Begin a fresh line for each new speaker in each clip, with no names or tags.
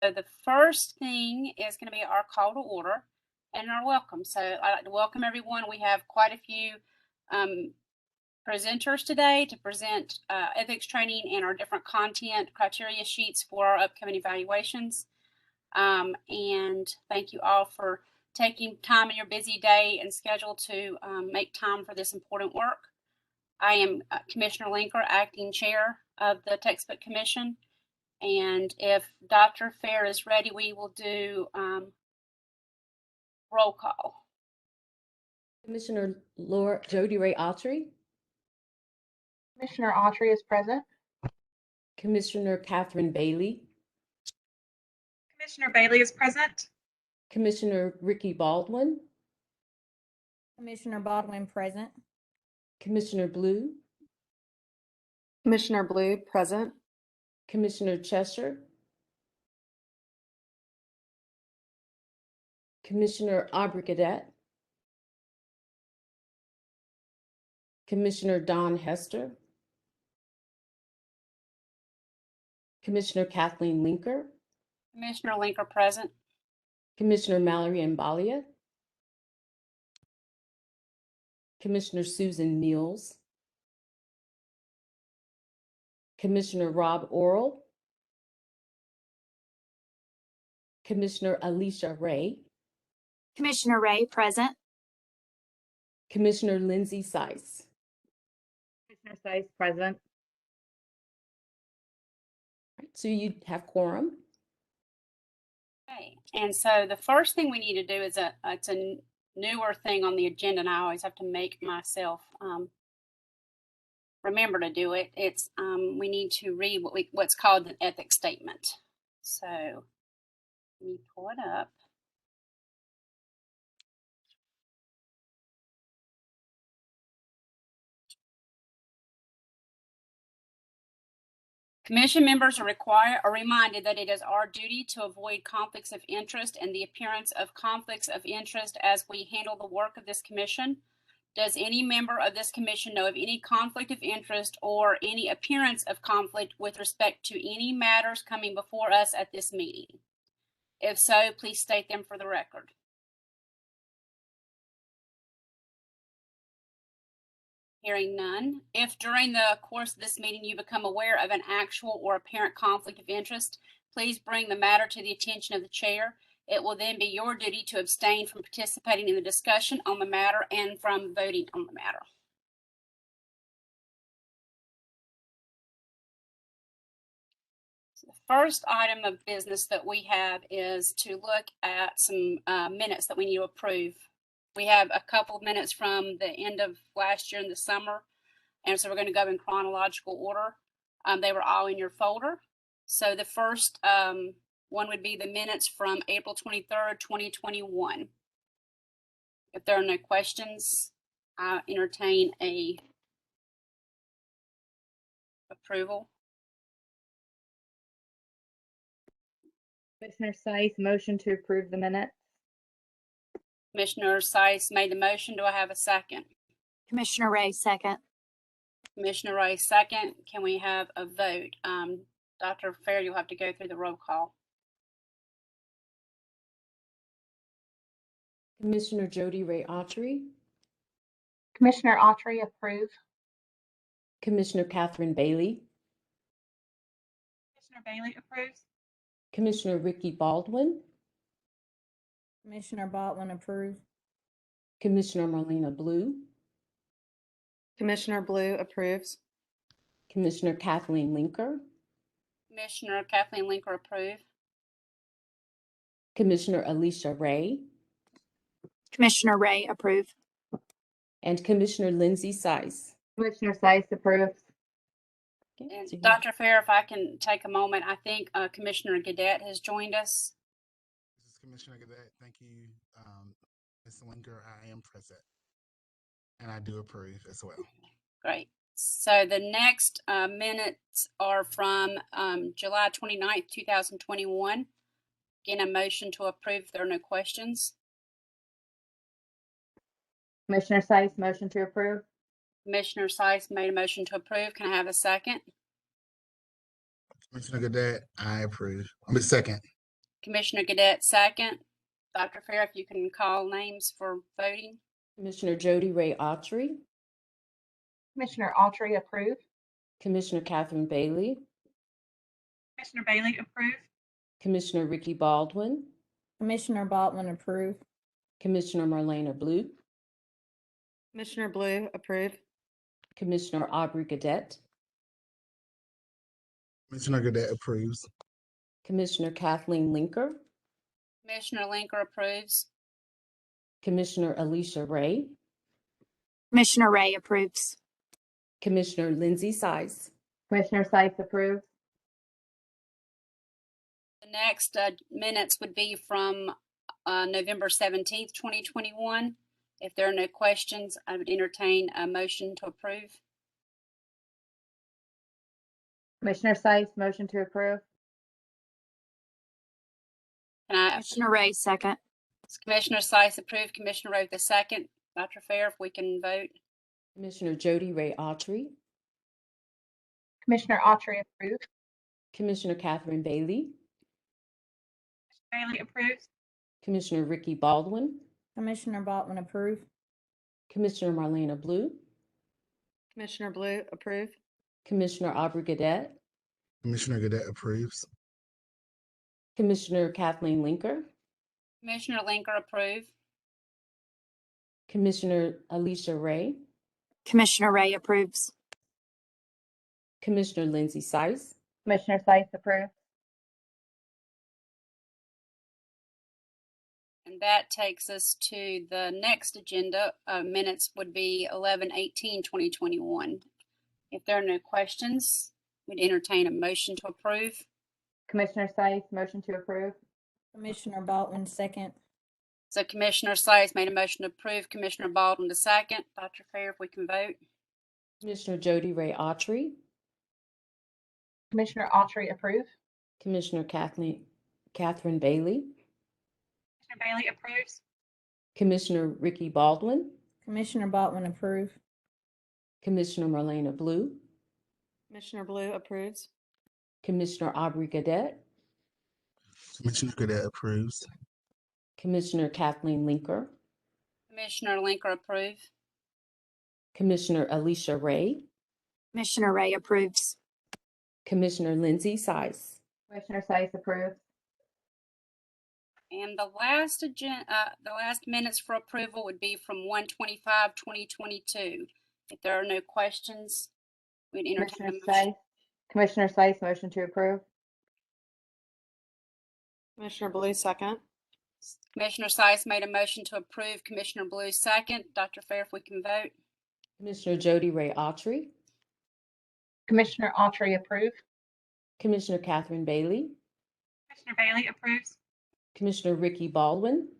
So the first thing is going to be our call to order and our welcome. So I'd like to welcome everyone. We have quite a few presenters today to present ethics training and our different content criteria sheets for our upcoming evaluations. And thank you all for taking time in your busy day and schedule to make time for this important work. I am Commissioner Linker, acting chair of the Textbook Commission. And if Dr. Fair is ready, we will do roll call.
Commissioner Jody Ray Autry.
Commissioner Autry is present.
Commissioner Catherine Bailey.
Commissioner Bailey is present.
Commissioner Ricky Baldwin.
Commissioner Baldwin present.
Commissioner Blue.
Commissioner Blue present.
Commissioner Cheshire. Commissioner Aubrey-Cadet. Commissioner Don Hester. Commissioner Kathleen Linker.
Commissioner Linker present.
Commissioner Mallory Mbalia. Commissioner Susan Mills. Commissioner Rob Orrell. Commissioner Alicia Ray.
Commissioner Ray present.
Commissioner Lindsay Seiss.
Commissioner Seiss present.
So you have quorum.
Okay, and so the first thing we need to do is it's a newer thing on the agenda, and I always have to make myself remember to do it. It's we need to read what's called an ethics statement. So let me pull it up. Commission members are reminded that it is our duty to avoid conflicts of interest and the appearance of conflicts of interest as we handle the work of this commission. Does any member of this commission know of any conflict of interest or any appearance of conflict with respect to any matters coming before us at this meeting? If so, please state them for the record. Hearing none. If during the course of this meeting you become aware of an actual or apparent conflict of interest, please bring the matter to the attention of the chair. It will then be your duty to abstain from participating in the discussion on the matter and from voting on the matter. So the first item of business that we have is to look at some minutes that we need to approve. We have a couple of minutes from the end of last year in the summer, and so we're going to go in chronological order. They were all in your folder. So the first one would be the minutes from April 23rd, 2021. If there are no questions, I entertain a approval.
Commissioner Seiss, motion to approve the minutes.
Commissioner Seiss made the motion. Do I have a second?
Commissioner Ray second.
Commissioner Ray second. Can we have a vote? Dr. Fair, you'll have to go through the roll call.
Commissioner Jody Ray Autry.
Commissioner Autry approve.
Commissioner Catherine Bailey.
Commissioner Bailey approves.
Commissioner Ricky Baldwin.
Commissioner Baldwin approves.
Commissioner Marlena Blue.
Commissioner Blue approves.
Commissioner Kathleen Linker.
Commissioner Kathleen Linker approve.
Commissioner Alicia Ray.
Commissioner Ray approve.
And Commissioner Lindsay Seiss.
Commissioner Seiss approves.
Okay,
And
so
Dr. Fair, if I can take a moment, I think Commissioner Gadet has joined us.
This is Commissioner Gadet. Thank you, Ms. Linker. I am present, and I do approve as well.
Great. So the next minutes are from July 29th, 2021. Again, a motion to approve if there are no questions.
Commissioner Seiss, motion to approve.
Commissioner Seiss made a motion to approve. Can I have a second?
Commissioner Gadet, I approve. I'm a second.
Commissioner Gadet, second. Dr. Fair, if you can call names for voting.
Commissioner Jody Ray Autry,
Commissioner Autry, approve.
Commissioner Catherine Bailey,
Commissioner Bailey, approve.
Commissioner Ricky Baldwin,
Commissioner Baldwin, approve.
Commissioner Marlena Blue,
Commissioner Blue, approve.
Commissioner Aubrey Gadet,
Commissioner Gadet approves.
Commissioner Kathleen Linker,
Commissioner Linker approves.
Commissioner Alicia Ray,
Commissioner Ray approves.
Commissioner Lindsay Size,
Commissioner Sice, approve.
The next minutes would be from November 17th, 2021. If there are no questions, I would entertain a motion to approve.
Commissioner Sice, motion to approve.
Can I,
Commissioner Ray, second.
Commissioner Sice approved, Commissioner Rowe the second. Dr. Fair, if we can vote.
Commissioner Jody Ray Autry,
Commissioner Autry, approve.
Commissioner Catherine Bailey,
Bailey, approves.
Commissioner Ricky Baldwin,
Commissioner Baldwin, approve.
Commissioner Marlena Blue,
Commissioner Blue, approve.
Commissioner Aubrey Gadet,
Commissioner Gadet approves.
Commissioner Kathleen Linker,
Commissioner Linker approve.
Commissioner Alicia Ray,
Commissioner Ray approves.
Commissioner Lindsay Sice,
Commissioner Sice, approve.
And that takes us to the next agenda. Minutes would be 11/18/2021. If there are no questions, we'd entertain a motion to approve.
Commissioner Sice, motion to approve.
Commissioner Baldwin, second.
So Commissioner Sice made a motion to approve, Commissioner Baldwin the second. Dr. Fair, if we can vote.
Commissioner Jody Ray Autry,
Commissioner Autry, approve.
Commissioner Catherine Bailey,
Commissioner Bailey, approves.
Commissioner Ricky Baldwin,
Commissioner Baldwin, approve.
Commissioner Marlena Blue,
Commissioner Blue approves.
Commissioner Aubrey Gadet,
Commissioner Gadet approves.
Commissioner Kathleen Linker,
Commissioner Linker approve.
Commissioner Alicia Ray,
Commissioner Ray approves.
Commissioner Lindsay Sice.
Commissioner Sice, approves.
And the last minutes for approval would be from 1/25/2022. If there are no questions, we'd entertain a
Commissioner
motion.
Sice, Commissioner Sice, motion to approve.
Commissioner Blue, second.
Commissioner Sice made a motion to approve, Commissioner Blue second. Dr. Fair, if we can vote.
Commissioner Jody Ray Autry,
Commissioner Autry, approve.
Commissioner Catherine Bailey,
Commissioner Bailey, approves.
Commissioner Ricky Baldwin,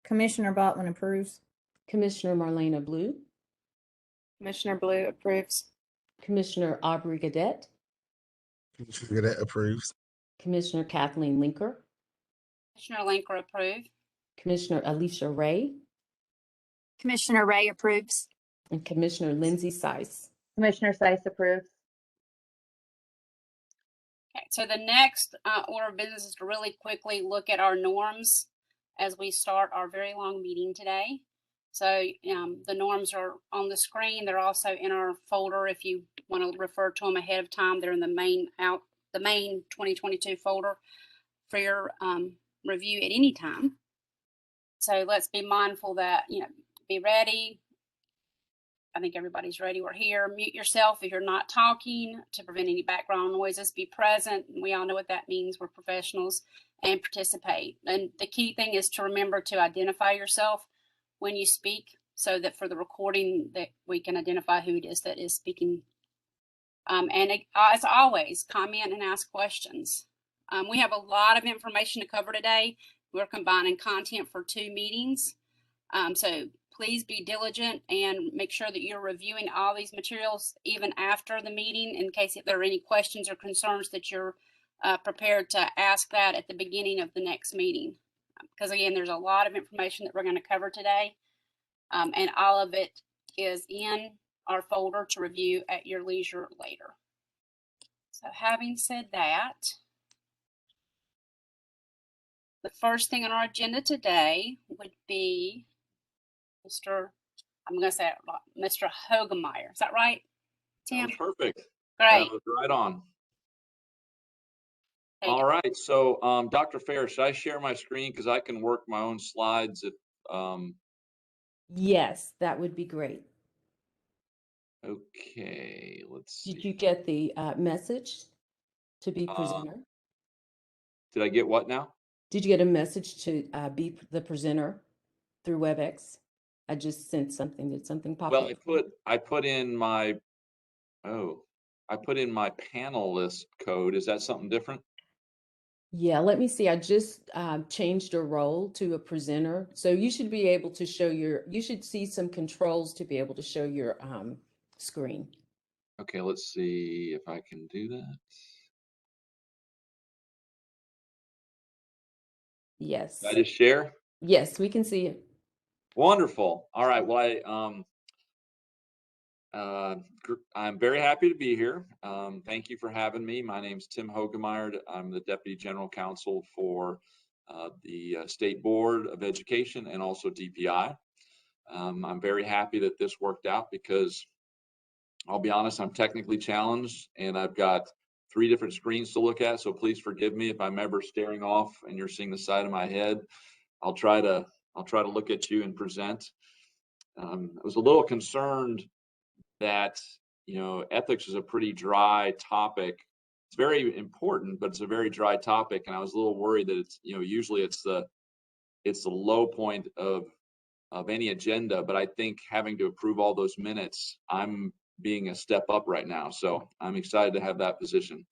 Commissioner Baldwin approves.
Commissioner Marlena Blue,
Commissioner Blue approves.
Commissioner Aubrey Gadet,
Commissioner Gadet approves.
Commissioner Kathleen Linker,
Commissioner Linker approve.
Commissioner Alicia Ray,
Commissioner Ray approves.
and Commissioner Lindsay Sice.
Commissioner Sice, approves.
Okay, so the next order of business is to really quickly look at our norms as we start our very long meeting today. So the norms are on the screen. They're also in our folder. If you want to refer to them ahead of time, they're in the main 2022 folder for your review at any time. So let's be mindful that, be ready. I think everybody's ready. We're here. Mute yourself if you're not talking to prevent any background noises. Be present. We all know what that means. We're professionals, and participate. And the key thing is to remember to identify yourself when you speak, so that for the recording that we can identify who it is that is speaking. And as always, comment and ask questions. We have a lot of information to cover today. We're combining content for 2 meetings. So please be diligent and make sure that you're reviewing all these materials even after the meeting, in case if there are any questions or concerns that you're prepared to ask that at the beginning of the next meeting. Because again, there's a lot of information that we're going to cover today, and all of it is in our folder to review at your leisure later. So having said that, The first thing on our agenda today would be I'm going to say it wrong, Mr. Hogemeyer. Is that right, Tim?
Perfect.
Great.
That was right on.
Okay.
All right. So, Dr. Fair, should I share my screen? Because I can work my own slides.
Yes, that would be great.
Okay, let's
Did
see.
you get the message to be presenter?
Did I get what now?
Did you get a message to be the presenter through WebEx? I just sent something. Did something pop
Well,
up?
I put in my panelist code. Is that something different?
Yeah, let me see. I just changed a role to a presenter. So you should be able to show you should see some controls to be able to show your screen.
Okay, let's see if I can do that.
Yes.
Did I just share?
Yes, we can see it.
Wonderful. All right. Well, I'm very happy to be here. Thank you for having me. My name's Tim Hogemeyer. I'm the Deputy General Counsel for the State Board of Education and also DPI. I'm very happy that this worked out because I'll be honest, I'm technically challenged and I've got 3 different screens to look at. So please forgive me if I'm ever staring off and you're seeing the side of my head. I'll try to look at you and present. I was a little concerned that, ethics is a pretty dry topic. It's very important, but it's a very dry topic. And I was a little worried that it's, usually it's the low point of any agenda, but I think having to approve all those minutes, I'm being a step up right now. So I'm excited to have that position,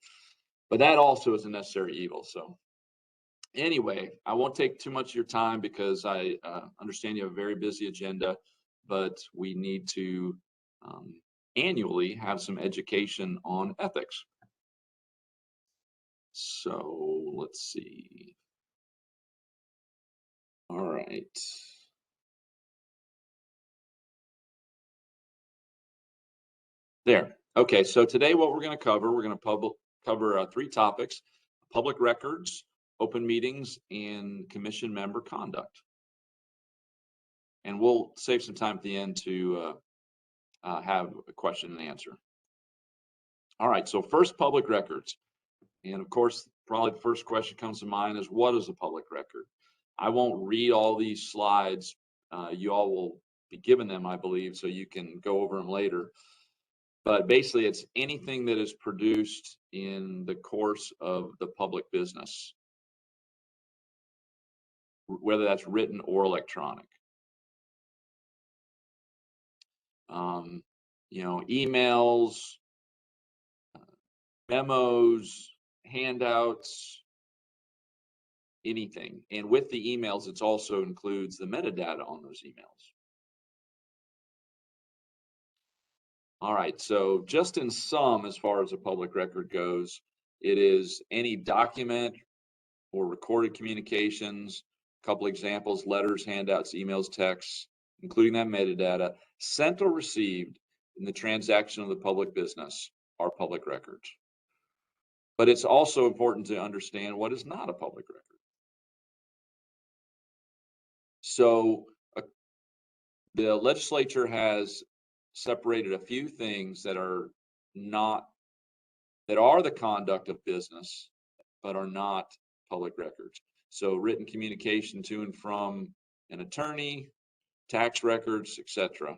but that also is a necessary evil. So anyway, I won't take too much of your time because I understand you have a very busy agenda, but we need to annually have some education on ethics. So let's see. All right. There. Okay, so today what we're going to cover, we're going to cover 3 topics: public records, open meetings, and commission member conduct. And we'll save some time at the end to have a question and answer. All right, so first, public records. And of course, probably the first question comes to mind is, what is a public record? I won't read all these slides. You all will be given them, I believe, so you can go over them later. But basically, it's anything that is produced in the course of the public business, whether that's written or electronic. Emails, memos, handouts, anything. And with the emails, it also includes the metadata on those emails. All right, so just in sum, as far as a public record goes, it is any document or recorded communications, a couple examples: letters, handouts, emails, texts, including that metadata, sent or received in the transaction of the public business are public records. But it's also important to understand what is not a public record. So the legislature has separated a few things that are the conduct of business, but are not public records. So written communication to and from an attorney, tax records, etc.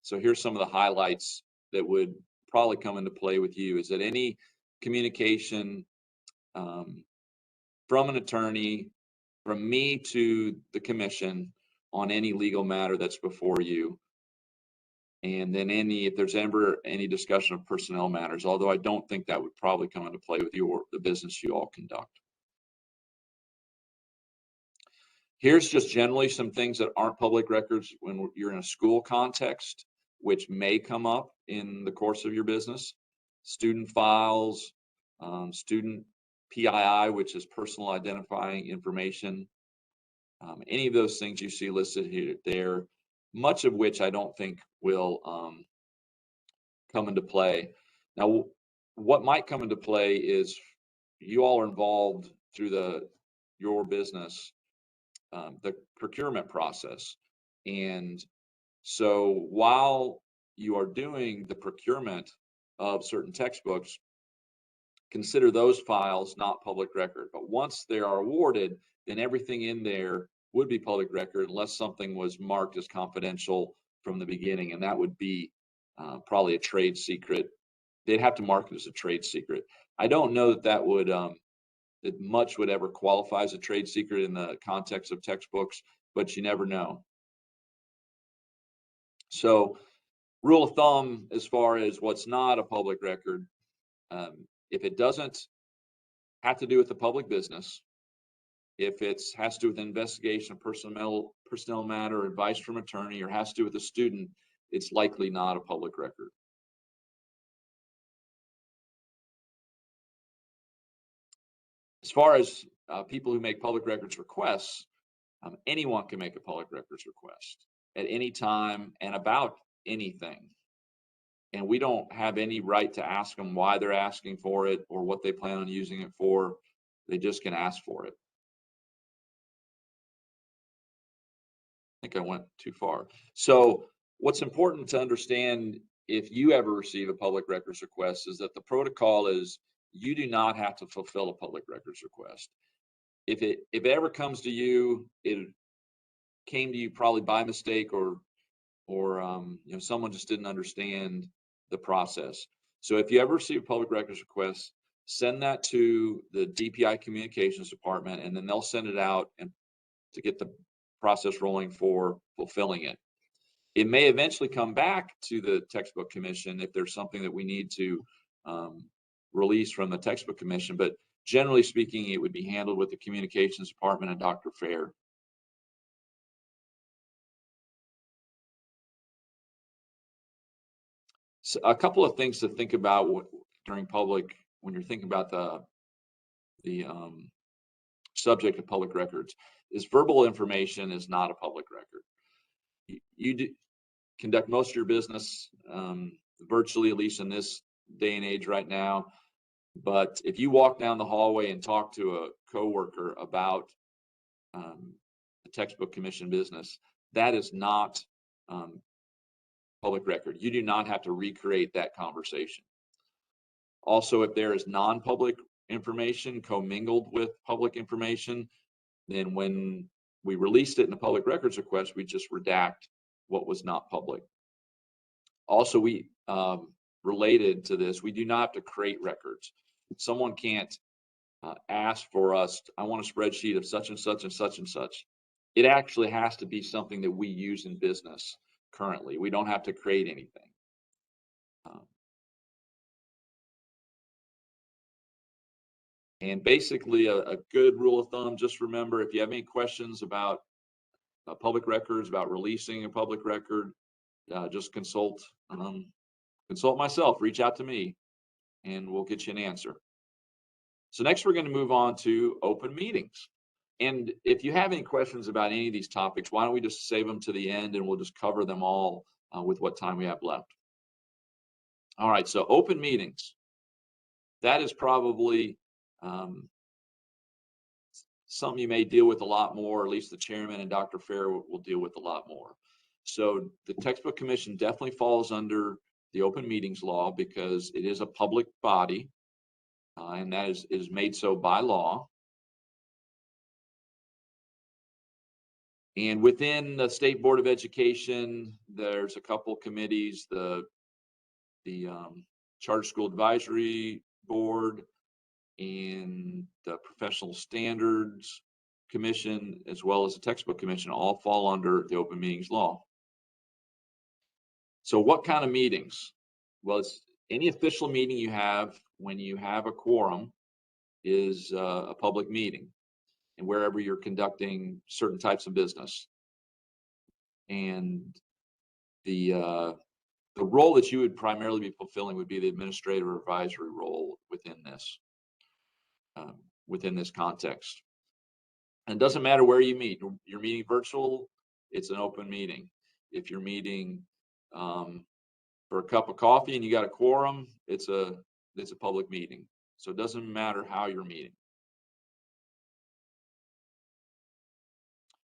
So here's some of the highlights that would probably come into play with you: is that any communication from an attorney, from me to the commission on any legal matter that's before you, and then if there's ever any discussion of personnel matters, although I don't think that would probably come into play with the business you all conduct. Here's just generally some things that aren't public records when you're in a school context, which may come up in the course of your business: student files, student PII, which is personal identifying information, any of those things you see listed here, there, much of which I don't think will come into play. Now, what might come into play is you all are involved through your business the procurement process. And so while you are doing the procurement of certain textbooks, consider those files not public record. But once they are awarded, then everything in there would be public record unless something was marked as confidential from the beginning, and that would be probably a trade secret. They'd have to mark it as a trade secret. I don't know that would that much would ever qualify as a trade secret in the context of textbooks, but you never know. So, rule of thumb as far as what's not a public record, if it doesn't have to do with the public business, if it has to do with investigation of personnel matter, advice from attorney, or has to do with a student, it's likely not a public record. As far as people who make public records requests, anyone can make a public records request at any time and about anything. And we don't have any right to ask them why they're asking for it or what they plan on using it for. They just can ask for it. I think I went too far. So what's important to understand if you ever receive a public records request is that the protocol is you do not have to fulfill a public records request. If it ever comes to you, it came to you probably by mistake or someone just didn't understand the process. So if you ever receive a public records request, send that to the DPI communications department, and then they'll send it out and to get the process rolling for fulfilling it. It may eventually come back to the textbook commission if there's something that we need to release from the textbook commission, but generally speaking, it would be handled with the communications department and Dr. Fair. So a couple of things to think about during public, when you're thinking about the subject of public records, is verbal information is not a public record. You conduct most of your business virtually, at least in this day and age right now. But if you walk down the hallway and talk to a coworker about the textbook commission business, that is not public record. You do not have to recreate that conversation. Also, if there is non-public information commingled with public information, then when we released it in a public records request, we just redact what was not public. Also, we related to this, we do not have to create records. Someone can't ask for us, I want a spreadsheet of such and such and such and such. It actually has to be something that we use in business currently. We don't have to create anything. And basically a good rule of thumb, just remember, if you have any questions about public records, about releasing a public record, just consult myself, reach out to me, and we'll get you an answer. So next we're going to move on to open meetings. And if you have any questions about any of these topics, why don't we just save them to the end and we'll just cover them all with what time we have left. All right, so open meetings. That is probably something you may deal with a lot more, or at least the chairman and Dr. Fair will deal with a lot more. So the textbook commission definitely falls under the open meetings law because it is a public body, and that is made so by law. And within the State Board of Education, there's a couple committees, the Charter School Advisory Board and the Professional Standards Commission, as well as the Textbook Commission, all fall under the open meetings law. So what kind of meetings? Well, it's any official meeting you have when you have a quorum is a public meeting, and wherever you're conducting certain types of business. And the role that you would primarily be fulfilling would be the administrative or advisory role within this context. And it doesn't matter where you meet. You're meeting virtual, it's an open meeting. If you're meeting for a cup of coffee and you got a quorum, it's a public meeting. So it doesn't matter how you're meeting.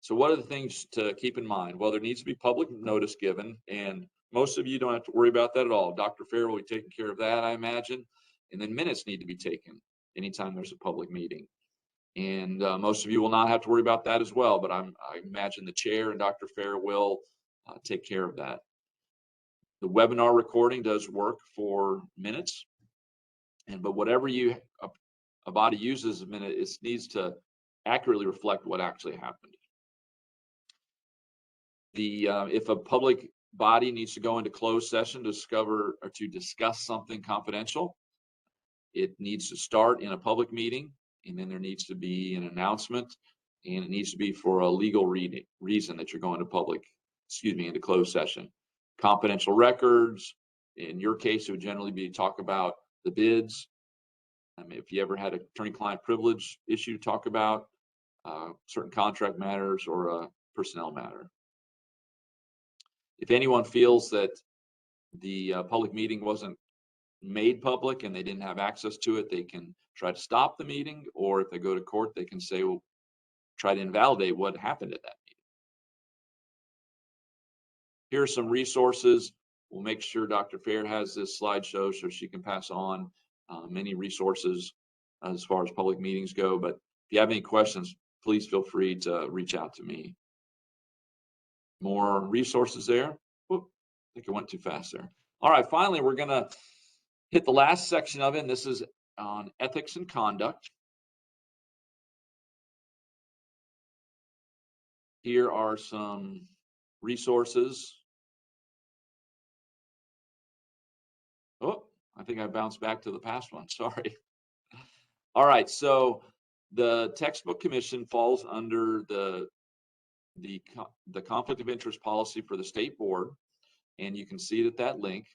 So what are the things to keep in mind? Well, there needs to be public notice given, and most of you don't have to worry about that at all. Dr. Fair will be taking care of that, I imagine. And then minutes need to be taken anytime there's a public meeting. And most of you will not have to worry about that as well, but I imagine the chair and Dr. Fair will take care of that. The webinar recording does work for minutes, but whatever a body uses as a minute, it needs to accurately reflect what actually happened. If a public body needs to go into closed session to discuss something confidential, it needs to start in a public meeting, and then there needs to be an announcement, and it needs to be for a legal reason that you're going to into closed session. Confidential records, in your case, it would generally be talk about the bids. I mean, if you ever had an attorney-client privilege issue to talk about, certain contract matters or a personnel matter. If anyone feels that the public meeting wasn't made public and they didn't have access to it, they can try to stop the meeting, or if they go to court, they can say, well, try to invalidate what happened at that meeting. Here are some resources. We'll make sure Dr. Fair has this slideshow so she can pass on many resources as far as public meetings go. But if you have any questions, please feel free to reach out to me. More resources there. Whoop, I think I went too fast there. All right, finally, we're going to hit the last section of it, and this is on ethics and conduct. Here are some resources. Oh, I think I bounced back to the past one. Sorry. All right, so the textbook commission falls under the conflict of interest policy for the state board, and you can see it at that link,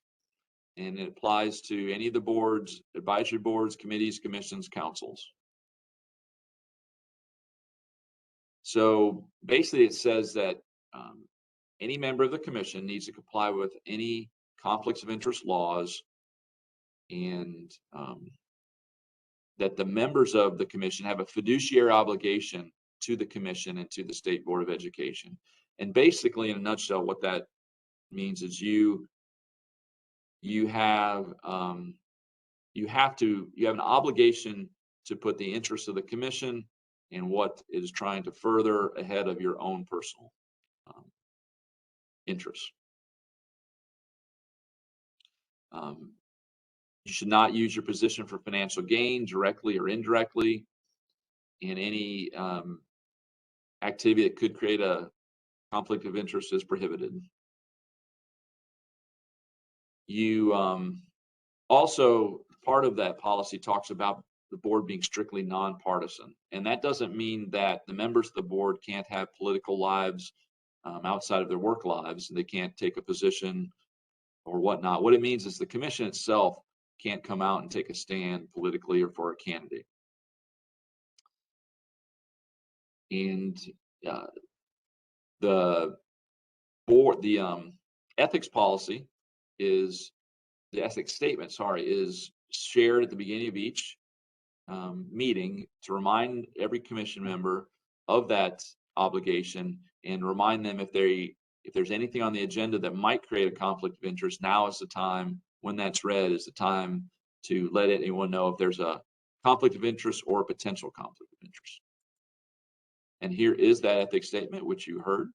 and it applies to any of the boards, advisory boards, committees, commissions, councils. So basically it says that any member of the commission needs to comply with any conflicts of interest laws, and that the members of the commission have a fiduciary obligation to the commission and to the State Board of Education. And basically, in a nutshell, what that means is you have an obligation to put the interests of the commission and what it is trying to further ahead of your own personal interests. You should not use your position for financial gain, directly or indirectly, and any activity that could create a conflict of interest is prohibited. You also, part of that policy talks about the board being strictly nonpartisan, and that doesn't mean that the members of the board can't have political lives outside of their work lives, and they can't take a position or whatnot. What it means is the commission itself can't come out and take a stand politically or for a candidate. And the board, the ethics policy is, the ethics statement, sorry, is shared at the beginning of each meeting to remind every commission member of that obligation and remind them if there's anything on the agenda that might create a conflict of interest. Now is the time, when that's read, is the time to let anyone know if there's a conflict of interest or a potential conflict of interest. And here is that ethics statement, which you heard.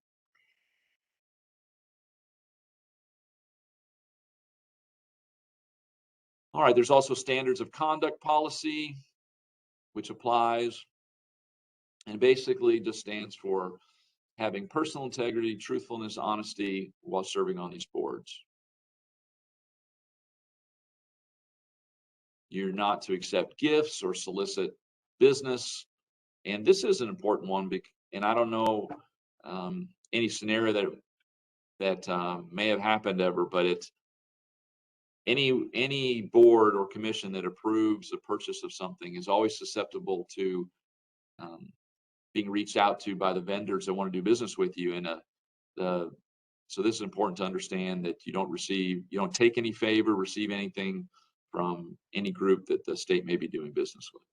All right, there's also standards of conduct policy, which applies and basically just stands for having personal integrity, truthfulness, honesty while serving on these boards. You're not to accept gifts or solicit business. And this is an important one, and I don't know any scenario that may have happened ever, but it's any board or commission that approves the purchase of something is always susceptible to being reached out to by the vendors that want to do business with you. And so this is important to understand, that you don't take any favor, receive anything from any group that the state may be doing business with.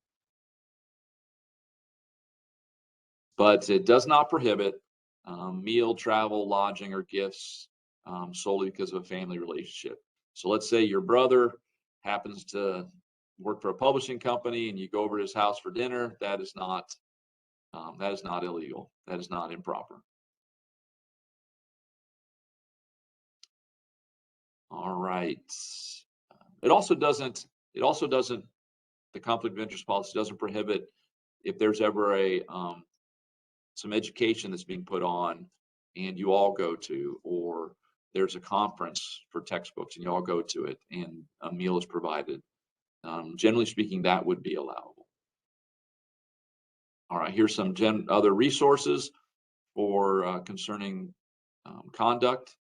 But it does not prohibit meal, travel, lodging, or gifts solely because of a family relationship. So let's say your brother happens to work for a publishing company and you go over to his house for dinner. That is not illegal. That is not improper. All right. The conflict of interest policy doesn't prohibit if there's ever some education that's being put on and you all go to, or there's a conference for textbooks and you all go to it and a meal is provided. Generally speaking, that would be allowable. All right, here's some other resources for concerning conduct.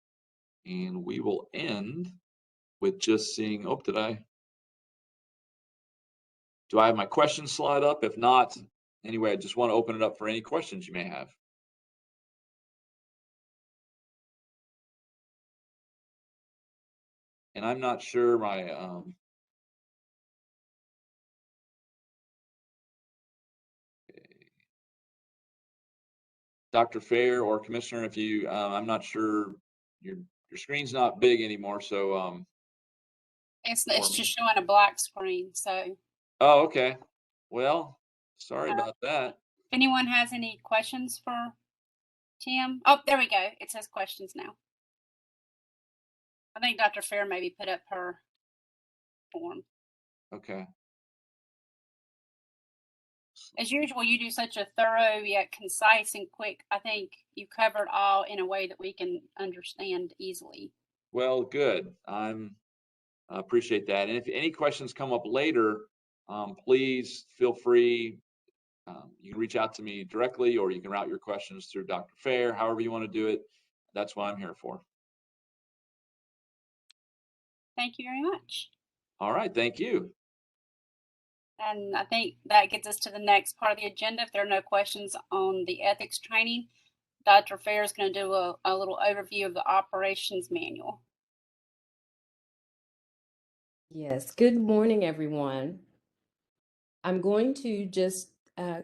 And we will end with just seeing, do I have my question slide up? If not, anyway, I just want to open it up for any questions you may have. And I'm not sure my, Dr. Fair or Commissioner, if you, I'm not sure, your screen's not big anymore, so.
It's just showing a black screen, so.
Oh, okay. Well, sorry about that.
If anyone has any questions for Tim? Oh, there we go. It says questions now. I think Dr. Fair maybe put up her form.
Okay.
As usual, you do such a thorough yet concise and quick. I think you covered all in a way that we can understand easily.
Well, good. I appreciate that. And if any questions come up later, please feel free. You can reach out to me directly, or you can route your questions through Dr. Fair, however you want to do it. That's what I'm here for.
Thank you very much.
All right. Thank you.
And I think that gets us to the next part of the agenda. If there are no questions on the ethics training, Dr. Fair is going to do a little overview of the operations manual.
Yes, good morning, everyone. I'm going to just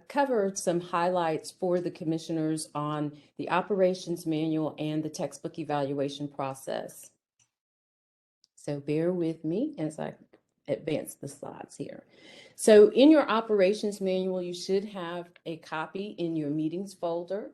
cover some highlights for the commissioners on the operations manual and the textbook evaluation process. So bear with me as I advance the slides here. So in your operations manual, you should have a copy in your meetings folder.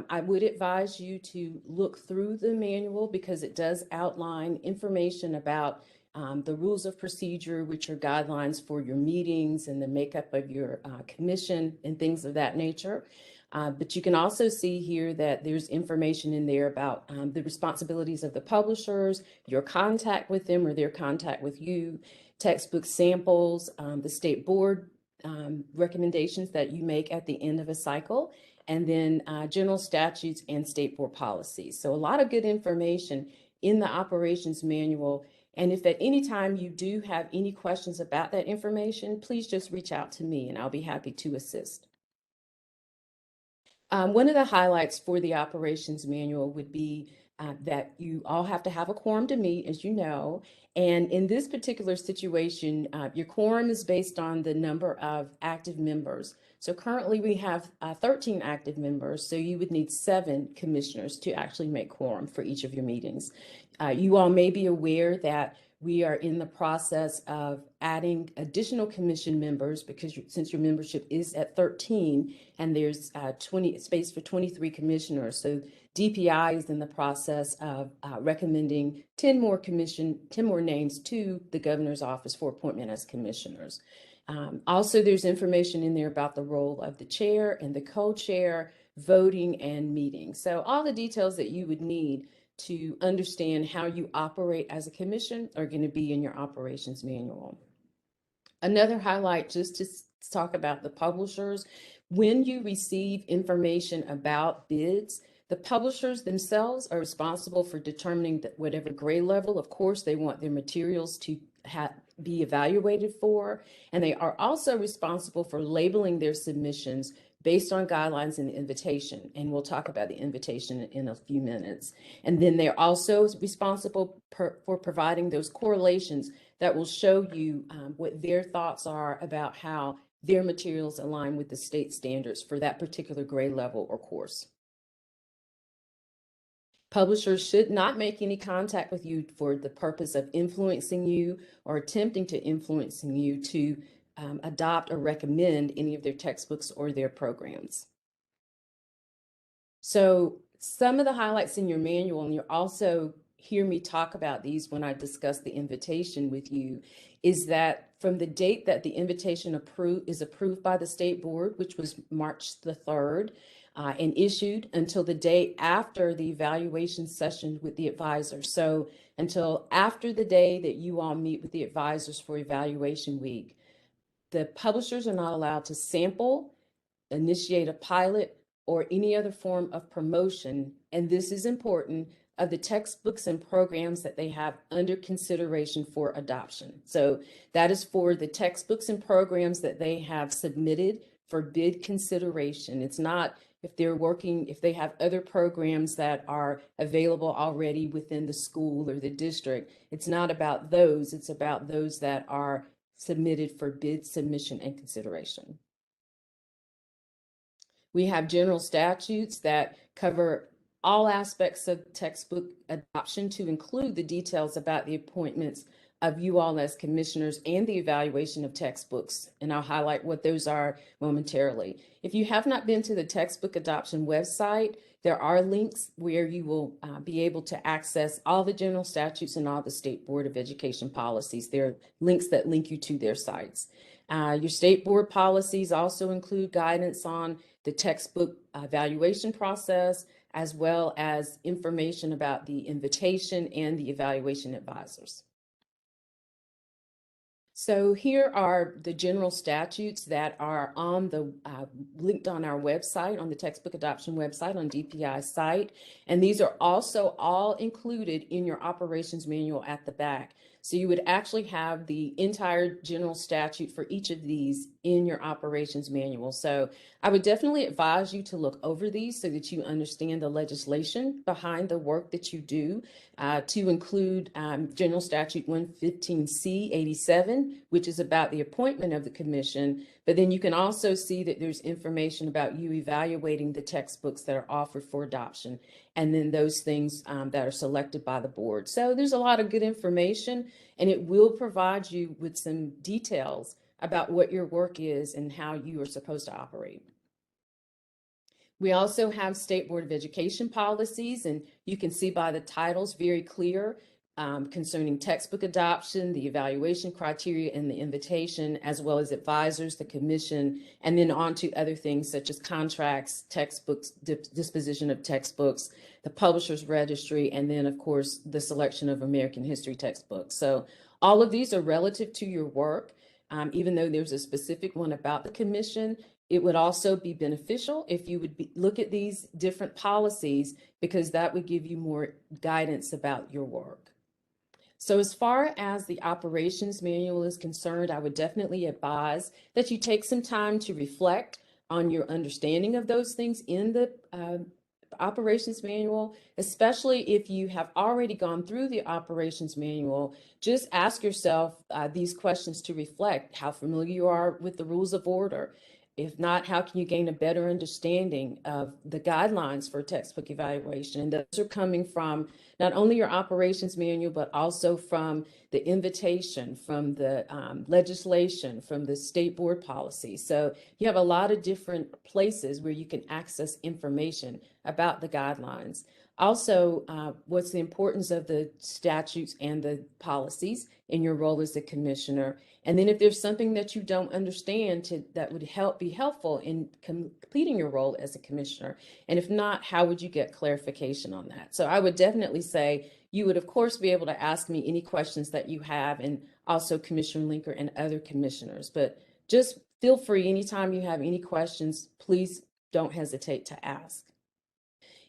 I would advise you to look through the manual because it does outline information about the rules of procedure, which are guidelines for your meetings and the makeup of your commission and things of that nature. But you can also see here that there's information in there about the responsibilities of the publishers, your contact with them or their contact with you, textbook samples, the state board recommendations that you make at the end of a cycle, and then general statutes and state board policies. So a lot of good information in the operations manual. And if at any time you do have any questions about that information, please just reach out to me and I'll be happy to assist. One of the highlights for the operations manual would be that you all have to have a quorum to meet, as you know. And in this particular situation, your quorum is based on the number of active members. So currently we have 13 active members, so you would need 7 commissioners to actually make quorum for each of your meetings. You all may be aware that we are in the process of adding additional commission members because since your membership is at 13 and there's space for 23 commissioners. So DPI is in the process of recommending 10 more names to the governor's office for appointment as commissioners. Also, there's information in there about the role of the chair and the co-chair, voting and meeting. So all the details that you would need to understand how you operate as a commission are going to be in your operations manual. Another highlight, just to talk about the publishers, when you receive information about bids, the publishers themselves are responsible for determining that whatever grade level, of course, they want their materials to be evaluated for, and they are also responsible for labeling their submissions based on guidelines in the invitation. And we'll talk about the invitation in a few minutes. And then they're also responsible for providing those correlations that will show you what their thoughts are about how their materials align with the state standards for that particular grade level or course. Publishers should not make any contact with you for the purpose of influencing you or attempting to influencing you to adopt or recommend any of their textbooks or their programs. So some of the highlights in your manual, and you'll also hear me talk about these when I discuss the invitation with you, is that from the date that the invitation is approved by the state board, which was March the 3rd, and issued until the day after the evaluation session with the advisor. So until after the day that you all meet with the advisors for evaluation week, the publishers are not allowed to sample, initiate a pilot, or any other form of promotion, and this is important, of the textbooks and programs that they have under consideration for adoption. So that is for the textbooks and programs that they have submitted for bid consideration. It's not if they have other programs that are available already within the school or the district. It's not about those, it's about those that are submitted for bid submission and consideration. We have general statutes that cover all aspects of textbook adoption, to include the details about the appointments of you all as commissioners and the evaluation of textbooks. And I'll highlight what those are momentarily. If you have not been to the textbook adoption website, there are links where you will be able to access all the general statutes and all the State Board of Education policies. There are links that link you to their sites. Your state board policies also include guidance on the textbook evaluation process, as well as information about the invitation and the evaluation advisors. So here are the general statutes that are on the linked on our website, on the textbook adoption website on DPI's site. And these are also all included in your operations manual at the back. So you would actually have the entire general statute for each of these in your operations manual. So I would definitely advise you to look over these so that you understand the legislation behind the work that you do, to include General Statute 115C 87, which is about the appointment of the commission. But then you can also see that there's information about you evaluating the textbooks that are offered for adoption, and then those things that are selected by the board. So there's a lot of good information, and it will provide you with some details about what your work is and how you are supposed to operate. We also have State Board of Education policies, and you can see by the titles very clear concerning textbook adoption, the evaluation criteria, and the invitation, as well as advisors, the commission, and then on to other things such as contracts, textbooks, disposition of textbooks, the publisher's registry, and then, of course, the selection of American history textbooks. So all of these are relative to your work. Even though there's a specific one about the commission, it would also be beneficial if you would look at these different policies, because that would give you more guidance about your work. So as far as the operations manual is concerned, I would definitely advise that you take some time to reflect on your understanding of those things in the operations manual, especially if you have already gone through the operations manual. Just ask yourself these questions to reflect how familiar you are with the rules of order. If not, how can you gain a better understanding of the guidelines for textbook evaluation? And those are coming from not only your operations manual, but also from the invitation, from the legislation, from the state board policy. So you have a lot of different places where you can access information about the guidelines. Also, what's the importance of the statutes and the policies in your role as a commissioner? And then if there's something that you don't understand that would be helpful in completing your role as a commissioner. And if not, how would you get clarification on that? So I would definitely say you would, of course, be able to ask me any questions that you have, and also Commissioner Linker and other commissioners. But just feel free, anytime you have any questions, please don't hesitate to ask.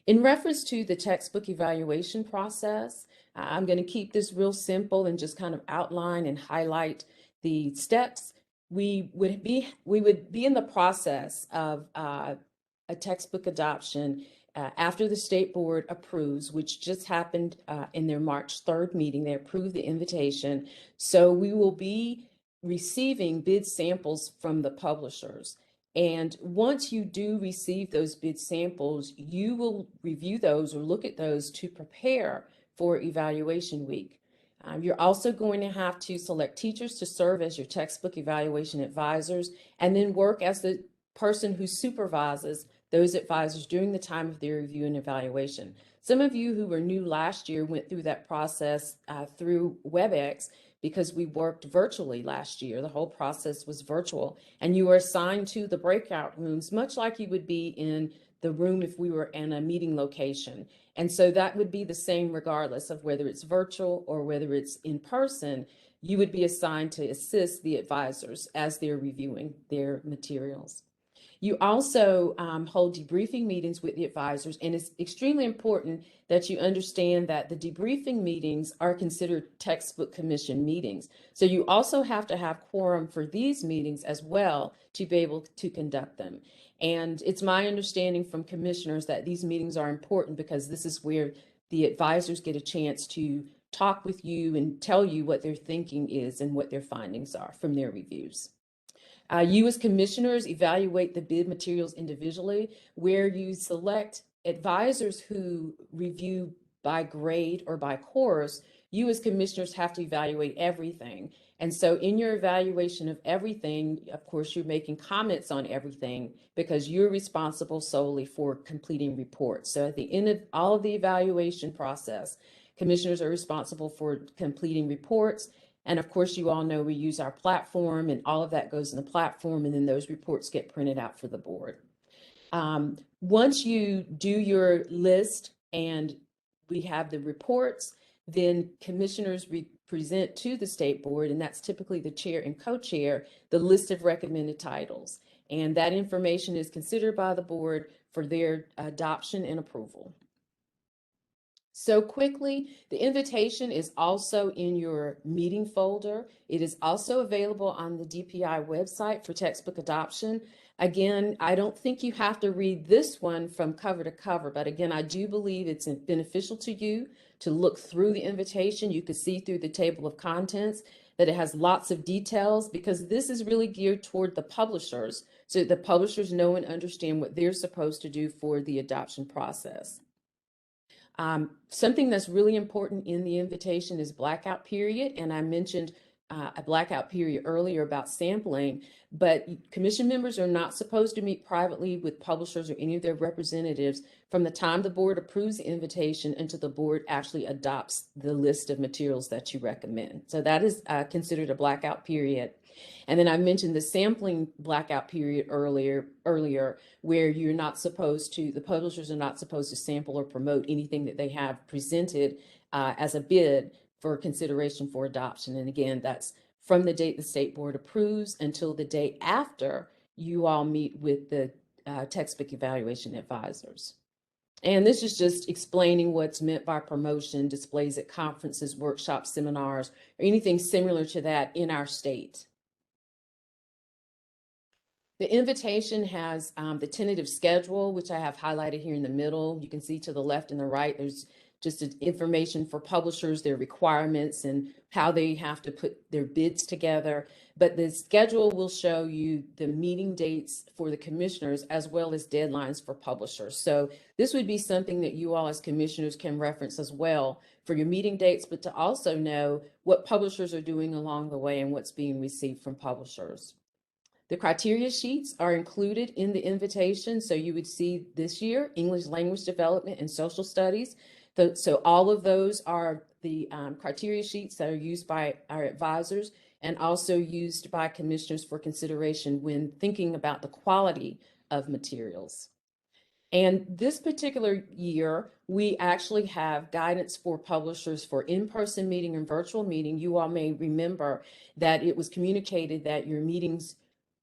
In reference to the textbook evaluation process, I'm going to keep this real simple and just kind of outline and highlight the steps. We would be in the process of a textbook adoption after the state board approves, which just happened in their March 3rd meeting. They approved the invitation. So we will be receiving bid samples from the publishers. And once you do receive those bid samples, you will review those or look at those to prepare for evaluation week. You're also going to have to select teachers to serve as your textbook evaluation advisors, and then work as the person who supervises those advisors during the time of their review and evaluation. Some of you who were new last year went through that process through WebEx, because we worked virtually last year. The whole process was virtual, and you were assigned to the breakout rooms, much like you would be in the room if we were in a meeting location. And so that would be the same regardless of whether it's virtual or whether it's in person. You would be assigned to assist the advisors as they're reviewing their materials. You also hold debriefing meetings with the advisors, and it's extremely important that you understand that the debriefing meetings are considered textbook commission meetings. So you also have to have quorum for these meetings as well to be able to conduct them. And it's my understanding from commissioners that these meetings are important because this is where the advisors get a chance to talk with you and tell you what their thinking is and what their findings are from their reviews. You as commissioners evaluate the bid materials individually, where you select advisors who review by grade or by course. You as commissioners have to evaluate everything. And so in your evaluation of everything, of course, you're making comments on everything because you're responsible solely for completing reports. So at the end of all of the evaluation process, commissioners are responsible for completing reports. And of course, you all know we use our platform, and all of that goes in the platform, and then those reports get printed out for the board. Once you do your list and we have the reports, then commissioners present to the state board, and that's typically the chair and co-chair, the list of recommended titles. And that information is considered by the board for their adoption and approval. So quickly, the invitation is also in your meeting folder. It is also available on the DPI website for textbook adoption. Again, I don't think you have to read this one from cover to cover, but again, I do believe it's beneficial to you to look through the invitation. You can see through the table of contents that it has lots of details, because this is really geared toward the publishers, so the publishers know and understand what they're supposed to do for the adoption process. Something that's really important in the invitation is blackout period. And I mentioned a blackout period earlier about sampling, but commission members are not supposed to meet privately with publishers or any of their representatives from the time the board approves the invitation until the board actually adopts the list of materials that you recommend. So that is considered a blackout period. And then I mentioned the sampling blackout period earlier, where you're not supposed to, the publishers are not supposed to sample or promote anything that they have presented as a bid for consideration for adoption. And again, that's from the date the state board approves until the day after you all meet with the textbook evaluation advisors. And this is just explaining what's meant by promotion, displays at conferences, workshops, seminars, or anything similar to that in our state. The invitation has the tentative schedule, which I have highlighted here in the middle. You can see to the left and the right, there's just information for publishers, their requirements, and how they have to put their bids together. But the schedule will show you the meeting dates for the commissioners as well as deadlines for publishers. So this would be something that you all as commissioners can reference as well for your meeting dates, but to also know what publishers are doing along the way and what's being received from publishers. The criteria sheets are included in the invitation. So you would see this year, English language development and social studies. So all of those are the criteria sheets that are used by our advisors and also used by commissioners for consideration when thinking about the quality of materials. And this particular year, we actually have guidance for publishers for in-person meeting and virtual meeting. You all may remember that it was communicated that your meetings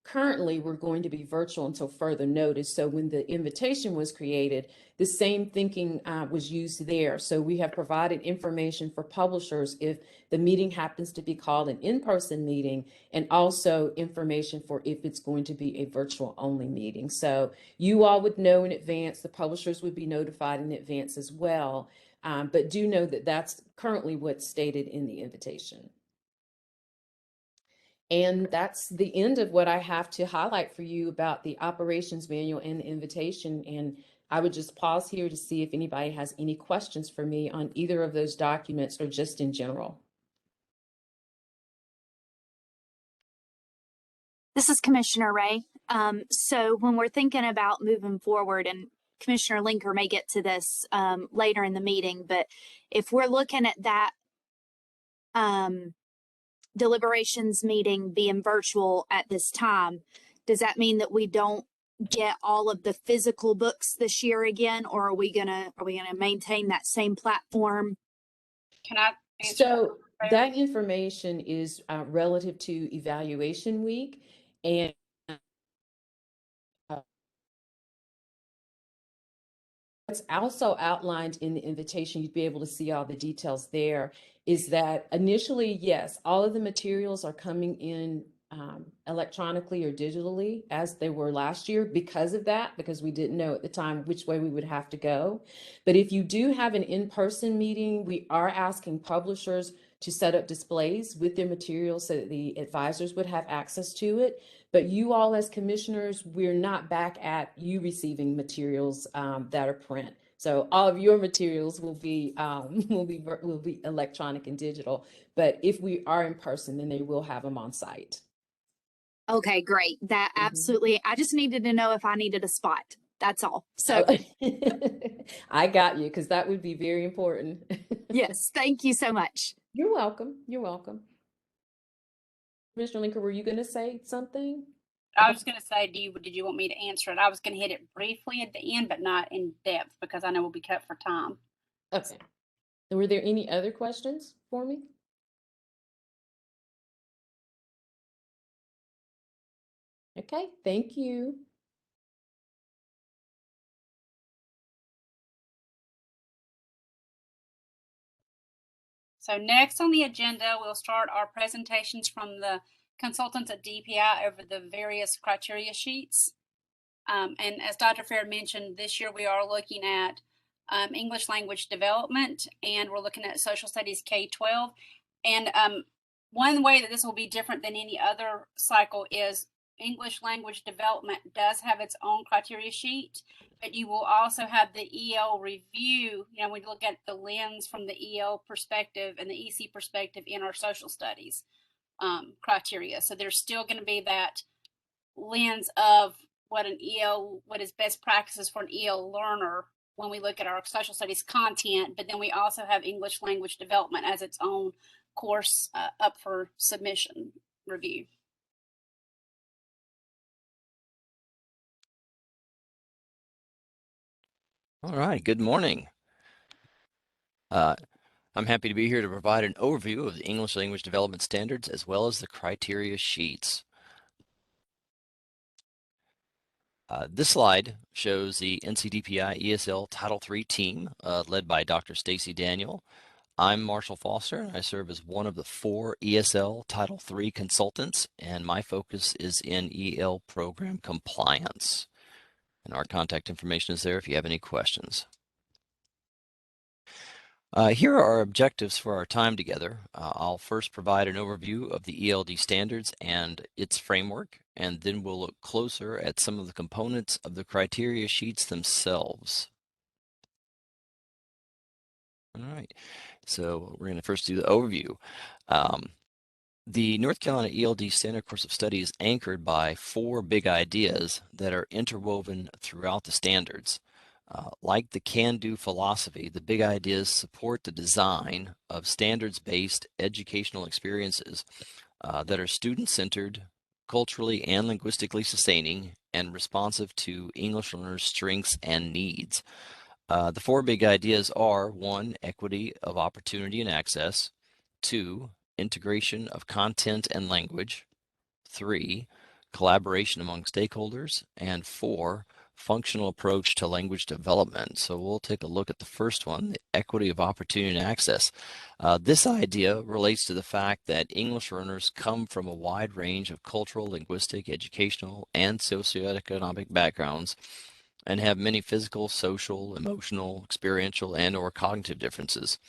currently were going to be virtual until further notice. So when the invitation was created, the same thinking was used there. So we have provided information for publishers if the meeting happens to be called an in-person meeting, and also information for if it's going to be a virtual only meeting. So you all would know in advance, the publishers would be notified in advance as well. But do know that that's currently what's stated in the invitation. And that's the end of what I have to highlight for you about the operations manual and the invitation. And I would just pause here to see if anybody has any questions for me on either of those documents or just in general.
This is Commissioner Ray. So when we're thinking about moving forward, and Commissioner Linker may get to this later in the meeting, but if we're looking at that deliberations meeting being virtual at this time, does that mean that we don't get all of the physical books this year again, or are we gonna maintain that same platform?
Can I answer?
So that information is relative to evaluation week, and it's also outlined in the invitation. You'd be able to see all the details there. Is that initially, yes, all of the materials are coming in electronically or digitally as they were last year because of that, because we didn't know at the time which way we would have to go. But if you do have an in-person meeting, we are asking publishers to set up displays with their materials so that the advisors would have access to it. But you all as commissioners, we're not back at you receiving materials that are print. So all of your materials will be electronic and digital. But if we are in person, then they will have them on site.
Okay, great. That absolutely, I just needed to know if I needed a spot. That's all. So
I got you, because that would be very important.
yes, thank you so much.
You're welcome. You're welcome. Mr. Linker, were you going to say something?
I was going to say, did you want me to answer it? I was going to hit it briefly at the end, but not in depth, because I know we'll be cut for time.
Okay. Were there any other questions for me? Okay, thank you.
So next on the agenda, we'll start our presentations from the consultants at DPI over the various criteria sheets. And as Dr. Fair mentioned, this year we are looking at English language development, and we're looking at social studies K-12. And one way that this will be different than any other cycle is English language development does have its own criteria sheet, but you will also have the EL review. You know, we look at the lens from the EL perspective and the EC perspective in our social studies criteria. So there's still going to be that lens of what is best practices for an EL learner when we look at our social studies content, but then we also have English language development as its own course up for submission review.
All right, good morning. I'm happy to be here to provide an overview of the English language development standards as well as the criteria sheets. This slide shows the NCDPI ESL Title III team led by Dr. Stacy Daniel. I'm Marshall Foster, and I serve as one of the 4 ESL Title III consultants, and my focus is in EL program compliance. And our contact information is there if you have any questions. Here are our objectives for our time together. I'll first provide an overview of the ELD standards and its framework, and then we'll look closer at some of the components of the criteria sheets themselves. All right, so we're going to first do the overview. The North Carolina ELD Standard Course of Study is anchored by 4 big ideas that are interwoven throughout the standards. Like the can-do philosophy, the big ideas support the design of standards-based educational experiences that are student-centered, culturally and linguistically sustaining, and responsive to English learners' strengths and needs. The 4 big ideas are: 1, equity of opportunity and access; 2, integration of content and language; 3, collaboration among stakeholders; and 4, functional approach to language development. So we'll take a look at the first one, the equity of opportunity and access. This idea relates to the fact that English learners come from a wide range of cultural, linguistic, educational, and socioeconomic backgrounds and have many physical, social, emotional, experiential, and/or cognitive differences.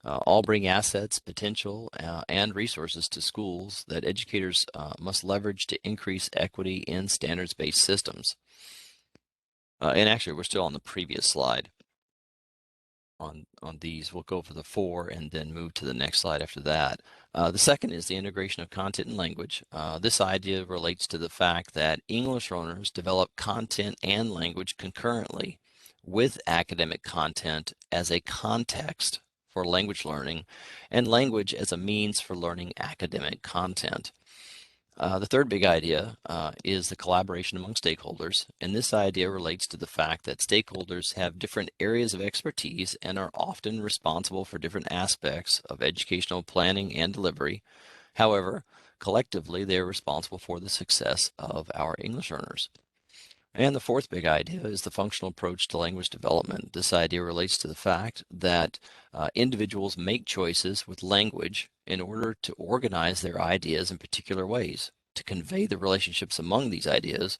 all bring assets, potential, and resources to schools that educators must leverage to increase equity in standards-based systems. And actually, we're still on the previous slide on these. We'll go for the 4 and then move to the next slide after that. The second is the integration of content and language. This idea relates to the fact that English learners develop content and language concurrently with academic content as a context for language learning and language as a means for learning academic content. The third big idea is the collaboration among stakeholders, and this idea relates to the fact that stakeholders have different areas of expertise and are often responsible for different aspects of educational planning and delivery. However, collectively, they are responsible for the success of our English learners. And the fourth big idea is the functional approach to language development. This idea relates to the fact that individuals make choices with language in order to organize their ideas in particular ways, to convey the relationships among these ideas,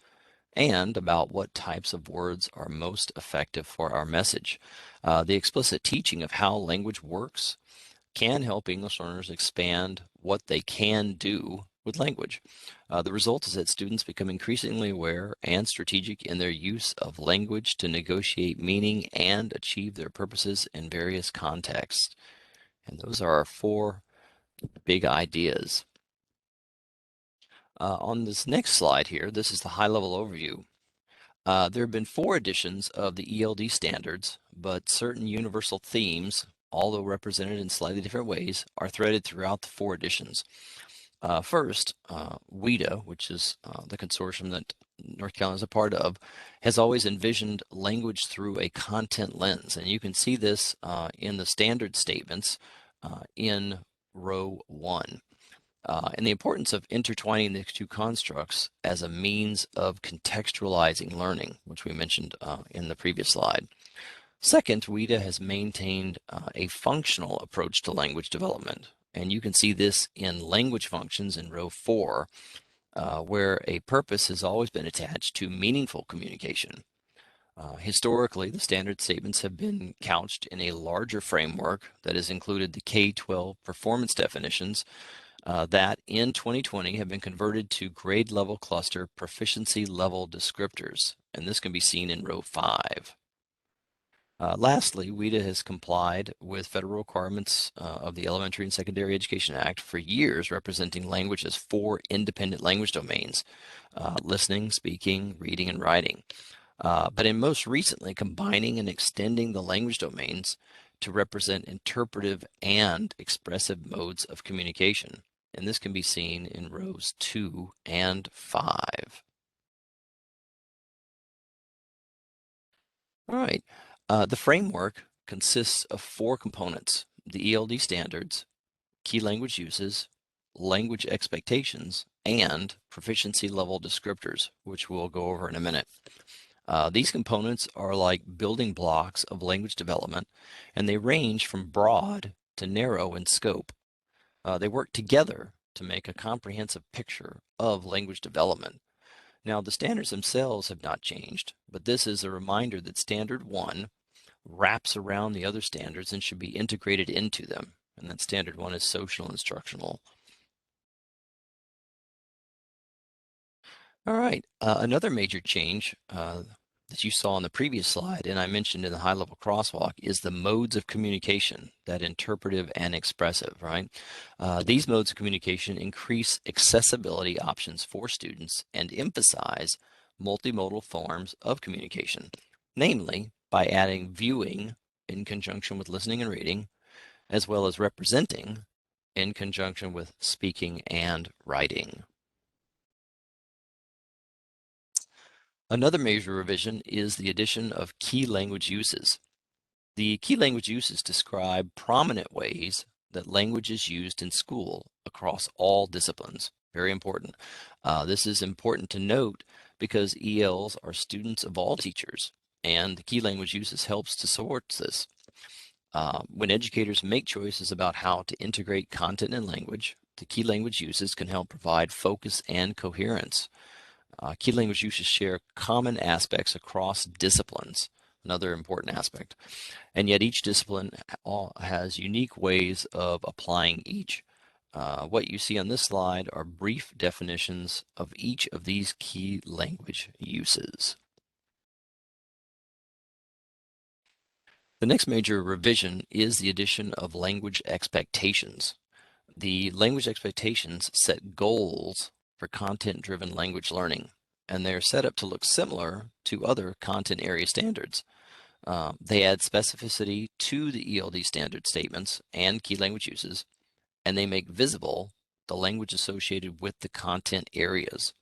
and about what types of words are most effective for our message. The explicit teaching of how language works can help English learners expand what they can do with language. The result is that students become increasingly aware and strategic in their use of language to negotiate meaning and achieve their purposes in various contexts. And those are our 4 big ideas. On this next slide here, this is the high-level overview. There have been 4 editions of the ELD standards, but certain universal themes, although represented in slightly different ways, are threaded throughout the 4 editions. First, WIDA, which is the consortium that North Carolina is a part of, has always envisioned language through a content lens. And you can see this in the standard statements in row 1. And the importance of intertwining these 2 constructs as a means of contextualizing learning, which we mentioned in the previous slide. Second, WIDA has maintained a functional approach to language development. And you can see this in language functions in row 4, where a purpose has always been attached to meaningful communication. Historically, the standard statements have been couched in a larger framework that has included the K-12 performance definitions that in 2020 have been converted to grade level cluster proficiency level descriptors. And this can be seen in row 5. Lastly, WIDA has complied with federal requirements of the Elementary and Secondary Education Act for years, representing language as 4 independent language domains: listening, speaking, reading, and writing. But in most recently, combining and extending the language domains to represent interpretive and expressive modes of communication. And this can be seen in rows 2 and 5. All right. The framework consists of 4 components: the ELD standards, key language uses, language expectations, and proficiency level descriptors, which we'll go over in a minute. These components are like building blocks of language development, and they range from broad to narrow in scope. They work together to make a comprehensive picture of language development. Now, the standards themselves have not changed, but this is a reminder that Standard 1 wraps around the other standards and should be integrated into them. And that Standard 1 is social instructional. All right, another major change that you saw on the previous slide, and I mentioned in the high-level crosswalk, is the modes of communication, that interpretive and expressive, right? These modes of communication increase accessibility options for students and emphasize multimodal forms of communication, namely by adding viewing in conjunction with listening and reading, as well as representing in conjunction with speaking and writing. Another major revision is the addition of key language uses. The key language uses describe prominent ways that language is used in school across all disciplines. Very important. This is important to note because ELs are students of all teachers, and the key language uses helps to support this. When educators make choices about how to integrate content and language, the key language uses can help provide focus and coherence. Key language uses share common aspects across disciplines, another important aspect. And yet each discipline has unique ways of applying each. What you see on this slide are brief definitions of each of these key language uses. The next major revision is the addition of language expectations. The language expectations set goals for content-driven language learning, and they're set up to look similar to other content area standards. They add specificity to the ELD standard statements and key language uses, and they make visible the language associated with the content areas.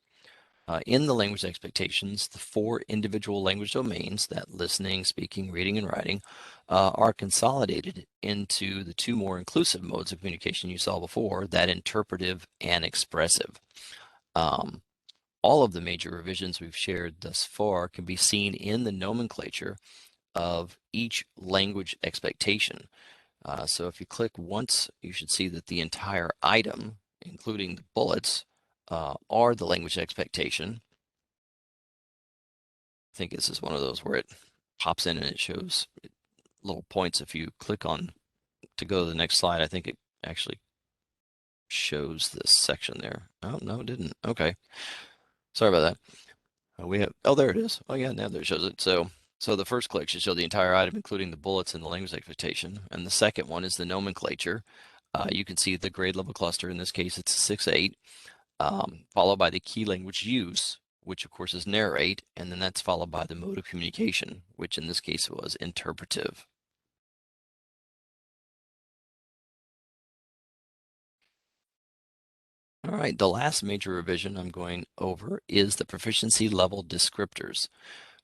In the language expectations, the 4 individual language domains, that listening, speaking, reading, and writing, are consolidated into the 2 more inclusive modes of communication you saw before, that interpretive and expressive. All of the major revisions we've shared thus far can be seen in the nomenclature of each language expectation. So if you click once, you should see that the entire item, including the bullets, are the language expectation. I think this is one of those where it pops in and it shows little points. If you click on to go to the next slide, I think it actually shows this section there. Oh, no, it didn't. Okay. Sorry about that. We have, oh, there it is. Oh yeah, now there it shows it. So the first click should show the entire item, including the bullets and the language expectation. And the second one is the nomenclature. You can see the grade level cluster. In this case, it's 6-8, followed by the key language use, which of course is narrate, and then that's followed by the mode of communication, which in this case was interpretive. All right, the last major revision I'm going over is the proficiency level descriptors,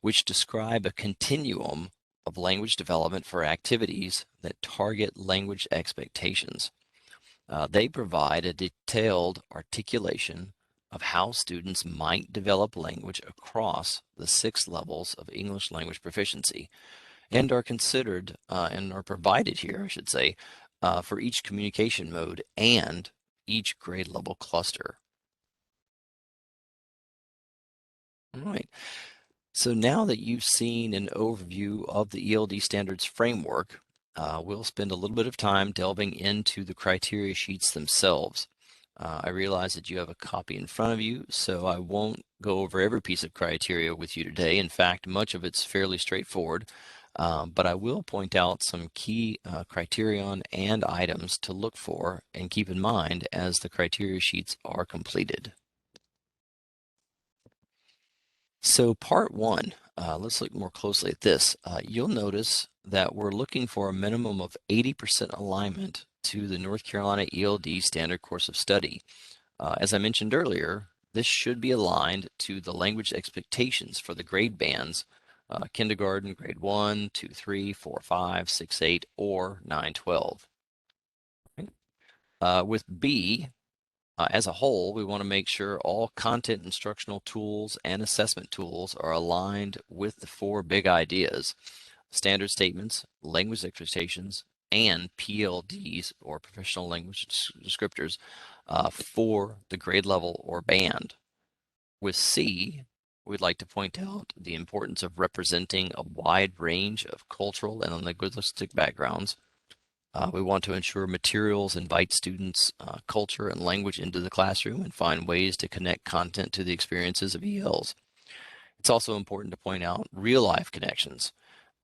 which describe a continuum of language development for activities that target language expectations. They provide a detailed articulation of how students might develop language across the 6 levels of English language proficiency, and are considered and are provided here, I should say, for each communication mode and each grade level cluster. All right. So now that you've seen an overview of the ELD standards framework, we'll spend a little bit of time delving into the criteria sheets themselves. I realize that you have a copy in front of you, so I won't go over every piece of criteria with you today. In fact, much of it's fairly straightforward, but I will point out some key criterion and items to look for and keep in mind as the criteria sheets are completed. So part 1, let's look more closely at this. You'll notice that we're looking for a minimum of 80% alignment to the North Carolina ELD standard course of study. As I mentioned earlier, this should be aligned to the language expectations for the grade bands, kindergarten, grade 1, 2, 3, 4, 5, 6, 8, or 9, 12. Okay. With B, as a whole, we want to make sure all content instructional tools and assessment tools are aligned with the 4 big ideas: standard statements, language expectations, and PLDs, or professional language descriptors, for the grade level or band. With C, we'd like to point out the importance of representing a wide range of cultural and linguistic backgrounds. We want to ensure materials invite students' culture and language into the classroom and find ways to connect content to the experiences of ELs. It's also important to point out real-life connections.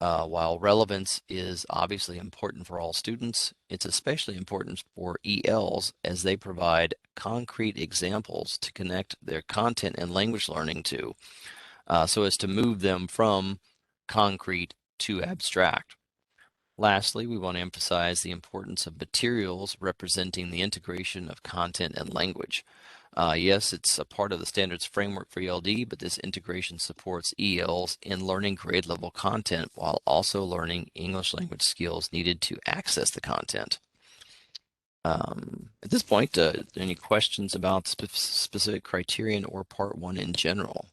While relevance is obviously important for all students, it's especially important for ELs as they provide concrete examples to connect their content and language learning to, so as to move them from concrete to abstract. Lastly, we want to emphasize the importance of materials representing the integration of content and language. Yes, it's a part of the standards framework for ELD, but this integration supports ELs in learning grade level content while also learning English language skills needed to access the content. At this point, any questions about specific criterion or part 1 in general?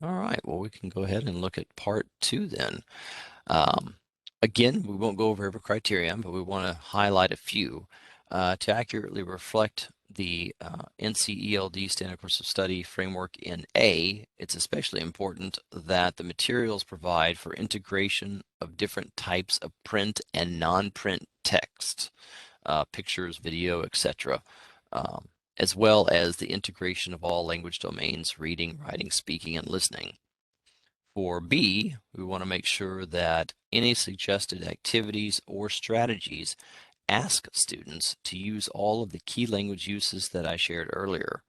All right, well, we can go ahead and look at part 2 then. Again, we won't go over every criterion, but we want to highlight a few to accurately reflect the NCELD Standard Course of Study framework in A, it's especially important that the materials provide for integration of different types of print and non-print text, pictures, video, etc., as well as the integration of all language domains, reading, writing, speaking, and listening. For B, we want to make sure that any suggested activities or strategies ask students to use all of the key language uses that I shared earlier.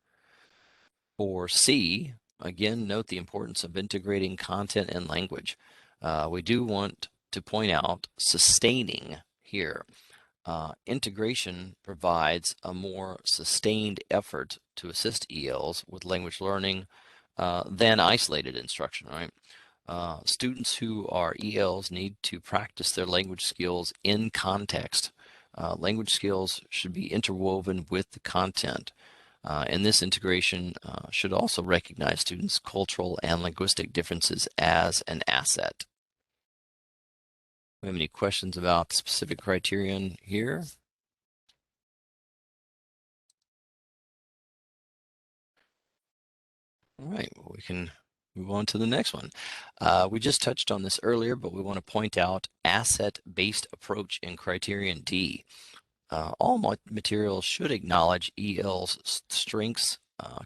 For C, again, note the importance of integrating content and language. We do want to point out sustaining here. Integration provides a more sustained effort to assist ELs with language learning than isolated instruction, right? Students who are ELs need to practice their language skills in context. Language skills should be interwoven with the content. And this integration should also recognize students' cultural and linguistic differences as an asset. Do we have any questions about the specific criterion here? All right, well, we can move on to the next one. We just touched on this earlier, but we want to point out asset-based approach in Criterion D. All materials should acknowledge EL's strengths,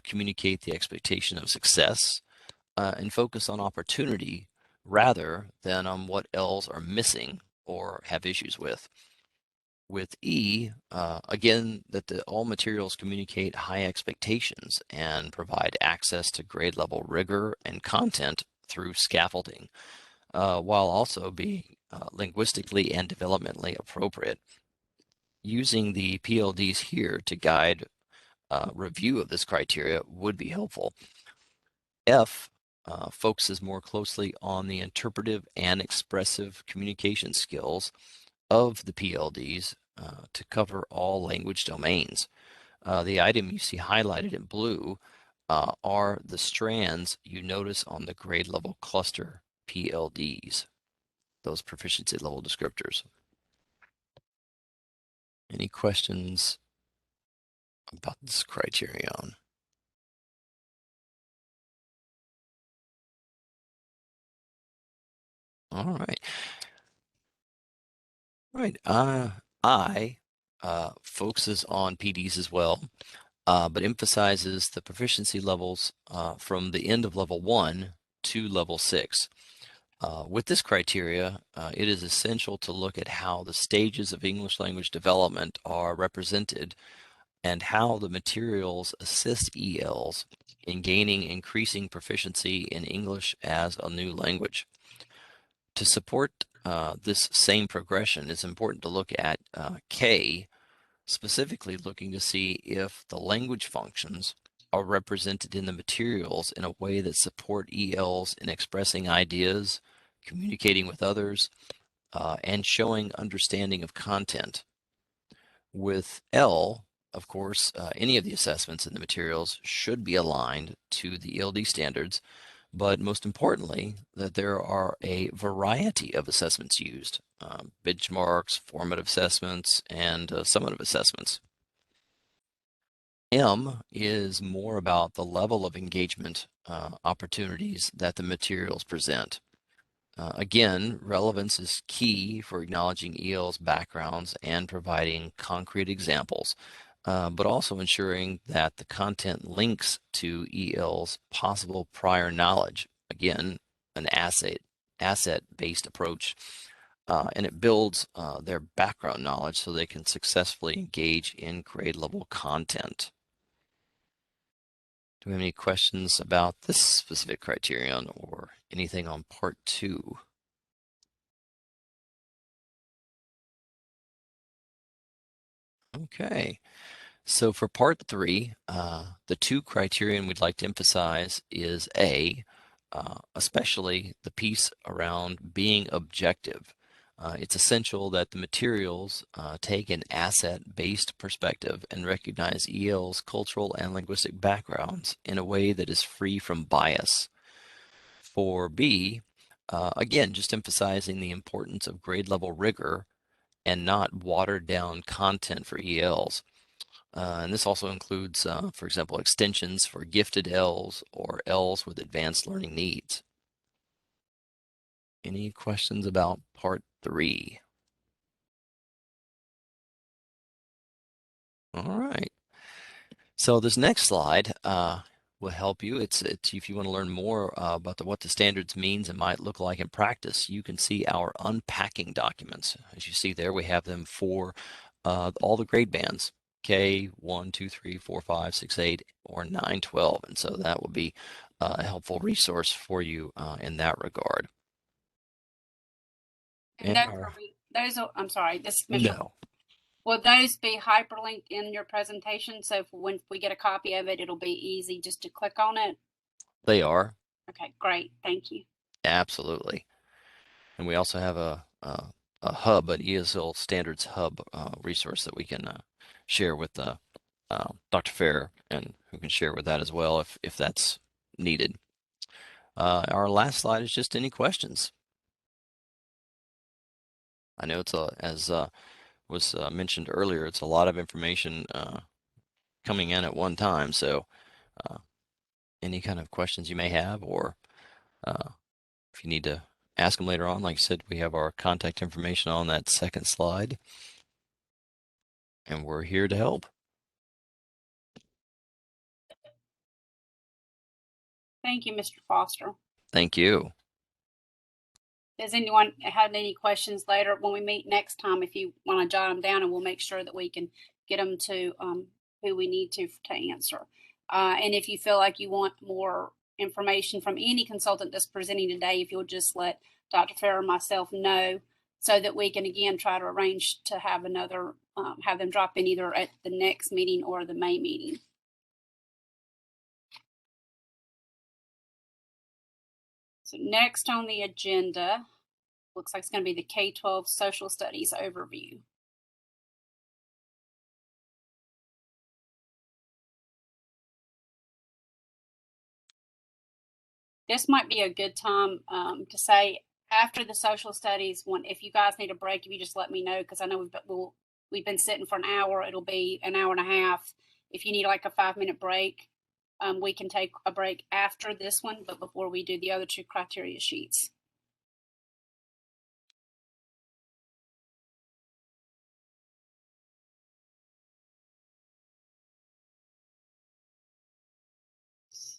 communicate the expectation of success, and focus on opportunity rather than on what ELs are missing or have issues with. With E, again, that all materials communicate high expectations and provide access to grade level rigor and content through scaffolding, while also being linguistically and developmentally appropriate. Using the PLDs here to guide review of this criteria would be helpful. F focuses more closely on the interpretive and expressive communication skills of the PLDs to cover all language domains. The item you see highlighted in blue are the strands you notice on the grade level cluster PLDs, those proficiency level descriptors. Any questions about this criterion? All right. Right. I focuses on PDs as well, but emphasizes the proficiency levels from the end of level 1 to level 6. With this criteria, it is essential to look at how the stages of English language development are represented and how the materials assist ELs in gaining increasing proficiency in English as a new language. To support this same progression, it's important to look at K, specifically looking to see if the language functions are represented in the materials in a way that support ELs in expressing ideas, communicating with others, and showing understanding of content. With L, of course, any of the assessments in the materials should be aligned to the ELD standards, but most importantly, that there are a variety of assessments used, benchmarks, formative assessments, and summative assessments. M is more about the level of engagement opportunities that the materials present. Again, relevance is key for acknowledging EL's backgrounds and providing concrete examples, but also ensuring that the content links to EL's possible prior knowledge. Again, an asset-based approach, and it builds their background knowledge so they can successfully engage in grade level content. Do we have any questions about this specific criterion or anything on part 2? Okay, so for part 3, the 2 criterion we'd like to emphasize is A, especially the piece around being objective. It's essential that the materials take an asset-based perspective and recognize EL's cultural and linguistic backgrounds in a way that is free from bias. For B, again, just emphasizing the importance of grade level rigor and not watered down content for ELs. And this also includes, for example, extensions for gifted Ls or Ls with advanced learning needs. Any questions about part 3? All right. So this next slide will help you. It's if you want to learn more about what the standards means and might look like in practice, you can see our unpacking documents. As you see there, we have them for all the grade bands, K, 1, 2, 3, 4, 5, 6, 8, or 9, 12. And so that will be a helpful resource for you in that regard.
And I'm sorry, this is Commissioner.
No,
Will those be hyperlinked in your presentation? So when we get a copy of it, it'll be easy just to click on it?
they are.
Okay, great. Thank you.
Absolutely. And we also have a hub, an ESL Standards Hub resource that we can share with Dr. Fair, and who can share with that as well if that's needed. Our last slide is just any questions. I know it's as was mentioned earlier, it's a lot of information coming in at one time. So any kind of questions you may have, or if you need to ask them later on, like I said, we have our contact information on that second slide, and we're here to help.
Thank you, Mr. Foster.
Thank you.
Does anyone have any questions later when we meet next time? If you want to jot them down, and we'll make sure that we can get them to who we need to answer. And if you feel like you want more information from any consultant that's presenting today, if you'll just let Dr. Fair or myself know, so that we can again try to arrange to have another, have them drop in either at the next meeting or the May meeting. So next on the agenda, looks like it's going to be the K-12 Social Studies overview. This might be a good time to say after the social studies one, if you guys need a break, if you just let me know, because I know we've been sitting for an hour. It'll be an hour and a half. If you need like a 5-minute break, we can take a break after this one, but before we do the other 2 criteria sheets.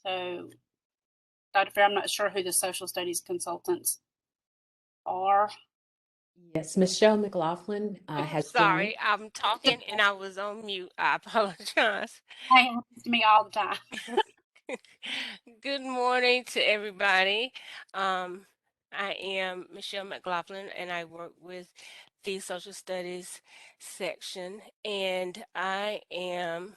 So, Dr. Fair, I'm not sure who the social studies consultants are.
Yes, Michelle McLaughlin has
Sorry,
joined.
I'm talking and I was on mute. I apologize.
Hey, it happens to me all the time.
Good morning to everybody. I am Michelle McLaughlin and I work with the social studies section, and I am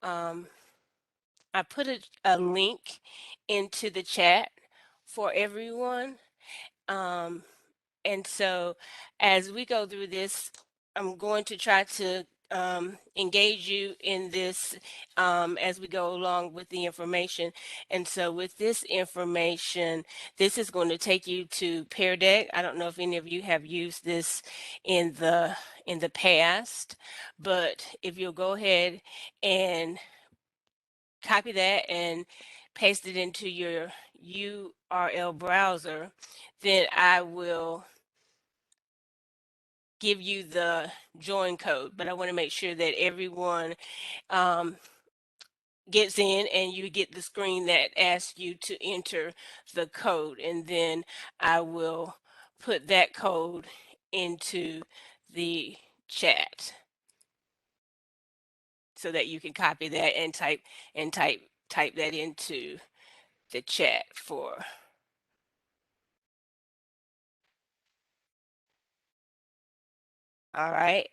I put a link into the chat for everyone. And so as we go through this, I'm going to try to engage you in this as we go along with the information. And so with this information, this is going to take you to Pear Deck. I don't know if any of you have used this in the past, but if you'll go ahead and copy that and paste it into your URL browser, then I will give you the join code. But I want to make sure that everyone gets in and you get the screen that asks you to enter the code, and then I will put that code into the chat so that you can copy that and type that into the chat for. All right.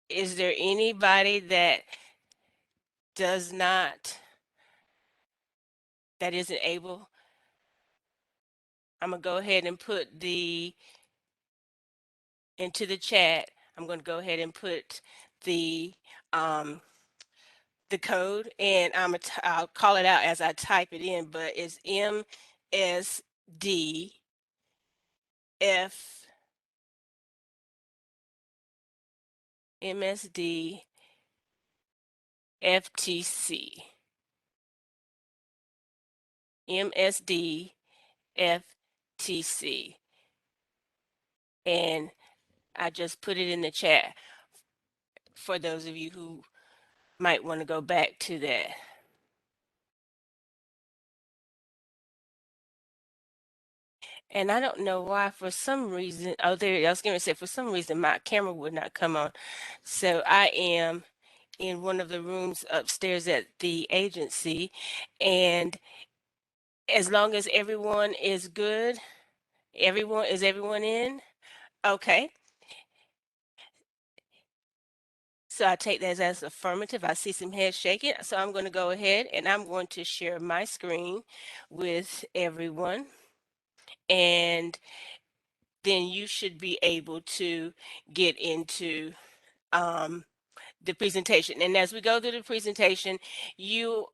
Is there anybody that isn't able? I'm gonna go ahead and put into the chat. I'm gonna go ahead and put the code, and I'll call it out as I type it in, but it's MSD FTC. MSD FTC. And I just put it in the chat for those of you who might want to go back to that. And I don't know why, for some reason, oh, there, I was going to say, for some reason, my camera would not come on. So I am in one of the rooms upstairs at the agency. And as long as everyone is good, is everyone in? Okay. So I take that as affirmative. I see some heads shaking. So I'm going to go ahead and I'm going to share my screen with everyone. And then you should be able to get into the presentation. And as we go through the presentation,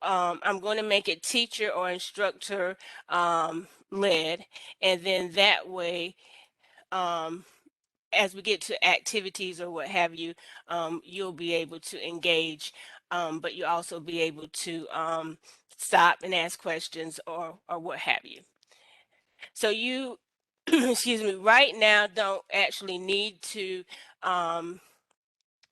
I'm going to make it teacher or instructor led. And then that way, as we get to activities or what have you, you'll be able to engage, but you'll also be able to stop and ask questions or what have you. So you, excuse me, right now don't actually need to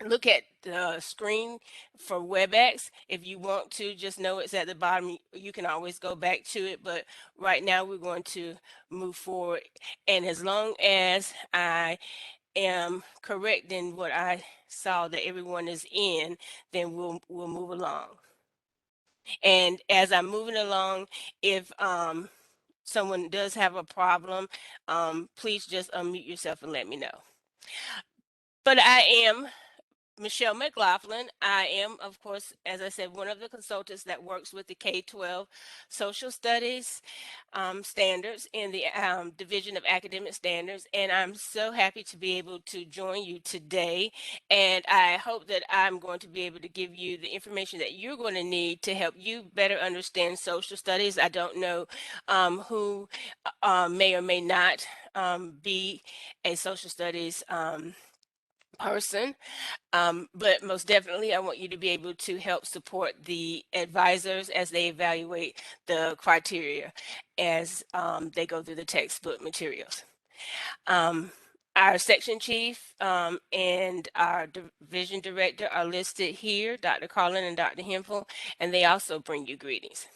look at the screen for WebEx. If you want to, just know it's at the bottom. You can always go back to it, but right now we're going to move forward. And as long as I am correct in what I saw that everyone is in, then we'll move along. And as I'm moving along, if someone does have a problem, please just unmute yourself and let me know. But I am Michelle McLaughlin. I am, of course, as I said, one of the consultants that works with the K-12 Social Studies standards in the Division of Academic Standards. And I'm so happy to be able to join you today. And I hope that I'm going to be able to give you the information that you're going to need to help you better understand social studies. I don't know who may or may not be a social studies person. But most definitely, I want you to be able to help support the advisors as they evaluate the criteria as they go through the textbook materials. Our section chief and our division director are listed here, Dr. Carlin and Dr. Hempel, and they also bring you greetings.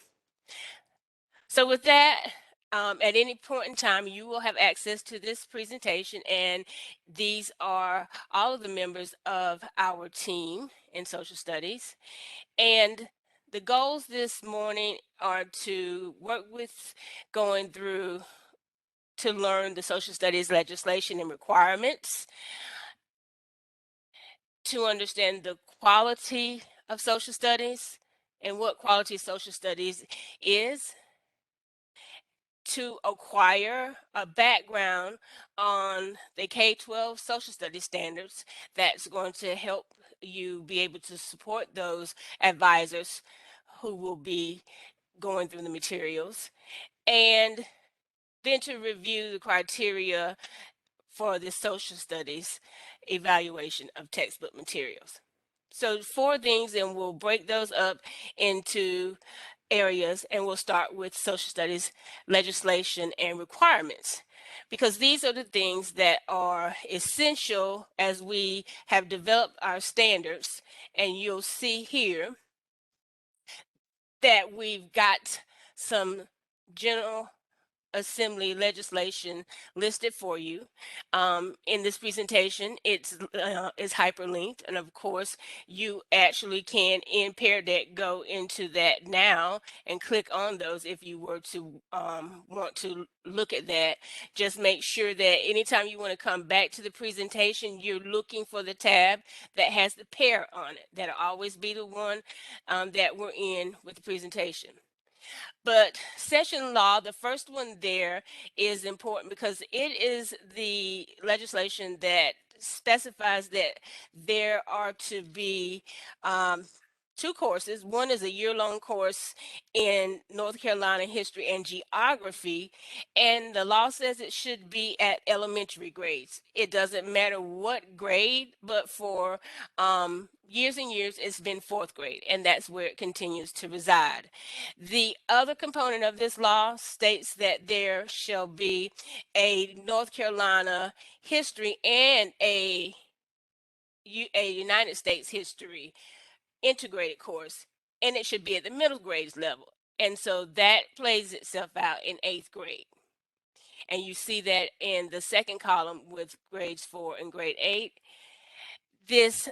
So with that, at any point in time, you will have access to this presentation, and these are all of the members of our team in social studies. And the goals this morning are to work with going through to learn the social studies legislation and requirements, to understand the quality of social studies and what quality social studies is, to acquire a background on the K-12 social studies standards that's going to help you be able to support those advisors who will be going through the materials, and then to review the criteria for the social studies evaluation of textbook materials. So 4 things, and we'll break those up into areas, and we'll start with social studies legislation and requirements, because these are the things that are essential as we have developed our standards. And you'll see here that we've got some general assembly legislation listed for you. In this presentation, it's hyperlinked, and of course you actually can in Pear Deck go into that now and click on those if you were to want to look at that. Just make sure that anytime you want to come back to the presentation, you're looking for the tab that has the Pear on it. That'll always be the one that we're in with the presentation. But session law, the first one there, is important because it is the legislation that specifies that there are to be two courses. One is a year-long course in North Carolina history and geography, and the law says it should be at elementary grades. It doesn't matter what grade, but for years and years, it's been fourth grade, and that's where it continues to reside. The other component of this law states that there shall be a North Carolina history and a United States history integrated course, and it should be at the middle grades level. And so that plays itself out in 8th grade. And you see that in the second column with grades 4 and grade 8. This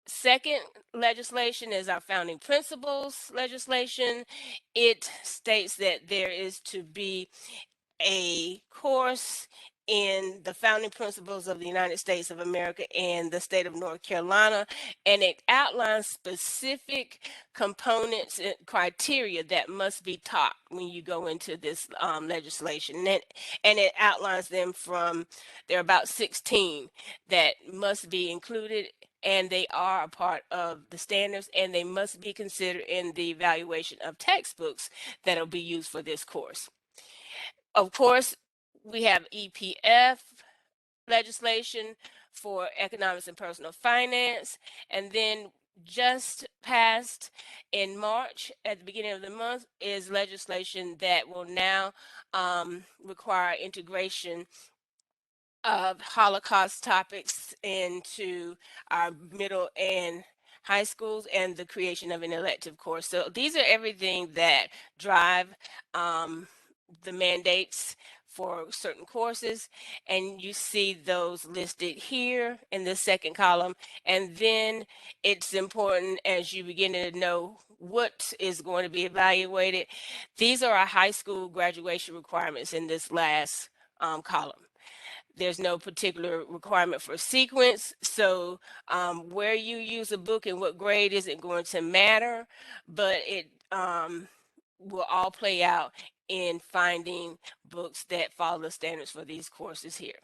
second legislation is our founding principles legislation. It states that there is to be a course in the founding principles of the United States of America and the state of North Carolina, and it outlines specific components and criteria that must be taught when you go into this legislation. And it outlines them from, there are about 16 that must be included, and they are a part of the standards, and they must be considered in the evaluation of textbooks that will be used for this course. Of course, we have EPF legislation for economics and personal finance, and then just passed in March at the beginning of the month is legislation that will now require integration of Holocaust topics into our middle and high schools, and the creation of an elective course. So these are everything that drive the mandates for certain courses, and you see those listed here in the second column. And then it's important, as you begin to know what is going to be evaluated, these are our high school graduation requirements in this last column. There's no particular requirement for sequence, so where you use a book and what grade isn't going to matter, but it will all play out in finding books that follow the standards for these courses here.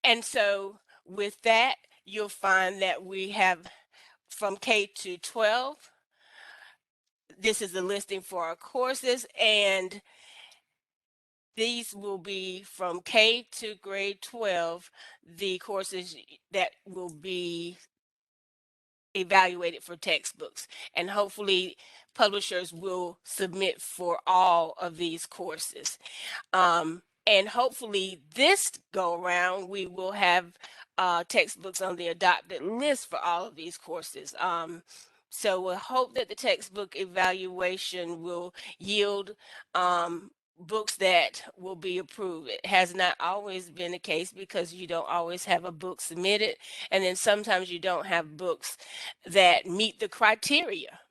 And so with that, you'll find that we have from K to 12. This is the listing for our courses, and these will be from K to grade 12, the courses that will be evaluated for textbooks. And hopefully publishers will submit for all of these courses. And hopefully this go around, we will have textbooks on the adopted list for all of these courses. So we'll hope that the textbook evaluation will yield books that will be approved. It has not always been the case because you don't always have a book submitted, and then sometimes you don't have books that meet the criteria.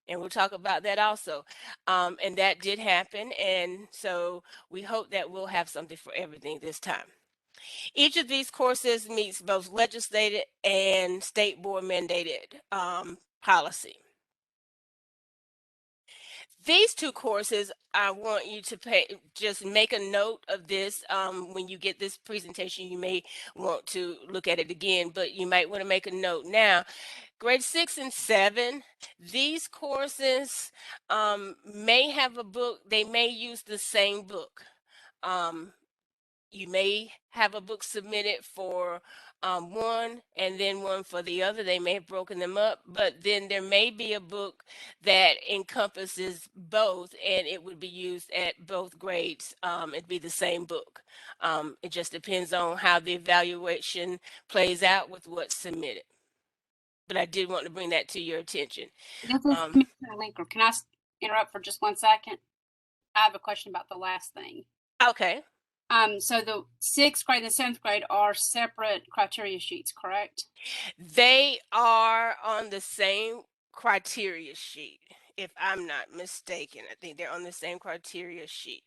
And we'll talk about that also. And that did happen, and so we hope that we'll have something for everything this time. Each of these courses meets both legislated and state board mandated policy. These two courses, I want you to just make a note of this. When you get this presentation, you may want to look at it again, but you might want to make a note now. Grade 6 and 7, these courses may have a book, they may use the same book. You may have a book submitted for one and then one for the other. They may have broken them up, but then there may be a book that encompasses both, and it would be used at both grades. It'd be the same book. It just depends on how the evaluation plays out with what's submitted. But I did want to bring that to your attention.
This is Commissioner Linker. Can I interrupt for just 1 second? I have a question about the last thing.
Okay.
So the 6th grade and the 7th grade are separate criteria sheets, correct?
They are on the same criteria sheet, if I'm not mistaken. I think they're on the same criteria sheet.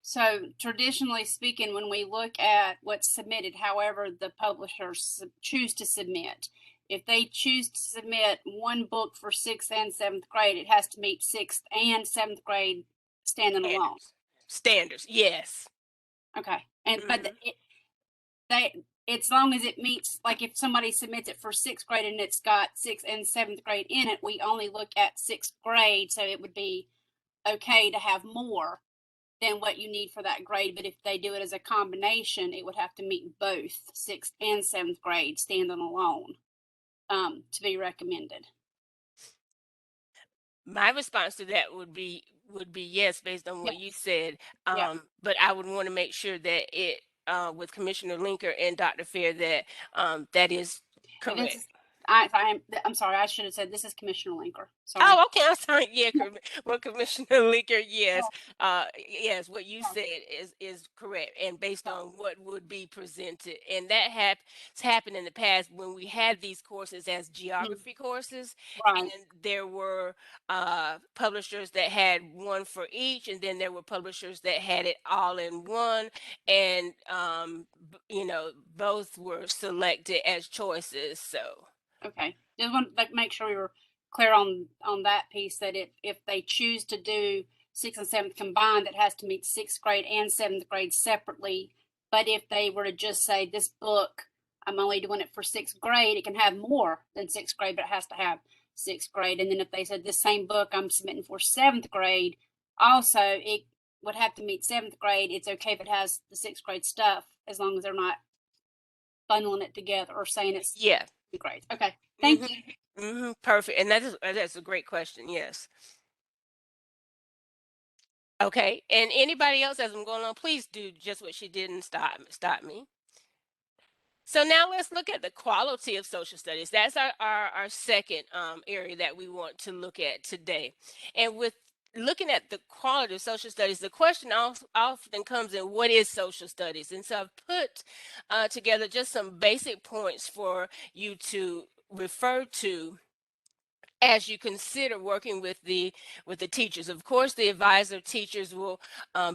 So traditionally speaking, when we look at what's submitted, however the publishers choose to submit, if they choose to submit one book for 6th and 7th grade, it has to meet 6th and 7th grade standing alone.
Standards, yes.
Okay, and but as long as it meets, like if somebody submits it for 6th grade and it's got 6th and 7th grade in it, we only look at 6th grade. So it would be okay to have more than what you need for that grade. But if they do it as a combination, it would have to meet both 6th and 7th grade standing alone to be recommended.
My response to that would be yes, based on what
Yes.
you said.
Yeah.
But I would want to make sure that it with Commissioner Linker and Dr. Fair that that is
And
correct.
this is, I'm sorry, I should have said this is Commissioner Linker. Sorry.
Oh, okay. I'm sorry. Yeah, well, Commissioner Linker, yes, yes, what you said is correct, and based on what would be presented, and that has happened in the past when we had these courses as geography courses,
Right.
and there were publishers that had one for each, and then there were publishers that had it all in one, and you know, both were selected as choices. So.
Okay. Just want to make sure we were clear on that piece, that if they choose to do 6th and 7th combined, that has to meet 6th grade and 7th grade separately. But if they were to just say this book, I'm only doing it for 6th grade, it can have more than 6th grade, but it has to have 6th grade. And then if they said this same book I'm submitting for 7th grade, also it would have to meet 7th grade. It's okay if it has the 6th grade stuff, as long as they're not bundling it together or saying it's
Yeah.
grades. Okay. Thank
you. Perfect. And that's a great question. Yes. Okay. And anybody else as I'm going on, please do just what she did and stop me. So now let's look at the quality of social studies. That's our second area that we want to look at today. And with looking at the quality of social studies, the question often comes in, what is social studies? And so I've put together just some basic points for you to refer to as you consider working with the teachers. Of course, the advisor teachers will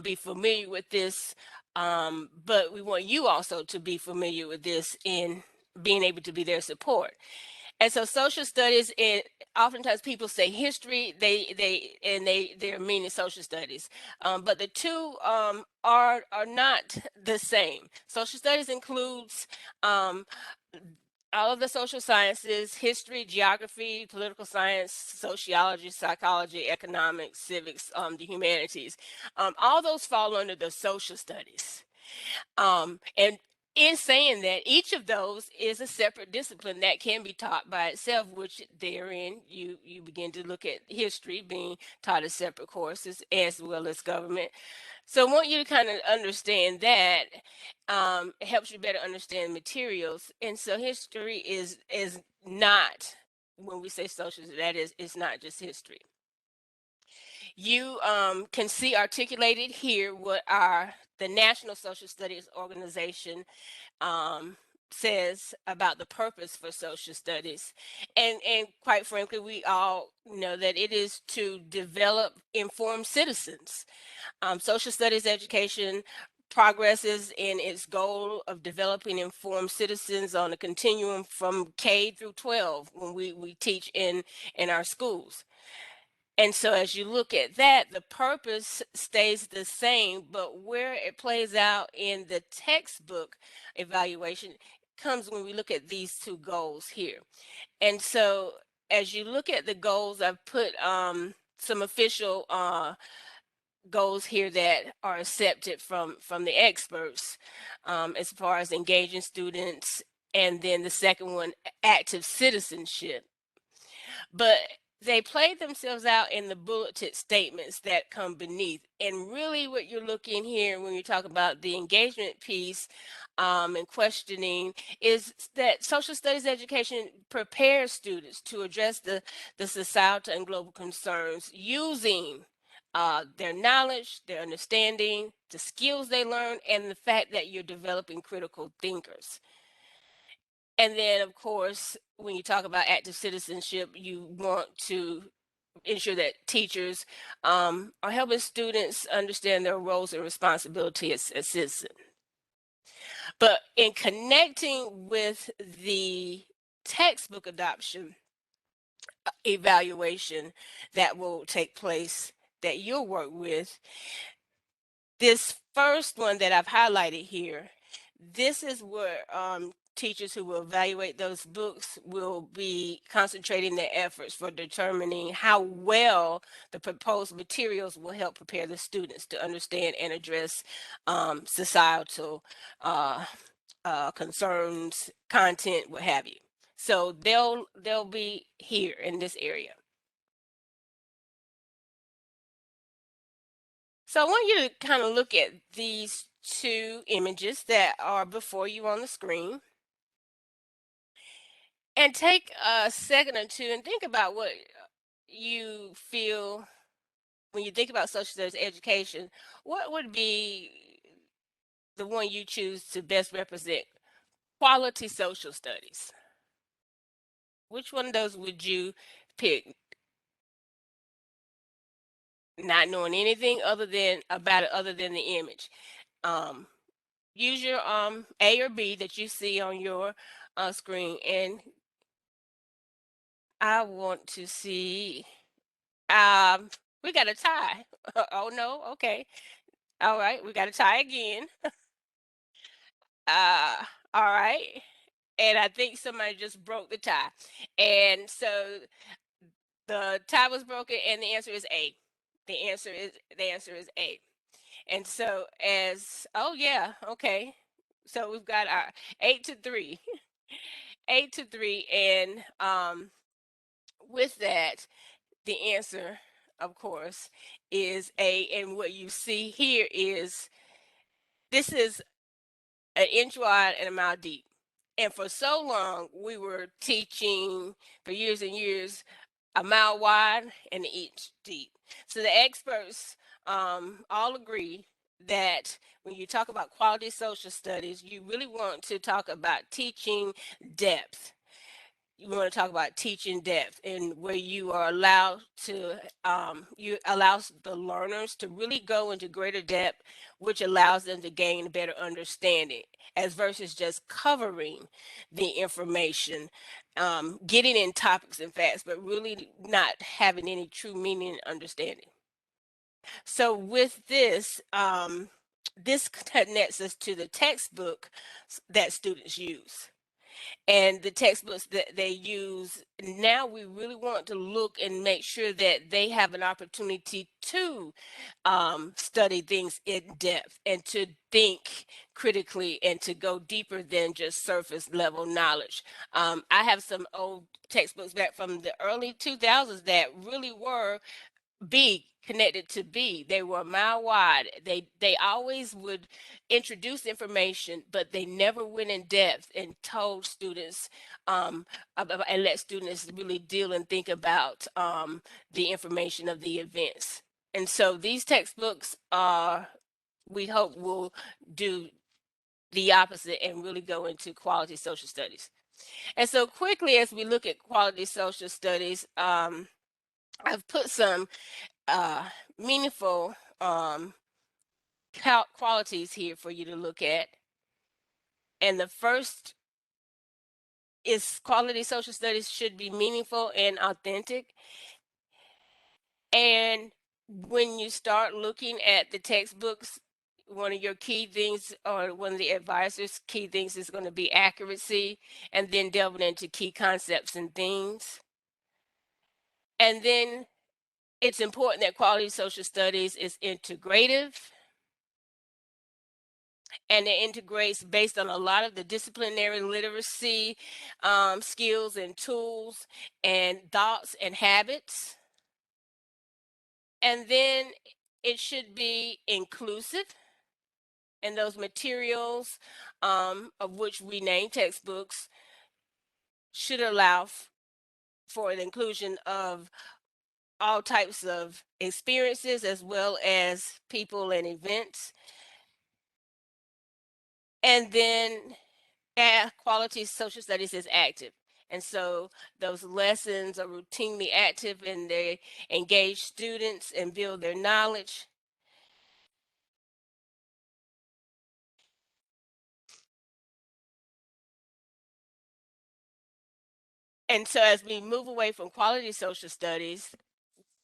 be familiar with this, but we want you also to be familiar with this in being able to be their support. And so social studies, oftentimes people say history, they're meaning social studies, but the two are not the same. Social studies includes all of the social sciences: history, geography, political science, sociology, psychology, economics, civics, the humanities. All those fall under the social studies. And in saying that, each of those is a separate discipline that can be taught by itself, which therein you begin to look at history being taught as separate courses, as well as government. So I want you to kind of understand that. It helps you better understand materials. And so history is not, when we say social, that is, it's not just history. You can see articulated here what the National Social Studies Organization says about the purpose for social studies. And quite frankly, we all know that it is to develop informed citizens. Social studies education progresses in its goal of developing informed citizens on a continuum from K through 12 when we teach in our schools. And so as you look at that, the purpose stays the same, but where it plays out in the textbook evaluation comes when we look at these two goals here. And so as you look at the goals, I've put some official goals here that are accepted from the experts, as far as engaging students, and then the second one, active citizenship. But they play themselves out in the bulleted statements that come beneath. And really what you're looking here when you talk about the engagement piece and questioning is that social studies education prepares students to address the societal and global concerns using their knowledge, their understanding, the skills they learn, and the fact that you're developing critical thinkers. And then, of course, when you talk about active citizenship, you want to ensure that teachers are helping students understand their roles and responsibility as citizens. But in connecting with the textbook adoption evaluation that will take place, that you'll work with, this first one that I've highlighted here, This is where teachers who will evaluate those books will be concentrating their efforts for determining how well the proposed materials will help prepare the students to understand and address societal concerns, content, what have you. So they'll be here in this area. So I want you to kind of look at these two images that are before you on the screen and take a second or two and think about what you feel when you think about social studies education. What would be the one you choose to best represent quality social studies? Which one of those would you pick? Not knowing anything other than about it other than the image. Use your A or B that you see on your screen, and I want to see. We got a tie. Oh no, okay. All right, we got a tie again. Uh, all right. And I think somebody just broke the tie. And so the tie was broken and the answer is A. The answer is A. And so oh yeah, okay. So we've got our 8-3. 8-3. And with that, the answer, of course, is A. And what you see here is this is an inch wide and a mile deep. And for so long, we were teaching for years and years a mile wide and an inch deep. So the experts all agree that when you talk about quality social studies, you really want to talk about teaching depth. You want to talk about teaching depth, and where you are allowed to you allow the learners to really go into greater depth, which allows them to gain a better understanding as versus just covering the information, getting in topics and facts, but really not having any true meaning and understanding. So with this, this connects us to the textbook that students use. And the textbooks that they use now, we really want to look and make sure that they have an opportunity to study things in depth and to think critically and to go deeper than just surface level knowledge. I have some old textbooks back from the early 2000s that really were B connected to B. They were a mile wide. They always would introduce information, but they never went in depth and told students and let students really deal and think about the information of the events. And so these textbooks are, we hope, will do the opposite and really go into quality social studies. And so quickly, as we look at quality social studies, I've put some meaningful qualities here for you to look at. And the first is quality social studies should be meaningful and authentic. And when you start looking at the textbooks, one of your key things, or one of the advisors' key things, is going to be accuracy, and then delving into key concepts and themes. And then it's important that quality social studies is integrative, and it integrates based on a lot of the disciplinary literacy skills and tools and thoughts and habits. And then it should be inclusive, and those materials, of which we name textbooks, should allow for an inclusion of all types of experiences as well as people and events. And then quality social studies is active. And so those lessons are routinely active, and they engage students and build their knowledge. And so as we move away from quality social studies,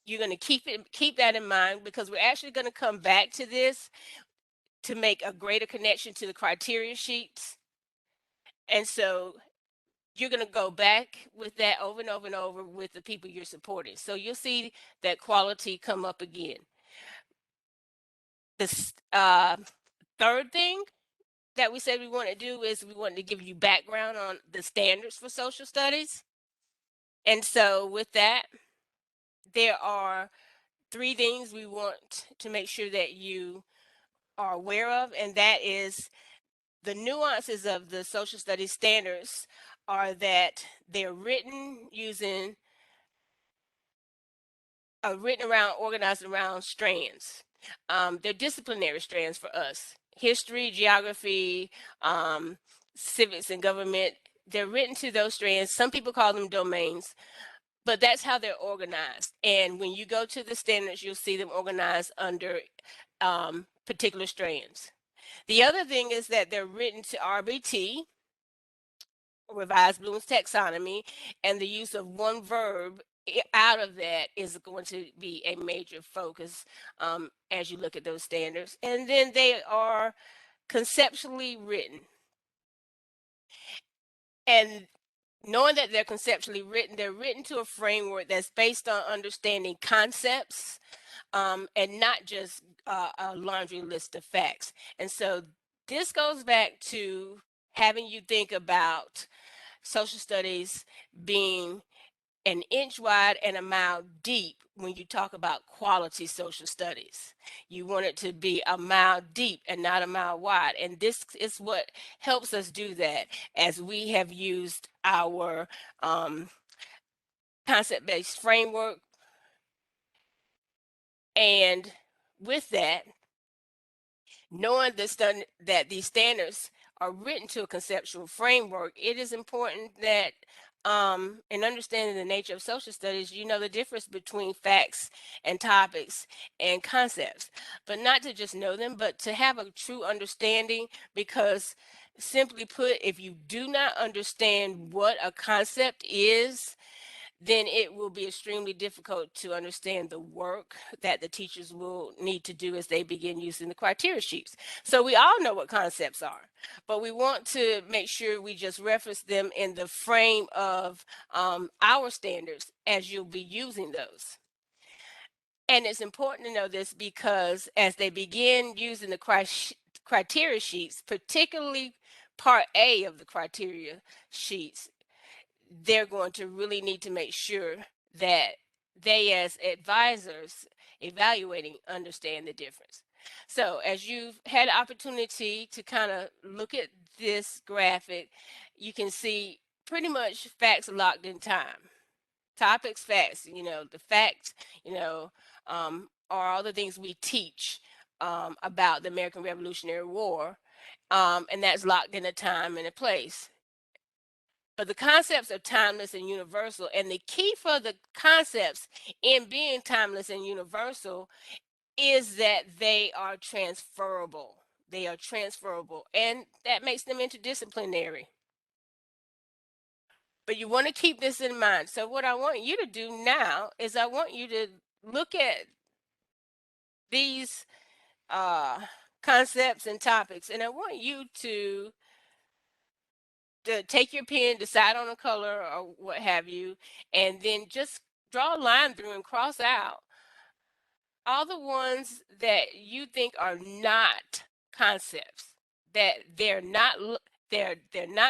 you're going to keep that in mind, because we're actually going to come back to this to make a greater connection to the criteria sheets. And so you're going to go back with that over and over and over with the people you're supporting. So you'll see that quality come up again. The third thing that we said we want to do is we want to give you background on the standards for social studies. And so with that, there are 3 things we want to make sure that you are aware of, and that is the nuances of the social studies standards are that they're written using organized around strands. They're disciplinary strands for us. History, geography, civics and government, they're written to those strands. Some people call them domains, but that's how they're organized. And when you go to the standards, you'll see them organized under particular strands. The other thing is that they're written to RBT, Revised Bloom's Taxonomy, and the use of one verb out of that is going to be a major focus as you look at those standards. And then they are conceptually written. And knowing that they're conceptually written, they're written to a framework that's based on understanding concepts and not just a laundry list of facts. And so this goes back to having you think about social studies being an inch wide and a mile deep when you talk about quality social studies. You want it to be a mile deep and not a mile wide. And this is what helps us do that as we have used our concept-based framework. And with that, knowing that these standards are written to a conceptual framework, it is important that in understanding the nature of social studies, you know the difference between facts and topics and concepts, but not to just know them, but to have a true understanding, because simply put, if you do not understand what a concept is, then it will be extremely difficult to understand the work that the teachers will need to do as they begin using the criteria sheets. So we all know what concepts are, but we want to make sure we just reference them in the frame of our standards as you'll be using those. And it's important to know this because as they begin using the criteria sheets, particularly part A of the criteria sheets, they're going to really need to make sure that they, as advisors evaluating, understand the difference. So as you've had opportunity to kind of look at this graphic, you can see pretty much facts locked in time. Topics, facts, the facts, are all the things we teach about the American Revolutionary War. And that's locked in a time and a place. But the concepts are timeless and universal. And the key for the concepts in being timeless and universal is that they are transferable. They are transferable. And that makes them interdisciplinary. But you want to keep this in mind. So what I want you to do now is I want you to look at these concepts and topics. And I want you to take your pen, decide on a color or what have you, and then just draw a line through and cross out all the ones that you think are not concepts, that they're not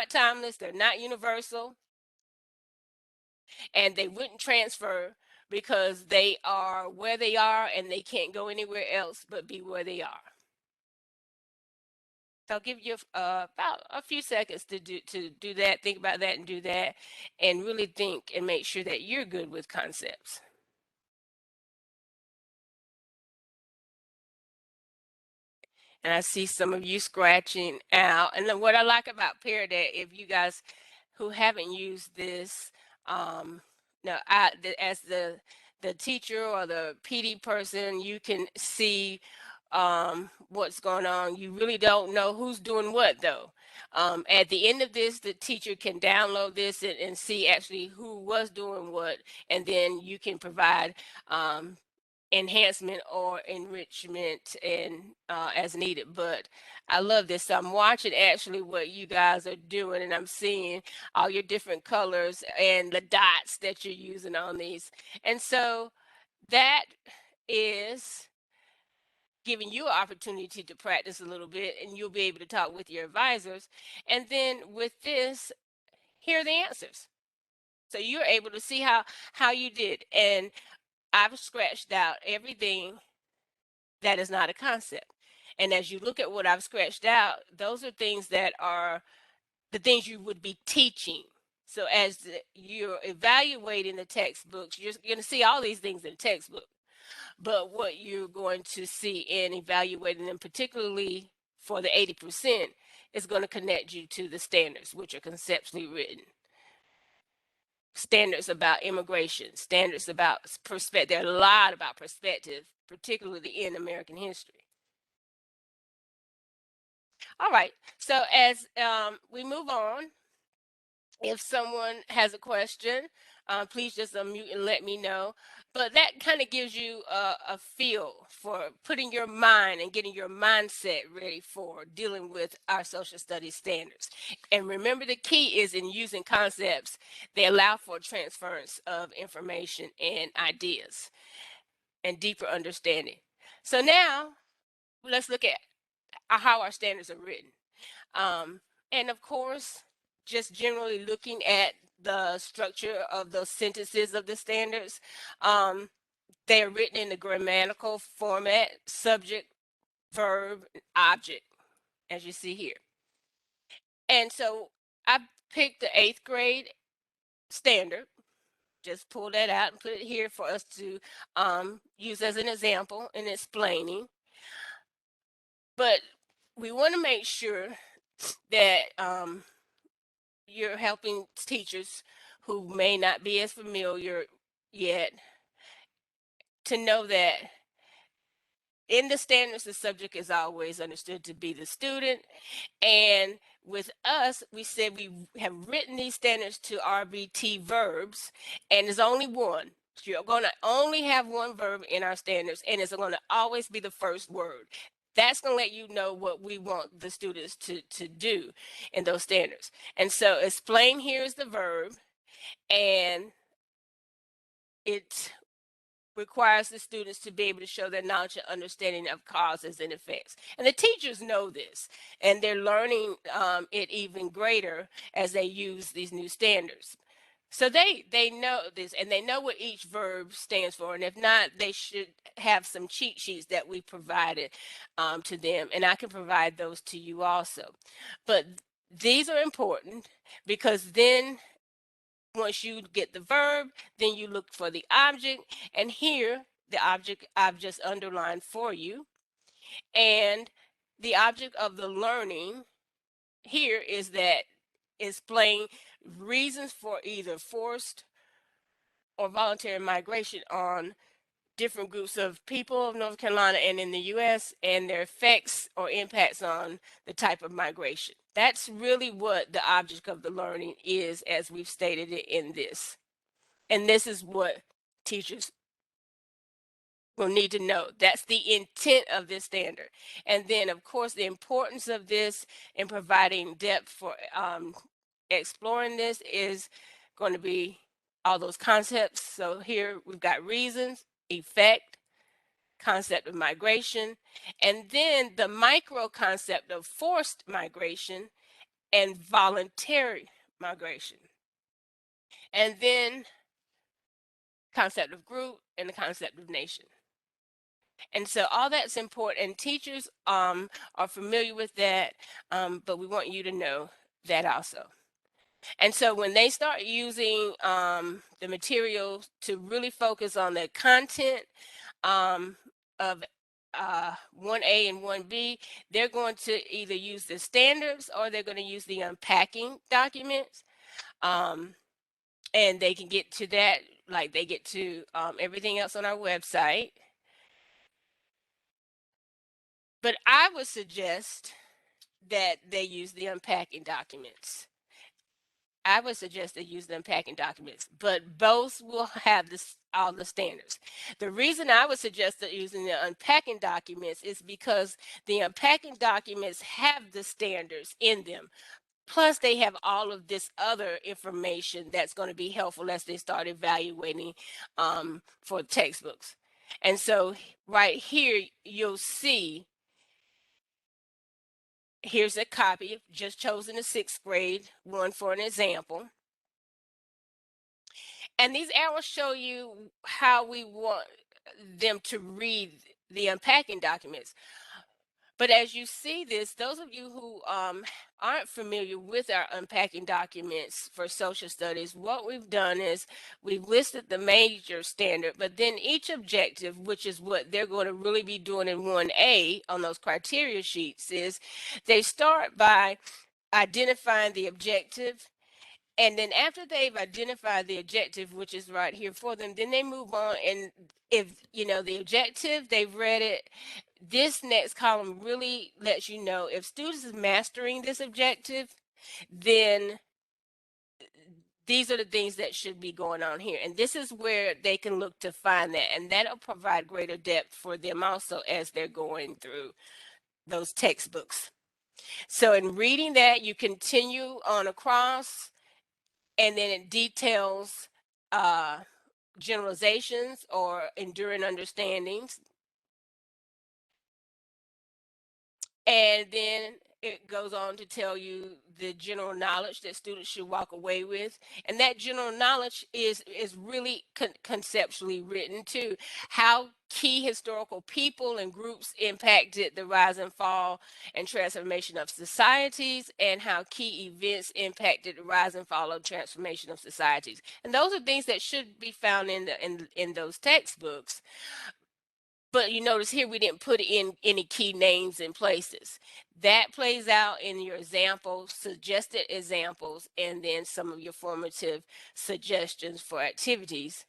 timeless, they're not universal, and they wouldn't transfer because they are where they are and they can't go anywhere else but be where they are. So I'll give you about a few seconds to do that, think about that and do that, and really think and make sure that you're good with concepts. And I see some of you scratching out. And then what I like about Period, if you guys who haven't used this, as the teacher or the PD person, you can see what's going on. You really don't know who's doing what though. At the end of this, the teacher can download this and see actually who was doing what, and then you can provide enhancement or enrichment and as needed. But I love this. So I'm watching actually what you guys are doing, and I'm seeing all your different colors and the dots that you're using on these. And so that is giving you an opportunity to practice a little bit, and you'll be able to talk with your advisors. And then with this, here are the answers. So you're able to see how you did. And I've scratched out everything that is not a concept. And as you look at what I've scratched out, those are things that are the things you would be teaching. So as you're evaluating the textbooks, you're going to see all these things in the textbook. But what you're going to see in evaluating them, particularly for the 80%, is going to connect you to the standards, which are conceptually written. Standards about immigration, standards about perspective. There are a lot about perspective, particularly in American history. All right, so as we move on, if someone has a question, please just unmute and let me know. But that kind of gives you a feel for putting your mind and getting your mindset ready for dealing with our social studies standards. And remember, the key is in using concepts, they allow for transference of information and ideas and deeper understanding. So now let's look at how our standards are written. And of course, just generally looking at the structure of those sentences of the standards, they are written in the grammatical format: subject, verb, object, as you see here. And so I picked the 8th grade standard, just pull that out and put it here for us to use as an example in explaining. But we want to make sure that you're helping teachers who may not be as familiar yet to know that in the standards, the subject is always understood to be the student. And with us, we said we have written these standards to RBT verbs, and there's only one. You're going to only have one verb in our standards, and it's going to always be the first word. That's going to let you know what we want the students to do in those standards. And so explain here is the verb, and it requires the students to be able to show their knowledge and understanding of causes and effects. And the teachers know this, and they're learning it even greater as they use these new standards. So they know this, and they know what each verb stands for. And if not, they should have some cheat sheets that we provided to them, and I can provide those to you also. But these are important because then once you get the verb, then you look for the object, and here the object I've just underlined for you. And the object of the learning here is that explain reasons for either forced or voluntary migration on different groups of people of North Carolina and in the US, and their effects or impacts on the type of migration. That's really what the object of the learning is, as we've stated it in this. And this is what teachers will need to know. That's the intent of this standard. And then, of course, the importance of this in providing depth for exploring this is going to be all those concepts. So here we've got reasons, effect, concept of migration, and then the micro concept of forced migration and voluntary migration. And then concept of group and the concept of nation. And so all that's important, and teachers are familiar with that, but we want you to know that also. And so when they start using the material to really focus on the content of 1A and 1B, they're going to either use the standards or they're going to use the unpacking documents. And they can get to that like they get to everything else on our website. But I would suggest that they use the unpacking documents. I would suggest they use the unpacking documents, but both will have this all the standards. The reason I would suggest that using the unpacking documents is because the unpacking documents have the standards in them. Plus, they have all of this other information that's going to be helpful as they start evaluating for textbooks. And so right here, you'll see, here's a copy, just chosen a 6th grade one for an example. And these arrows show you how we want them to read the unpacking documents. But as you see this, those of you who aren't familiar with our unpacking documents for social studies, what we've done is we've listed the major standard, but then each objective, which is what they're going to really be doing in 1A on those criteria sheets, is they start by identifying the objective. And then after they've identified the objective, which is right here for them, then they move on. And if, you know, the objective, they've read it, this next column really lets you know if students is mastering this objective, then these are the things that should be going on here. And this is where they can look to find that. And that'll provide greater depth for them also as they're going through those textbooks. So in reading that, you continue on across, and then it details generalizations or enduring understandings. And then it goes on to tell you the general knowledge that students should walk away with. And that general knowledge is really conceptually written too. How key historical people and groups impacted the rise and fall and transformation of societies, and how key events impacted the rise and fall and transformation of societies. And those are things that should be found in those textbooks. But you notice here we didn't put in any key names and places. That plays out in your examples, suggested examples, and then some of your formative suggestions for activities.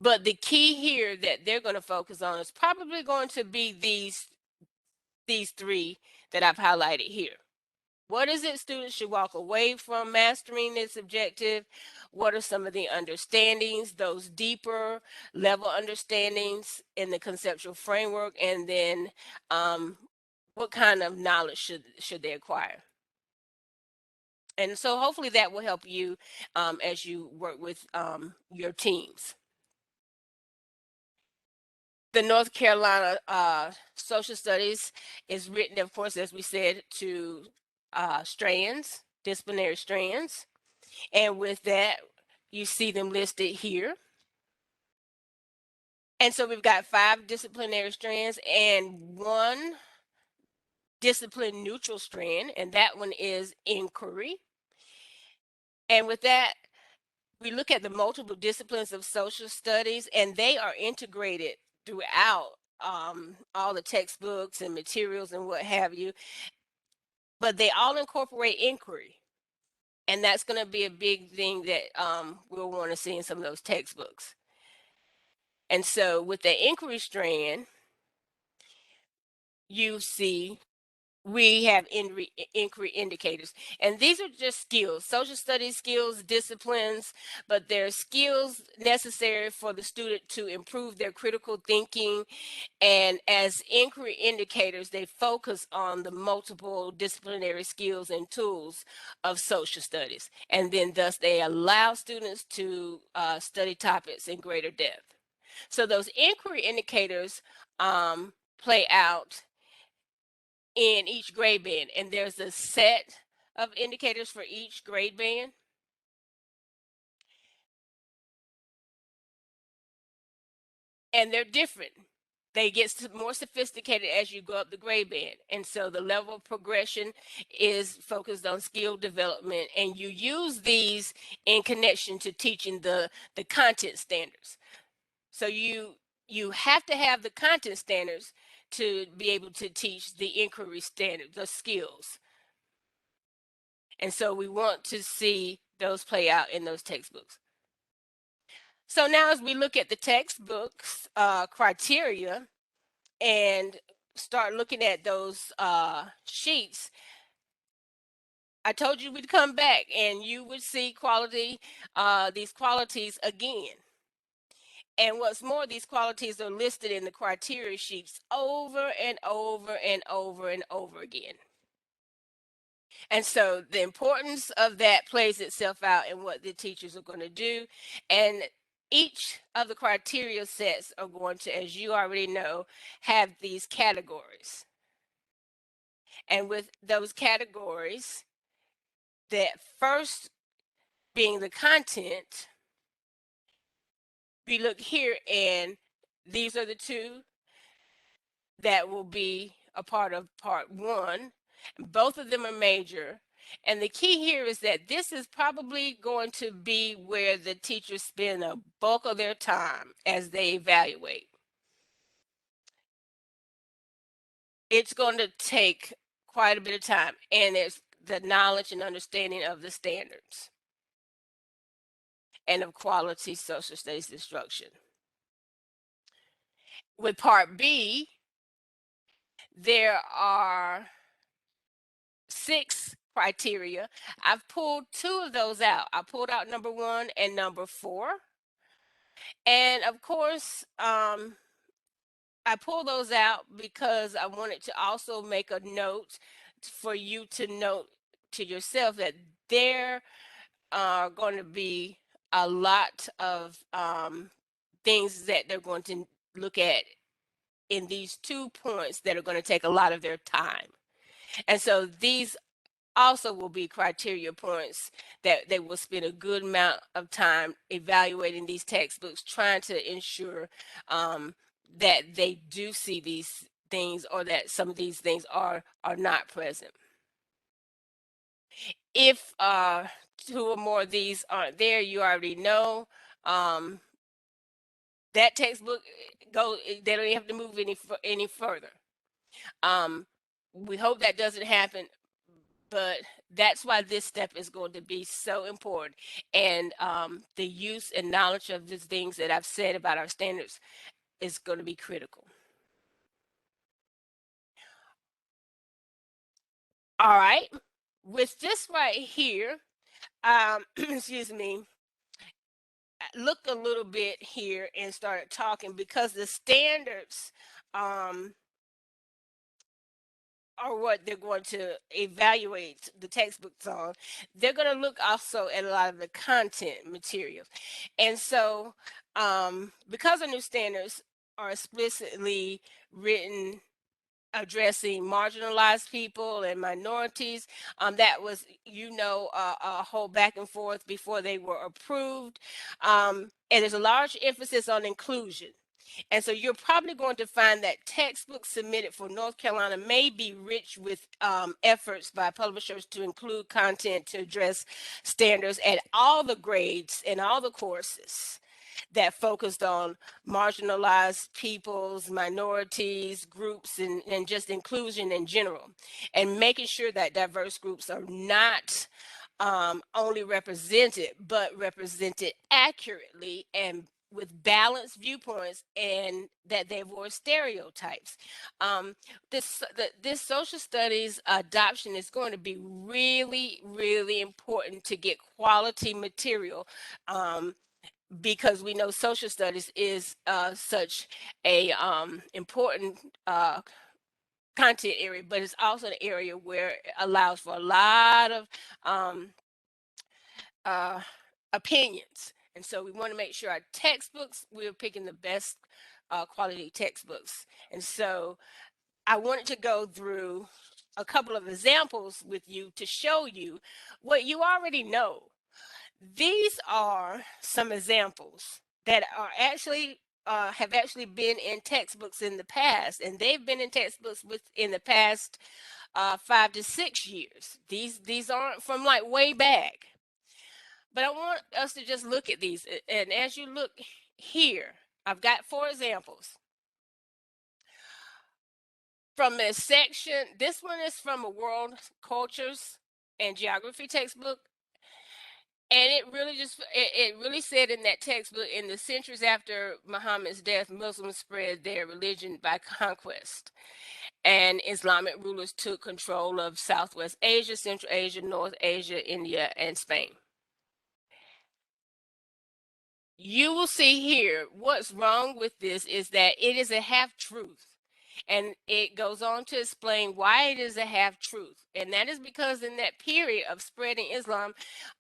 But the key here that they're going to focus on is probably going to be these 3 that I've highlighted here. What is it students should walk away from mastering this objective? What are some of the understandings, those deeper level understandings in the conceptual framework? And then what kind of knowledge should they acquire? And so hopefully that will help you as you work with your teams. The North Carolina Social Studies is written, of course, as we said, to strands, disciplinary strands. And with that, you see them listed here. And so we've got 5 disciplinary strands and 1 discipline neutral strand, and that one is inquiry. And with that, we look at the multiple disciplines of social studies, and they are integrated throughout all the textbooks and materials and what have you, but they all incorporate inquiry. And that's going to be a big thing that we'll want to see in some of those textbooks. And so with the inquiry strand, you see we have inquiry indicators. And these are just skills, social studies skills, disciplines, but they're skills necessary for the student to improve their critical thinking. And as inquiry indicators, they focus on the multiple disciplinary skills and tools of social studies. And then thus they allow students to study topics in greater depth. So those inquiry indicators play out in each grade band, and there's a set of indicators for each grade band. And they're different. They get more sophisticated as you go up the grade band. And so the level of progression is focused on skill development, and you use these in connection to teaching the content standards. So you have to have the content standards to be able to teach the inquiry standards, the skills. And so we want to see those play out in those textbooks. So now as we look at the textbooks criteria and start looking at those sheets, I told you we'd come back and you would see these qualities again. And what's more, these qualities are listed in the criteria sheets over and over and over and over again. And so the importance of that plays itself out in what the teachers are going to do. And each of the criteria sets are going to, as you already know, have these categories. And with those categories, that first being the content, we look here and these are the two that will be a part of part one. Both of them are major. And the key here is that this is probably going to be where the teachers spend a bulk of their time as they evaluate. It's going to take quite a bit of time, and it's the knowledge and understanding of the standards and of quality social studies instruction. With part B, there are 6 criteria. I've pulled 2 of those out. I pulled out number 1 and number 4. And of course, I pulled those out because I wanted to also make a note for you to note to yourself that there are going to be a lot of things that they're going to look at in these 2 points that are going to take a lot of their time. And so these also will be criteria points that they will spend a good amount of time evaluating these textbooks, trying to ensure that they do see these things or that some of these things are not present. If 2 or more of these aren't there, you already know that textbook they don't have to move any further. We hope that doesn't happen, but that's why this step is going to be so important. And the use and knowledge of these things that I've said about our standards is going to be critical. All right, with this right here, excuse me, look a little bit here and start talking because the standards are what they're going to evaluate the textbooks on. They're going to look also at a lot of the content materials. And so because our new standards are explicitly written addressing marginalized people and minorities, that was a whole back and forth before they were approved, and there's a large emphasis on inclusion. And so you're probably going to find that textbooks submitted for North Carolina may be rich with efforts by publishers to include content to address standards at all the grades and all the courses that focused on marginalized peoples, minorities, groups, and just inclusion in general, and making sure that diverse groups are not only represented, but represented accurately and with balanced viewpoints, and that they avoid stereotypes. This social studies adoption is going to be really, really important to get quality material, because we know social studies is such a important content area, but it's also an area where it allows for a lot of opinions. And so we want to make sure our textbooks, we're picking the best quality textbooks. And so I wanted to go through a couple of examples with you to show you what you already know. These are some examples that are actually have actually been in textbooks in the past, and they've been in textbooks in the past 5 to 6 years. These aren't from like way back. But I want us to just look at these. And as you look here, I've got 4 examples. From this section, this one is from a World Cultures and Geography textbook. And it really said in that textbook, in the centuries after Muhammad's death, Muslims spread their religion by conquest. And Islamic rulers took control of Southwest Asia, Central Asia, North Asia, India, and Spain. You will see here what's wrong with this is that it is a half-truth. And it goes on to explain why it is a half-truth. And that is because in that period of spreading Islam,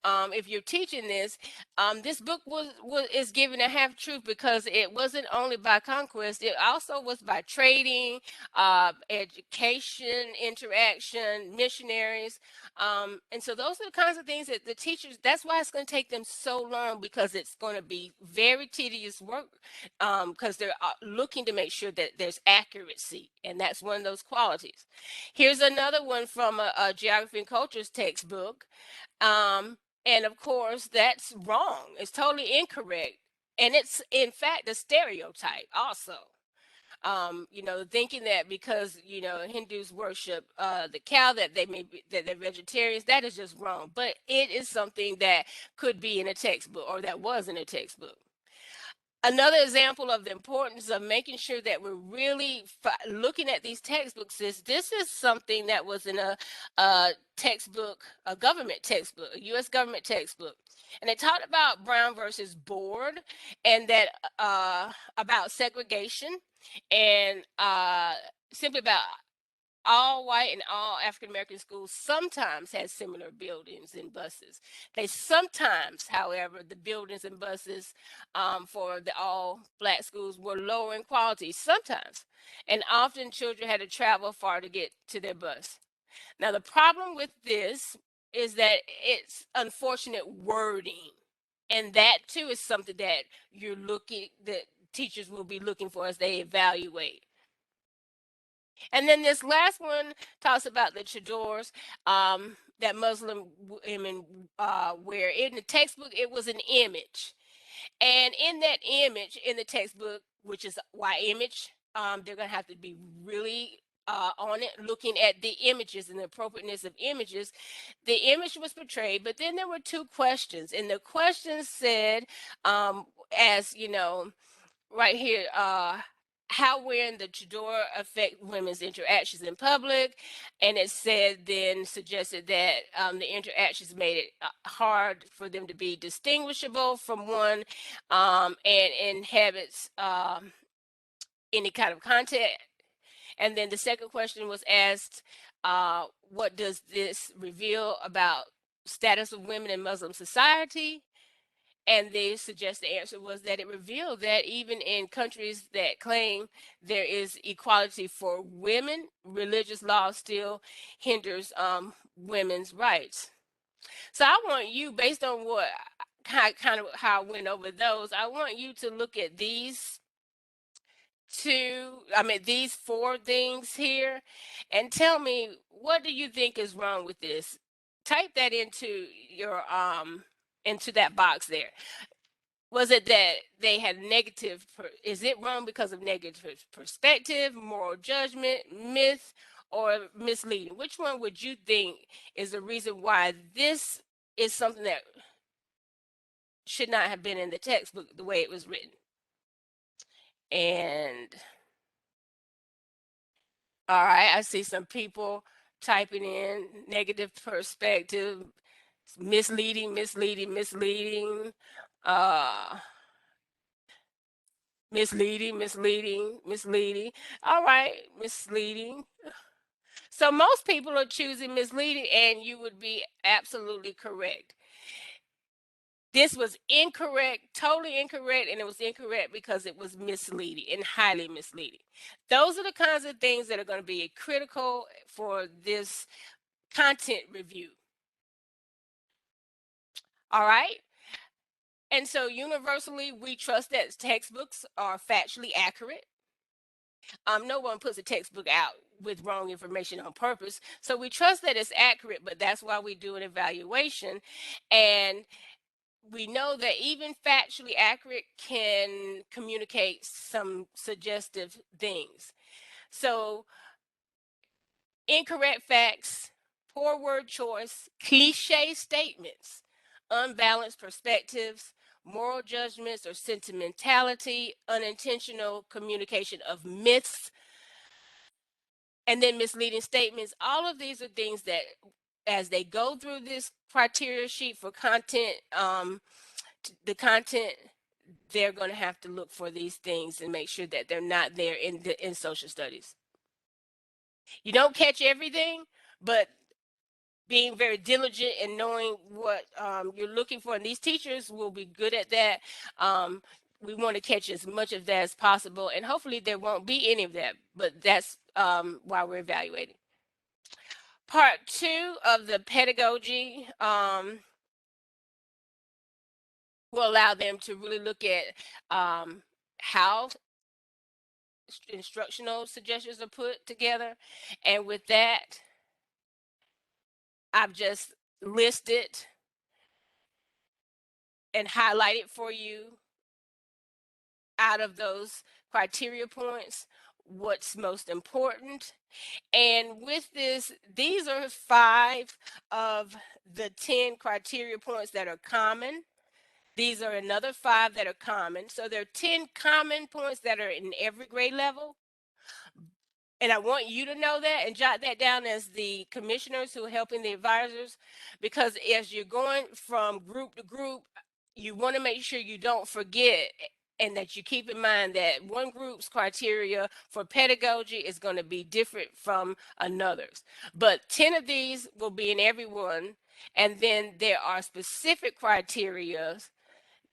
if you're teaching this, this book is given a half-truth because it wasn't only by conquest, it also was by trading, education, interaction, missionaries. And so those are the kinds of things that the teachers, that's why it's going to take them so long, because it's going to be very tedious work, because they're looking to make sure that there's accuracy, and that's one of those qualities. Here's another one from a geography and cultures textbook. And of course, that's wrong. It's totally incorrect. And it's, in fact, a stereotype also. Thinking that because, Hindus worship the cow, that that they're vegetarians, that is just wrong. But it is something that could be in a textbook, or that was in a textbook. Another example of the importance of making sure that we're really looking at these textbooks is this is something that was in a textbook, a government textbook, a U.S. government textbook. And it talked about Brown versus Board, and that about segregation, and simply about all white and all African American schools sometimes had similar buildings and buses. They sometimes, however, the buildings and buses for the all black schools were lower in quality, sometimes. And often children had to travel far to get to their bus. Now, the problem with this is that it's unfortunate wording. And that too is something that that teachers will be looking for as they evaluate. And then this last one talks about the chadors that Muslim women wear. In the textbook, it was an image. And in that image, in the textbook, which is why image, they're going to have to be really on it, looking at the images and the appropriateness of images. The image was portrayed, but then there were two questions. And the questions said, as you know, right here, how wearing the chador affect women's interactions in public. And it suggested that the interactions made it hard for them to be distinguishable from one, and inhabits any kind of contact. And then the second question was asked, what does this reveal about status of women in Muslim society? And they suggest the answer was that it revealed that even in countries that claim there is equality for women, religious law still hinders women's rights. So I want you, based on what kind of how I went over those, I want you to look at these these four things here, and tell me, what do you think is wrong with this? Type that into your into that box there. Was it that they had is it wrong because of negative perspective, moral judgment, myth, or misleading? Which one would you think is the reason why this is something that should not have been in the textbook the way it was written? And all right, I see some people typing in negative perspective, misleading, misleading. All right, misleading. So most people are choosing misleading, and you would be absolutely correct. This was incorrect, totally incorrect, and it was incorrect because it was misleading and highly misleading. Those are the kinds of things that are going to be critical for this content review. All right. And so universally, we trust that textbooks are factually accurate. No one puts a textbook out with wrong information on purpose. So we trust that it's accurate, but that's why we do an evaluation. And we know that even factually accurate can communicate some suggestive things. So incorrect facts, poor word choice, cliche statements, unbalanced perspectives, moral judgments or sentimentality, unintentional communication of myths, and then misleading statements. All of these are things that, as they go through this criteria sheet for content, the content, they're going to have to look for these things and make sure that they're not there in social studies. You don't catch everything, but being very diligent and knowing what you're looking for, and these teachers will be good at that. We want to catch as much of that as possible, and hopefully there won't be any of that, but that's why we're evaluating. Part 2 of the pedagogy will allow them to really look at how instructional suggestions are put together. And with that, I've just listed and highlighted for you, out of those criteria points, what's most important. And with this, these are 5 of the 10 criteria points that are common. These are another 5 that are common. So there are 10 common points that are in every grade level. And I want you to know that and jot that down as the commissioners who are helping the advisors, because as you're going from group to group, you want to make sure you don't forget and that you keep in mind that one group's criteria for pedagogy is going to be different from another's. But 10 of these will be in everyone. And then there are specific criteria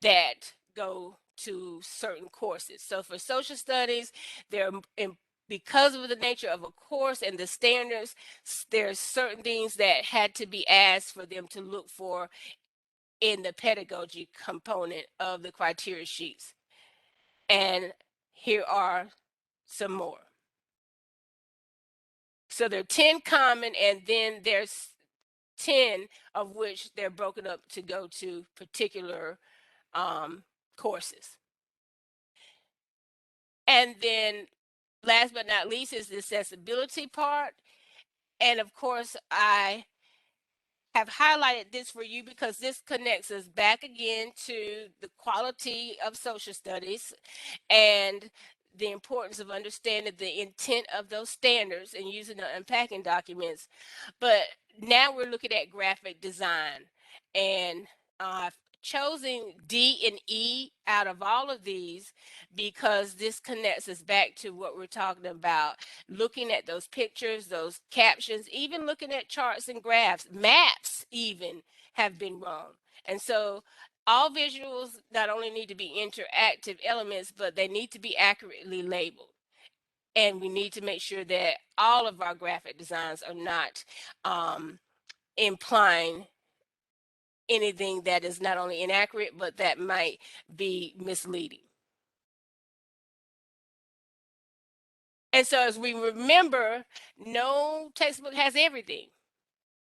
that go to certain courses. So for social studies, because of the nature of a course and the standards, there's certain things that had to be asked for them to look for in the pedagogy component of the criteria sheets. And here are some more. So there are 10 common, and then there's 10 of which they're broken up to go to particular courses. And then last but not least is the accessibility part. And of course, I have highlighted this for you because this connects us back again to the quality of social studies and the importance of understanding the intent of those standards and using the unpacking documents. But now we're looking at graphic design, and I've chosen D and E out of all of these because this connects us back to what we're talking about, looking at those pictures, those captions, even looking at charts and graphs. Maps even have been wrong. And so all visuals not only need to be interactive elements, but they need to be accurately labeled. And we need to make sure that all of our graphic designs are not implying anything that is not only inaccurate, but that might be misleading. And so as we remember, no textbook has everything,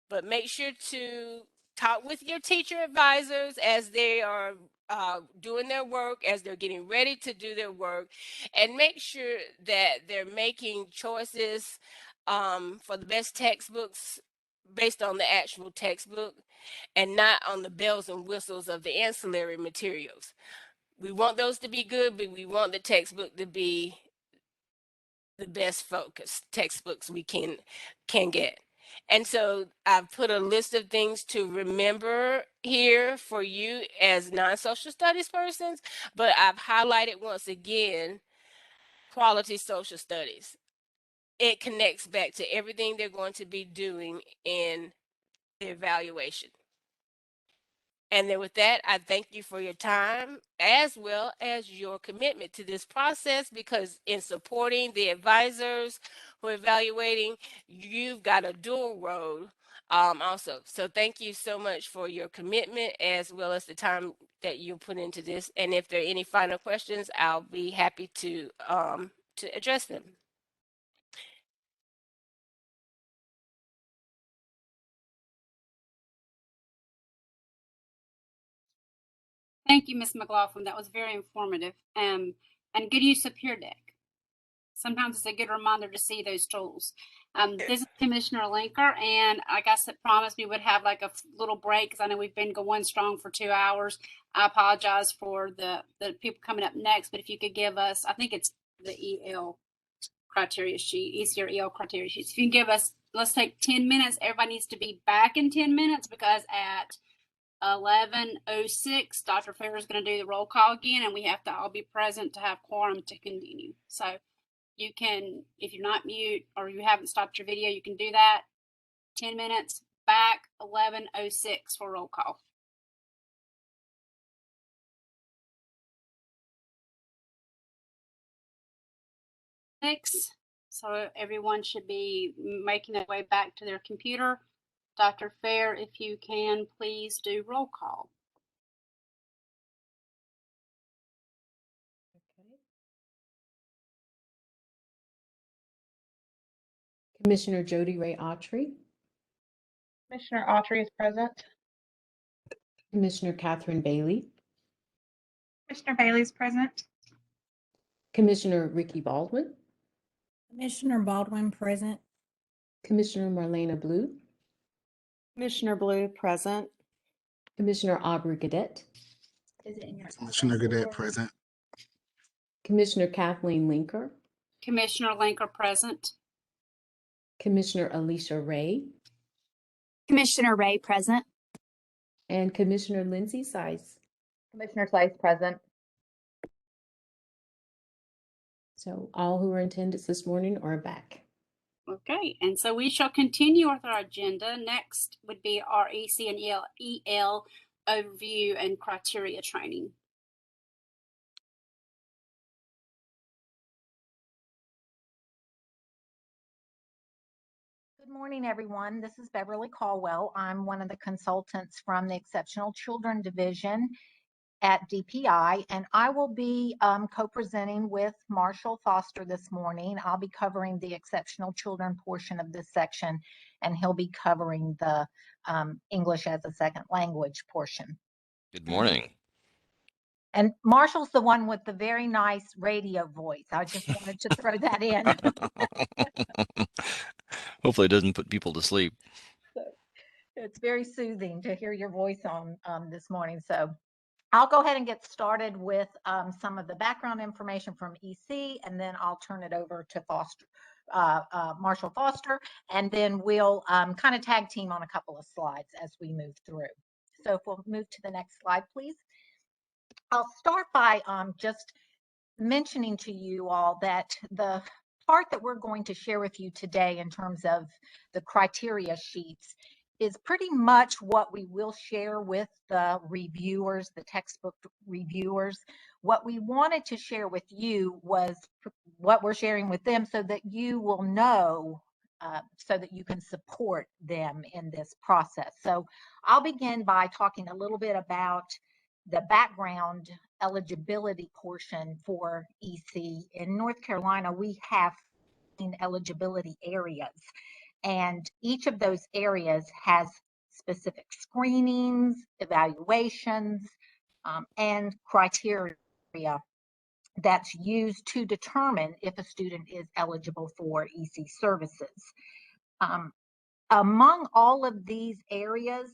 but make sure to talk with your teacher advisors as they are doing their work, as they're getting ready to do their work, and make sure that they're making choices for the best textbooks based on the actual textbook and not on the bells and whistles of the ancillary materials. We want those to be good, but we want the textbook to be the best focused textbooks we can get. And so I've put a list of things to remember here for you as non-social studies persons, but I've highlighted once again quality social studies. It connects back to everything they're going to be doing in the evaluation. And then with that, I thank you for your time as well as your commitment to this process, because in supporting the advisors who are evaluating, you've got a dual role also. So thank you so much for your commitment as well as the time that you put into this. And if there are any final questions, I'll be happy to address them.
Thank you, Ms. McLaughlin. That was very informative and good use of Peer Deck. sometimes it's a good reminder to see those tools. This is Commissioner Linker, and like I said, promised we would have like a little break because I know we've been going strong for 2 hours. I apologize for the people coming up next, but if you could give us, I think it's the EL criteria sheet, ECR EL criteria sheets. If you can give us, let's take 10 minutes. Everybody needs to be back in 10 minutes because at 11:06, Dr. Fair is going to do the roll call again, and we have to all be present to have quorum to continue. So you can, if you're not mute or you haven't stopped your video, you can do that. 10 minutes back, 11:06 for roll call. So everyone should be making their way back to their computer. Dr. Fair, if you can, please do roll call.
Okay. Commissioner Jody Ray Autry,
Commissioner Autry is present.
Commissioner Catherine Bailey,
Commissioner Bailey is present.
Commissioner Ricky Baldwin,
Commissioner Baldwin present.
Commissioner Marlena Blue,
Commissioner Blue, present.
Commissioner Aubrey Gadet,
Commissioner Gadet present.
Commissioner Kathleen Linker,
Commissioner Linker present.
Commissioner Alicia Ray,
Commissioner Ray present.
and Commissioner Lindsay Sice.
Commissioner Sice present.
So all who are in attendance this morning are back.
Okay, and so we shall continue with our agenda. Next would be our EC and EL overview and criteria training.
Good morning, everyone. This is Beverly Caldwell. I'm one of the consultants from the Exceptional Children Division at DPI, and I will be co-presenting with Marshall Foster this morning. I'll be covering the Exceptional Children portion of this section, and he'll be covering the English as a Second Language portion.
Good morning.
And Marshall's the one with the very nice radio voice. I just wanted to throw that in.
Hopefully it doesn't put people to sleep.
It's very soothing to hear your voice on this morning. So I'll go ahead and get started with some of the background information from EC, and then I'll turn it over to Foster, Marshall Foster, and then we'll kind of tag team on a couple of slides as we move through. So if we'll move to the next slide, please. I'll start by just mentioning to you all that the part that we're going to share with you today in terms of the criteria sheets is pretty much what we will share with the reviewers, the textbook reviewers. What we wanted to share with you was what we're sharing with them so that you will know, so that you can support them in this process. So I'll begin by talking a little bit about the background eligibility portion for EC. In North Carolina, we have eligibility areas, and each of those areas has specific screenings, evaluations, and criteria that's used to determine if a student is eligible for EC services. Among all of these areas,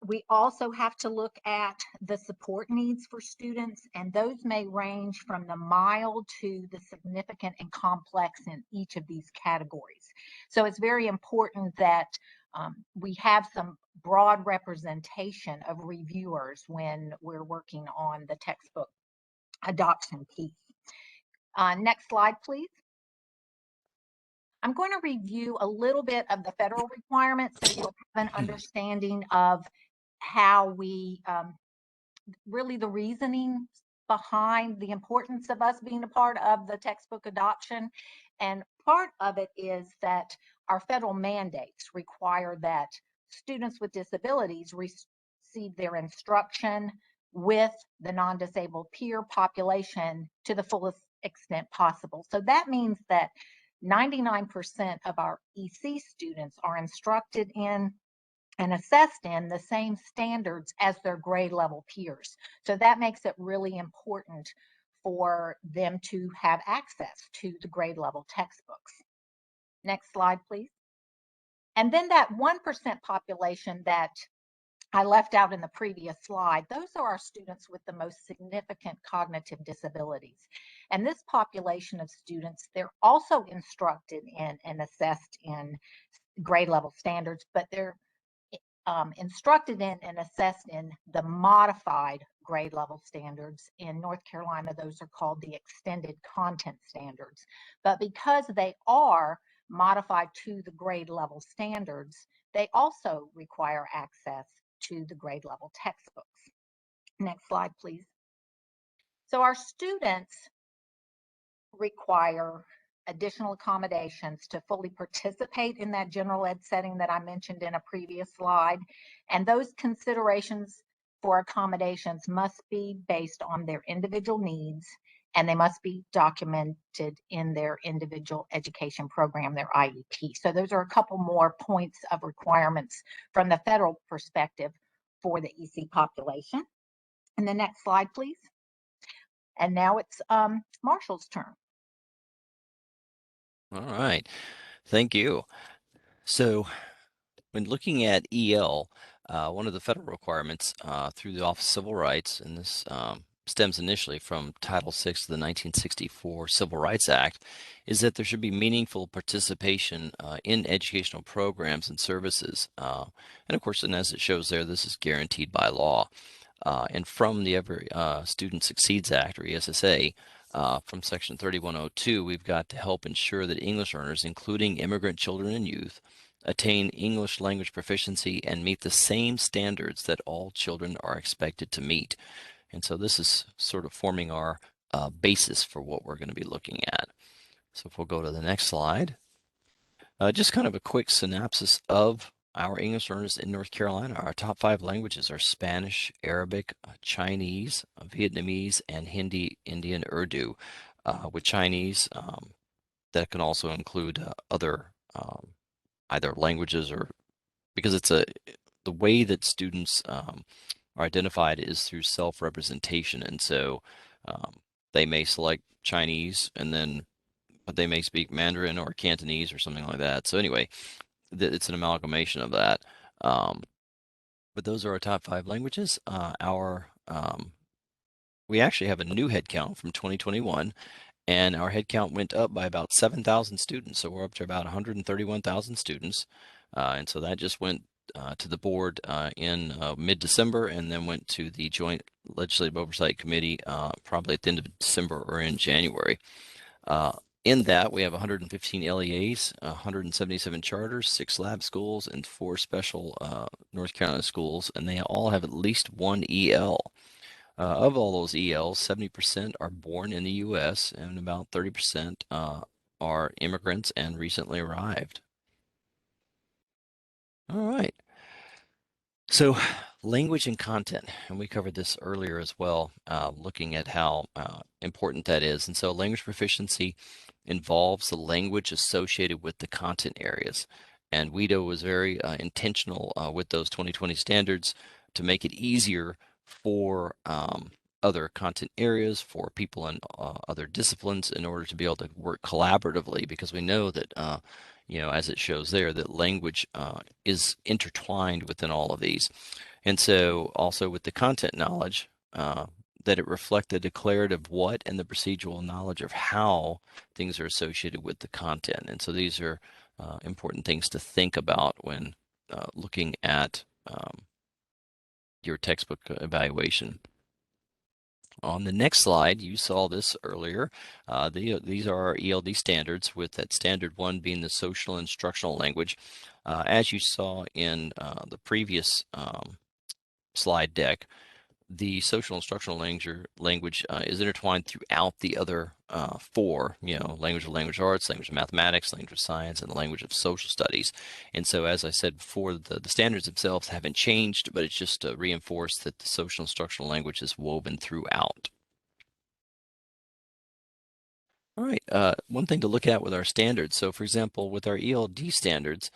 we also have to look at the support needs for students, and those may range from the mild to the significant and complex in each of these categories. So it's very important that we have some broad representation of reviewers when we're working on the textbook adoption piece. Next slide, please. I'm going to review a little bit of the federal requirements so you'll have an understanding of how we really the reasoning behind the importance of us being a part of the textbook adoption. And part of it is that our federal mandates require that students with disabilities receive their instruction with the non-disabled peer population to the fullest extent possible. So that means that 99% of our EC students are instructed in and assessed in the same standards as their grade level peers. So that makes it really important for them to have access to the grade level textbooks. Next slide, please. And then that 1% population that I left out in the previous slide, those are our students with the most significant cognitive disabilities. And this population of students, they're also instructed in and assessed in grade level standards, but they're instructed in and assessed in the modified grade level standards. In North Carolina, those are called the extended content standards. But because they are modified to the grade level standards, they also require access to the grade level textbooks. Next slide, please. So our students require additional accommodations to fully participate in that general ed setting that I mentioned in a previous slide. And those considerations for accommodations must be based on their individual needs, and they must be documented in their individual education program, their IEP. So those are a couple more points of requirements from the federal perspective for the EC population. And the next slide, please. And now it's Marshall's turn.
All right. Thank you. So when looking at EL, one of the federal requirements through the Office of Civil Rights, and this stems initially from Title VI of the 1964 Civil Rights Act, is that there should be meaningful participation in educational programs and services. And of course, and as it shows there, this is guaranteed by law. And from the Every Student Succeeds Act, or ESSA, from Section 3102, we've got to help ensure that English learners, including immigrant children and youth, attain English language proficiency and meet the same standards that all children are expected to meet. And so this is sort of forming our basis for what we're going to be looking at. So if we'll go to the next slide, just kind of a quick synopsis of our English learners in North Carolina. Our top 5 languages are Spanish, Arabic, Chinese, Vietnamese, and Hindi, Indian, Urdu. With Chinese, that can also include other either languages, or because it's the way that students are identified is through self-representation, and so they may select Chinese and then but they may speak Mandarin or Cantonese or something like that. So anyway, it's an amalgamation of that. But those are our top 5 languages. We actually have a new head count from 2021, and our head count went up by about 7,000 students. So we're up to about 131,000 students. And so that just went to the board in mid-December, and then went to the Joint Legislative Oversight Committee probably at the end of December or in January. In that, we have 115 LEAs, 177 charters, 6 lab schools, and 4 special North Carolina schools, and they all have at least 1 EL. Of all those ELs, 70% are born in the U.S., and about 30% are immigrants and recently arrived. All right. So language and content, and we covered this earlier as well, looking at how important that is. And so language proficiency involves the language associated with the content areas. And WIDO was very intentional with those 2020 standards to make it easier for other content areas, for people in other disciplines, in order to be able to work collaboratively, because we know that as it shows there, that language is intertwined within all of these. And so also with the content knowledge, that it reflect the declarative what and the procedural knowledge of how things are associated with the content. And so these are important things to think about when looking at your textbook evaluation. On the next slide, you saw this earlier. These are our ELD standards, with that standard 1 being the social instructional language. As you saw in the previous slide deck, the social instructional language is intertwined throughout the other 4, language of language arts, language of mathematics, language of science, and the language of social studies. And so, as I said before, the standards themselves haven't changed, but it's just reinforced that the social instructional language is woven throughout. All right, one thing to look at with our standards. So, for example, with our ELD standards,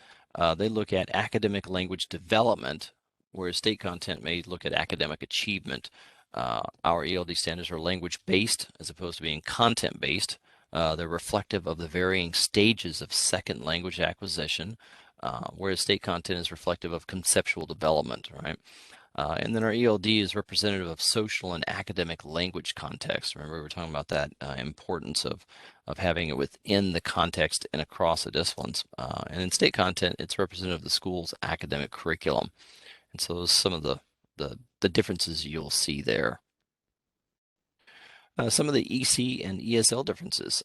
they look at academic language development, whereas state content may look at academic achievement. Our ELD standards are language-based as opposed to being content-based. They're reflective of the varying stages of second language acquisition, whereas state content is reflective of conceptual development, right? And then our ELD is representative of social and academic language context. Remember, we were talking about that importance of having it within the context and across the disciplines. And in state content, it's representative of the school's academic curriculum. And so those are some of the differences you'll see there. Some of the EC and ESL differences.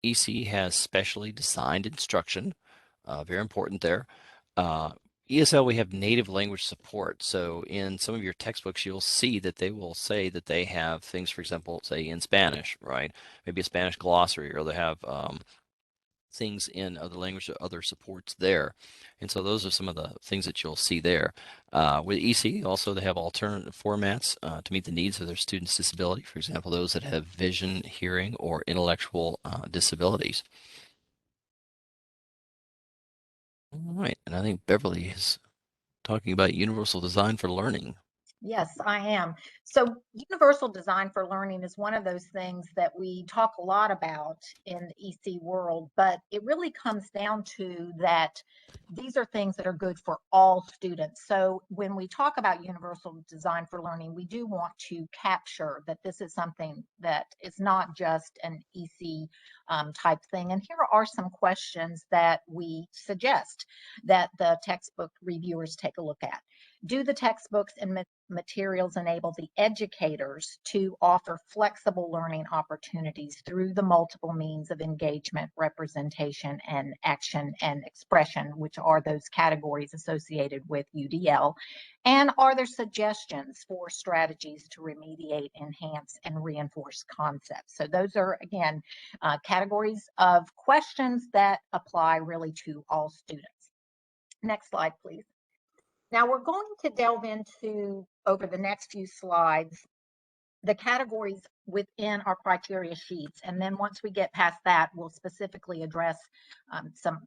EC has specially designed instruction, very important there. ESL, we have native language support. So in some of your textbooks, you'll see that they will say that they have things, for example, say in Spanish, right? Maybe a Spanish glossary, or they have things in other language or other supports there. And so those are some of the things that you'll see there. With EC, also they have alternative formats to meet the needs of their students' disability. For example, those that have vision, hearing, or intellectual disabilities. All right, and I think Beverly is talking about universal design for learning.
Yes, I am. So universal design for learning is one of those things that we talk a lot about in the EC world, but it really comes down to that these are things that are good for all students. So when we talk about universal design for learning, we do want to capture that this is something that is not just an EC type thing. And here are some questions that we suggest that the textbook reviewers take a look at. Do the textbooks and materials enable the educators to offer flexible learning opportunities through the multiple means of engagement, representation, and action and expression, which are those categories associated with UDL? And are there suggestions for strategies to remediate, enhance, and reinforce concepts? So those are, again, categories of questions that apply really to all students. Next slide, please. Now we're going to delve into, over the next few slides, the categories within our criteria sheets. And then once we get past that, we'll specifically address some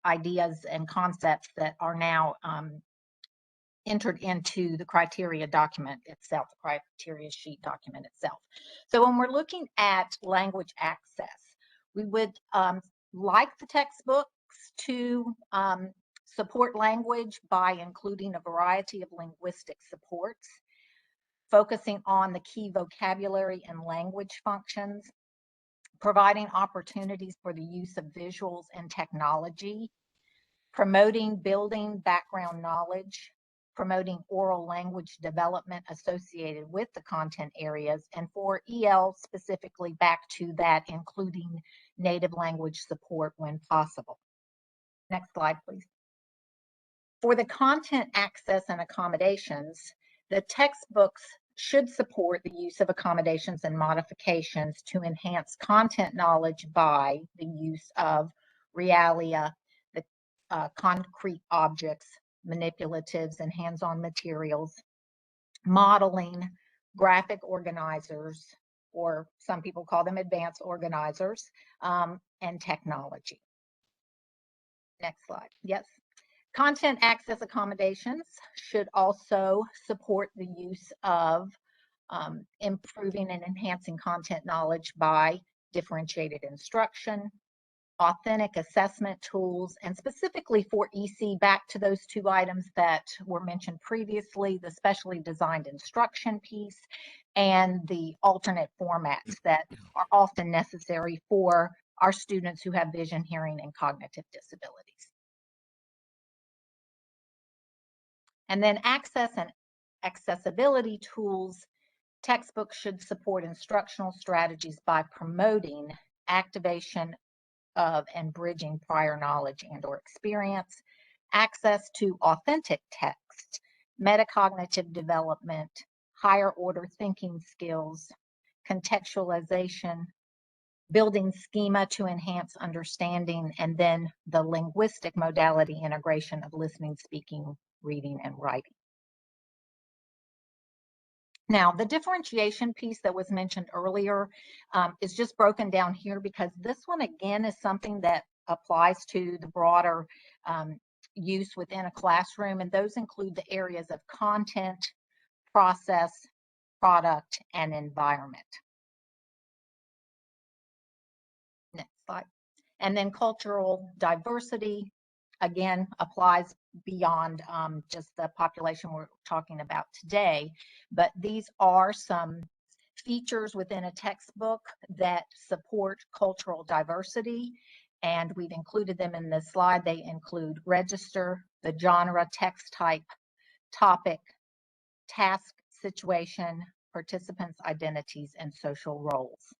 ideas and concepts that are now entered into the criteria document itself, the criteria sheet document itself. So when we're looking at language access, we would like the textbooks to support language by including a variety of linguistic supports, focusing on the key vocabulary and language functions, providing opportunities for the use of visuals and technology, promoting building background knowledge, promoting oral language development associated with the content areas, and for EL specifically back to that, including native language support when possible. Next slide, please. For the content access and accommodations, the textbooks should support the use of accommodations and modifications to enhance content knowledge by the use of realia, the concrete objects, manipulatives, and hands-on materials, modeling, graphic organizers, or some people call them advanced organizers, and technology. Next slide. Yes. Content access accommodations should also support the use of improving and enhancing content knowledge by differentiated instruction, authentic assessment tools, and specifically for EC, back to those two items that were mentioned previously, the specially designed instruction piece and the alternate formats that are often necessary for our students who have vision, hearing, and cognitive disabilities. And then access and accessibility tools, textbooks should support instructional strategies by promoting activation of and bridging prior knowledge and or experience, access to authentic text, metacognitive development, higher order thinking skills, contextualization, building schema to enhance understanding, and then the linguistic modality integration of listening, speaking, reading, and writing. Now, the differentiation piece that was mentioned earlier is just broken down here because this one, again, is something that applies to the broader use within a classroom, and those include the areas of content, process, product, and environment. Next slide. And then cultural diversity, again, applies beyond just the population we're talking about today, but these are some features within a textbook that support cultural diversity, and we've included them in this slide. They include register, the genre, text type, topic, task, situation, participants' identities, and social roles.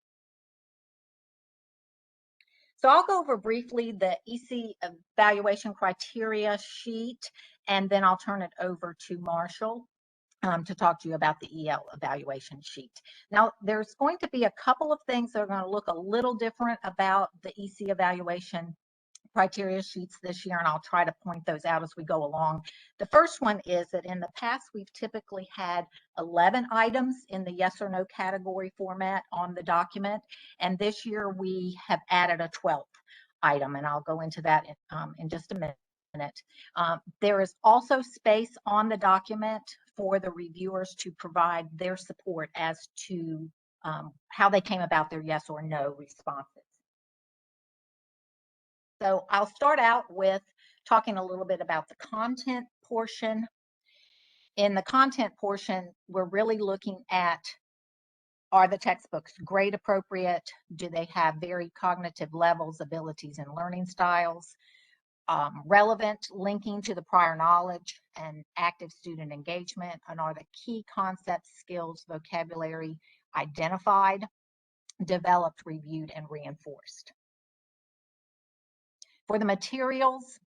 So I'll go over briefly the EC evaluation criteria sheet, and then I'll turn it over to Marshall to talk to you about the EL evaluation sheet. Now, there's going to be a couple of things that are going to look a little different about the EC evaluation criteria sheets this year, and I'll try to point those out as we go along. The first one is that in the past, we've typically had 11 items in the yes or no category format on the document, and this year we have added a 12th item, and I'll go into that in just a minute. There is also space on the document for the reviewers to provide their support as to how they came about their yes or no responses. So I'll start out with talking a little bit about the content portion. In the content portion, we're really looking at, are the textbooks grade appropriate? Do they have varied cognitive levels, abilities, and learning styles? Relevant, linking to the prior knowledge, and active student engagement? And are the key concepts, skills, vocabulary identified, developed, reviewed, and reinforced? For the materials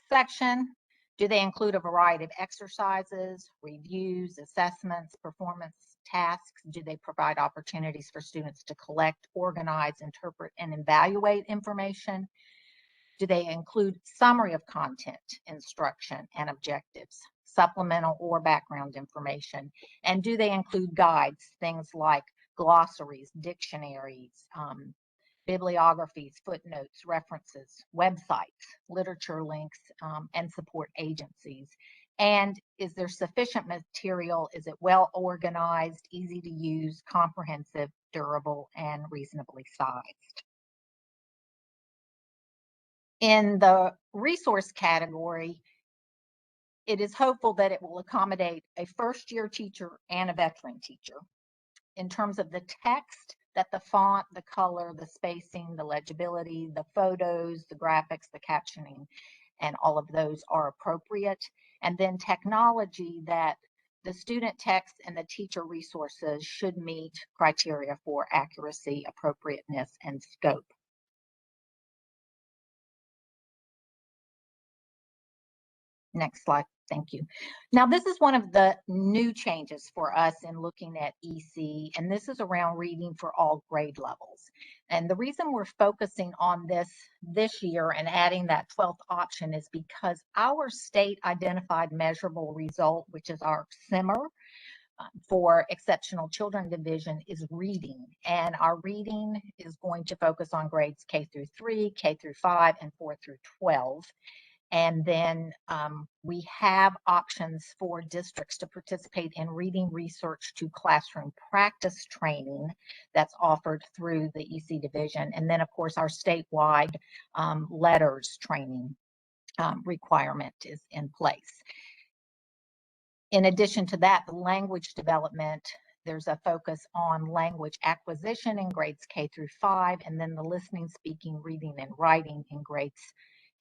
section, do they include a variety of exercises, reviews, assessments, performance tasks? Do they provide opportunities for students to collect, organize, interpret, and evaluate information? Do they include summary of content, instruction, and objectives, supplemental or background information? And do they include guides, things like glossaries, dictionaries, bibliographies, footnotes, references, websites, literature links, and support agencies? And is there sufficient material? Is it well organized, easy to use, comprehensive, durable, and reasonably sized? In the resource category, it is hopeful that it will accommodate a first-year teacher and a veteran teacher. In terms of the text, that the font, the color, the spacing, the legibility, the photos, the graphics, the captioning, and all of those are appropriate. And then technology, that the student text and the teacher resources should meet criteria for accuracy, appropriateness, and scope. Next slide. Thank you. Now, this is one of the new changes for us in looking at EC, and this is around reading for all grade levels. And the reason we're focusing on this year and adding that 12th option is because our state identified measurable result, which is our SIMR, for Exceptional Children Division, is reading. And our reading is going to focus on grades K through 3, K through 5, and 4 through 12. And then we have options for districts to participate in reading research to classroom practice training that's offered through the EC division. And then, of course, our statewide letters training requirement is in place. In addition to that, the language development, there's a focus on language acquisition in grades K through 5, and then the listening, speaking, reading, and writing in grades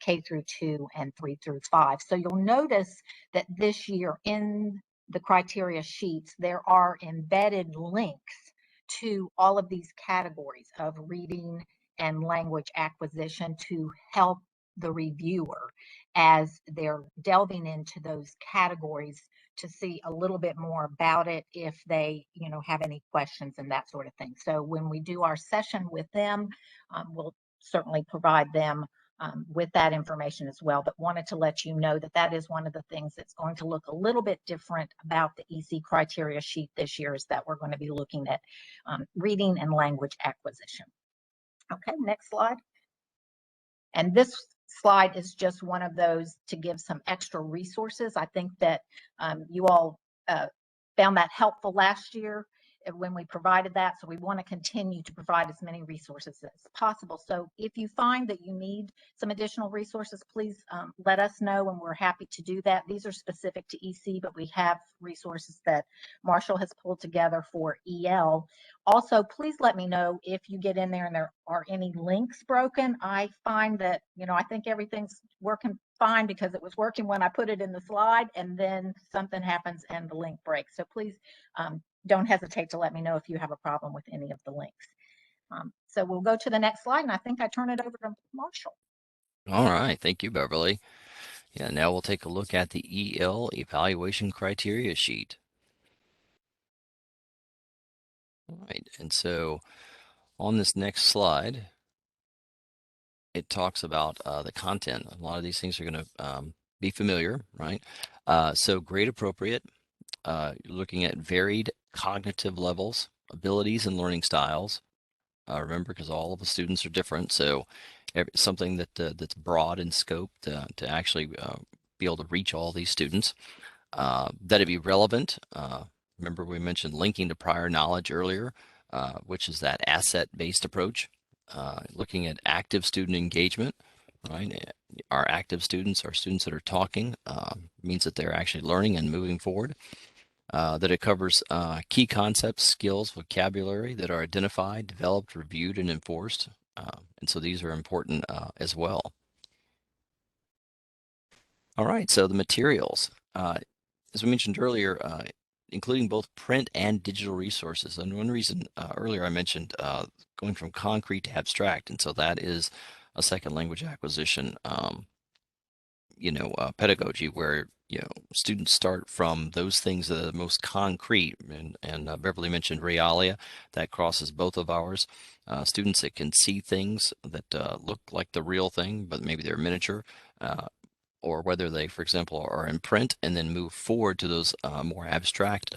K through 2 and 3 through 5. So you'll notice that this year in the criteria sheets, there are embedded links to all of these categories of reading and language acquisition to help the reviewer as they're delving into those categories to see a little bit more about it if they, have any questions and that sort of thing. So when we do our session with them, we'll certainly provide them with that information as well, but wanted to let you know that that is one of the things that's going to look a little bit different about the EC criteria sheet this year, is that we're going to be looking at reading and language acquisition. Okay, next slide. And this slide is just one of those to give some extra resources. I think that you all found that helpful last year when we provided that. So we want to continue to provide as many resources as possible. So if you find that you need some additional resources, please let us know, and we're happy to do that. These are specific to EC, but we have resources that Marshall has pulled together for EL. Also, please let me know if you get in there and there are any links broken. I find that, I think everything's working fine because it was working when I put it in the slide, and then something happens and the link breaks. So please don't hesitate to let me know if you have a problem with any of the links. So we'll go to the next slide, and I think I turn it over to Marshall.
All right. Thank you, Beverly. Yeah, now we'll take a look at the EL evaluation criteria sheet. All right. And so on this next slide, it talks about the content. A lot of these things are going to be familiar, right? So grade appropriate, you're looking at varied cognitive levels, abilities, and learning styles. Remember, because all of the students are different, so something that's broad in scope to actually be able to reach all these students. That it be relevant. Remember, we mentioned linking to prior knowledge earlier, which is that asset-based approach. Looking at active student engagement, right? Our active students are students that are talking, means that they're actually learning and moving forward. That it covers key concepts, skills, vocabulary that are identified, developed, reviewed, and enforced. And so these are important as well. All right, so the materials. As we mentioned earlier, including both print and digital resources. And one reason earlier I mentioned going from concrete to abstract, and so that is a second language acquisition, pedagogy where students start from those things that are the most concrete. And Beverly mentioned realia, that crosses both of ours. Students that can see things that look like the real thing, but maybe they're miniature. Or whether they, for example, are in print and then move forward to those more abstract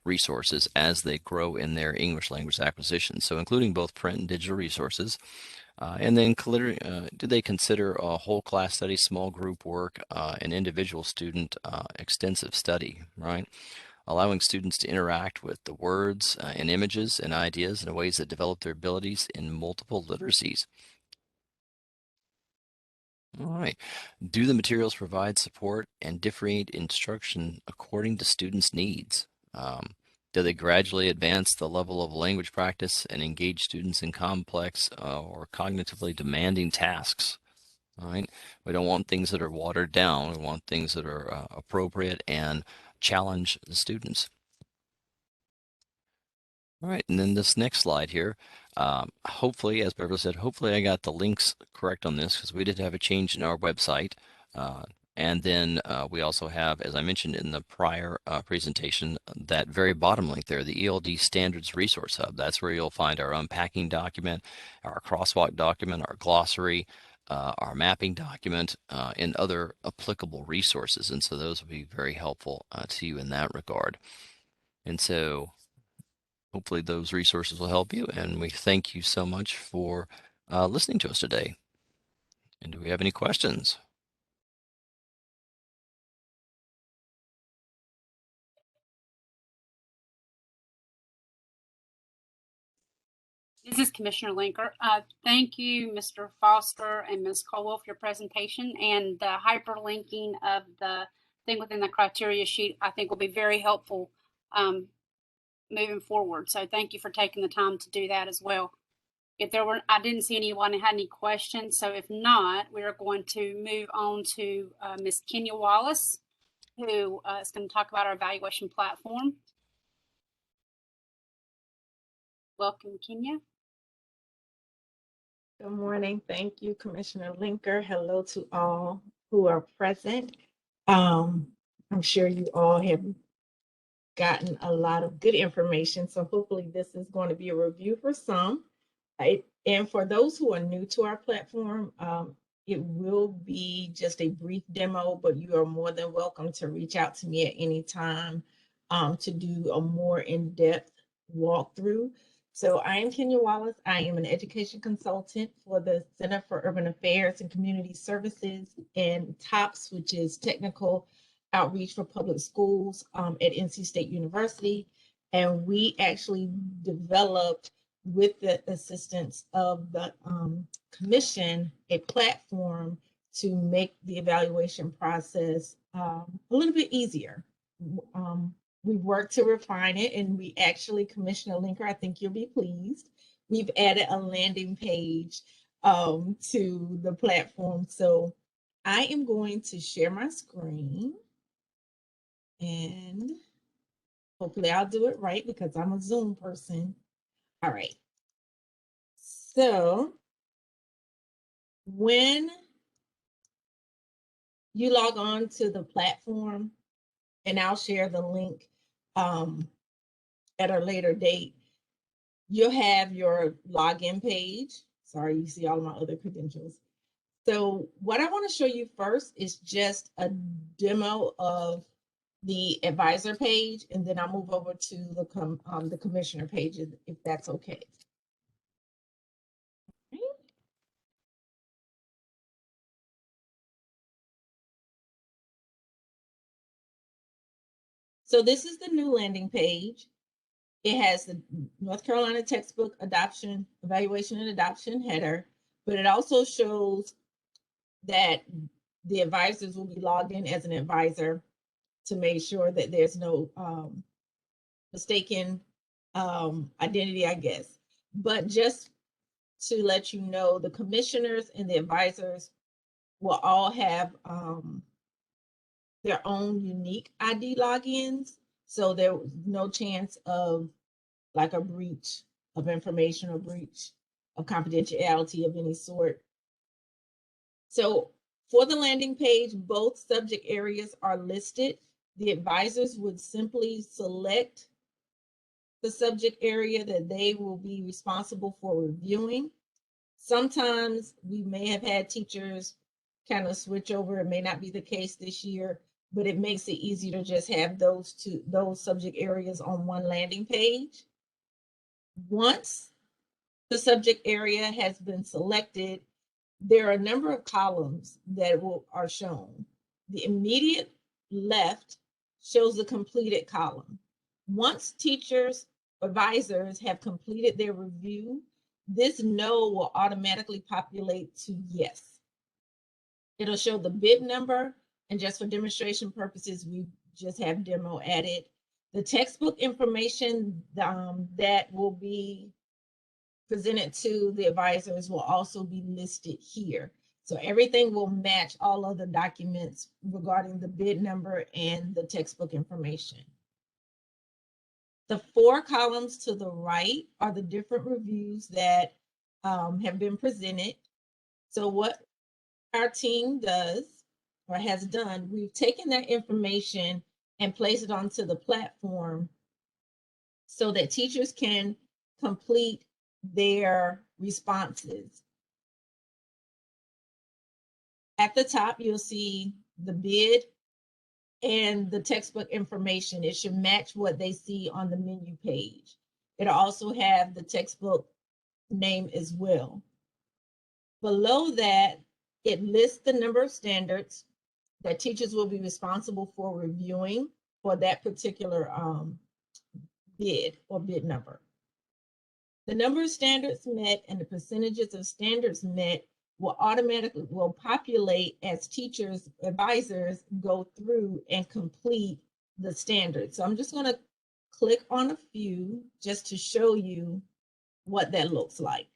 resources as they grow in their English language acquisition. So including both print and digital resources. And then do they consider a whole class study, small group work, and individual student extensive study, right? Allowing students to interact with the words and images and ideas in ways that develop their abilities in multiple literacies. All right. Do the materials provide support and differentiate instruction according to students' needs? Do they gradually advance the level of language practice and engage students in complex or cognitively demanding tasks? All right. We don't want things that are watered down. We want things that are appropriate and challenge the students. All right, and then this next slide here, hopefully, as Beverly said, hopefully I got the links correct on this because we did have a change in our website. And then we also have, as I mentioned in the prior presentation, that very bottom link there, the Eld Standards Resource Hub. That's where you'll find our unpacking document, our crosswalk document, our glossary, our mapping document, and other applicable resources. And so those will be very helpful to you in that regard. And so hopefully those resources will help you, and we thank you so much for listening to us today. And do we have any questions?
This is Commissioner Linker. Thank you, Mr. Foster and Ms. Colwell, for your presentation, and the hyperlinking of the thing within the criteria sheet I think will be very helpful moving forward. So thank you for taking the time to do that as well. I didn't see anyone who had any questions. So if not, we are going to move on to Ms. Kenya Wallace, who is going to talk about our evaluation platform. Welcome, Kenya.
Good morning. Thank you, Commissioner Linker. Hello to all who are present. I'm sure you all have gotten a lot of good information, so hopefully this is going to be a review for some. And for those who are new to our platform, it will be just a brief demo, but you are more than welcome to reach out to me at any time to do a more in-depth walkthrough. So I am Kenya Wallace. I am an education consultant for the Center for Urban Affairs and Community Services and TOPS, which is Technical outreach for public schools at NC State University. And we actually developed, with the assistance of the commission, a platform to make the evaluation process a little bit easier. We've worked to refine it, and we actually, Commissioner Linker, I think you'll be pleased, we've added a landing page to the platform. So I am going to share my screen, and hopefully I'll do it right because I'm a Zoom person. All right. So when you log on to the platform, and I'll share the link at a later date, you'll have your login page. Sorry, you see all of my other credentials. So what I want to show you first is just a demo of the advisor page, and then I'll move over to the commissioner page if that's okay. So this is the new landing page. It has the North Carolina textbook adoption, evaluation and adoption header, but it also shows that the advisors will be logged in as an advisor to make sure that there's no mistaken identity, I guess. But just to let you know, the commissioners and the advisors will all have their own unique ID logins. So there's no chance of like a breach of information or breach of confidentiality of any sort. So for the landing page, both subject areas are listed. The advisors would simply select the subject area that they will be responsible for reviewing. Sometimes we may have had teachers kind of switch over. It may not be the case this year, but it makes it easier to just have those subject areas on one landing page. Once the subject area has been selected, there are a number of columns that are shown. The immediate left shows the completed column. Once teachers, advisors have completed their review, this no will automatically populate to yes. It'll show the bid number, and just for demonstration purposes, we just have demo added. The textbook information that will be presented to the advisors will also be listed here. So everything will match all other documents regarding the bid number and the textbook information. The 4 columns to the right are the different reviews that have been presented. So what our team does or has done, we've taken that information and placed it onto the platform so that teachers can complete their responses. At the top, you'll see the bid and the textbook information. It should match what they see on the menu page. It'll also have the textbook name as well. Below that, it lists the number of standards that teachers will be responsible for reviewing for that particular bid or bid number. The number of standards met and the percentages of standards met will populate as teachers, advisors go through and complete the standards. So I'm just going to click on a few just to show you what that looks like.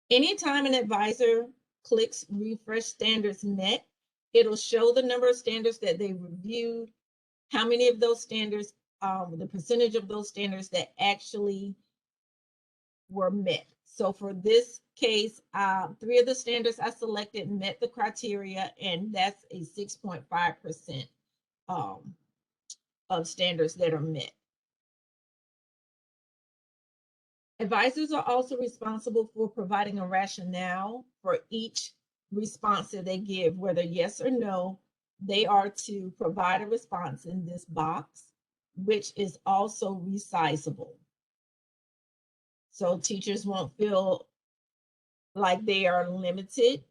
Anytime an advisor clicks refresh standards met, it'll show the number of standards that they reviewed, how many of those standards, the percentage of those standards that actually were met. So for this case, 3 of the standards I selected met the criteria, and that's a 6.5% of standards that are met. Advisors are also responsible for providing a rationale for each response that they give, whether yes or no. They are to provide a response in this box, which is also resizable. So teachers won't feel like they are limited,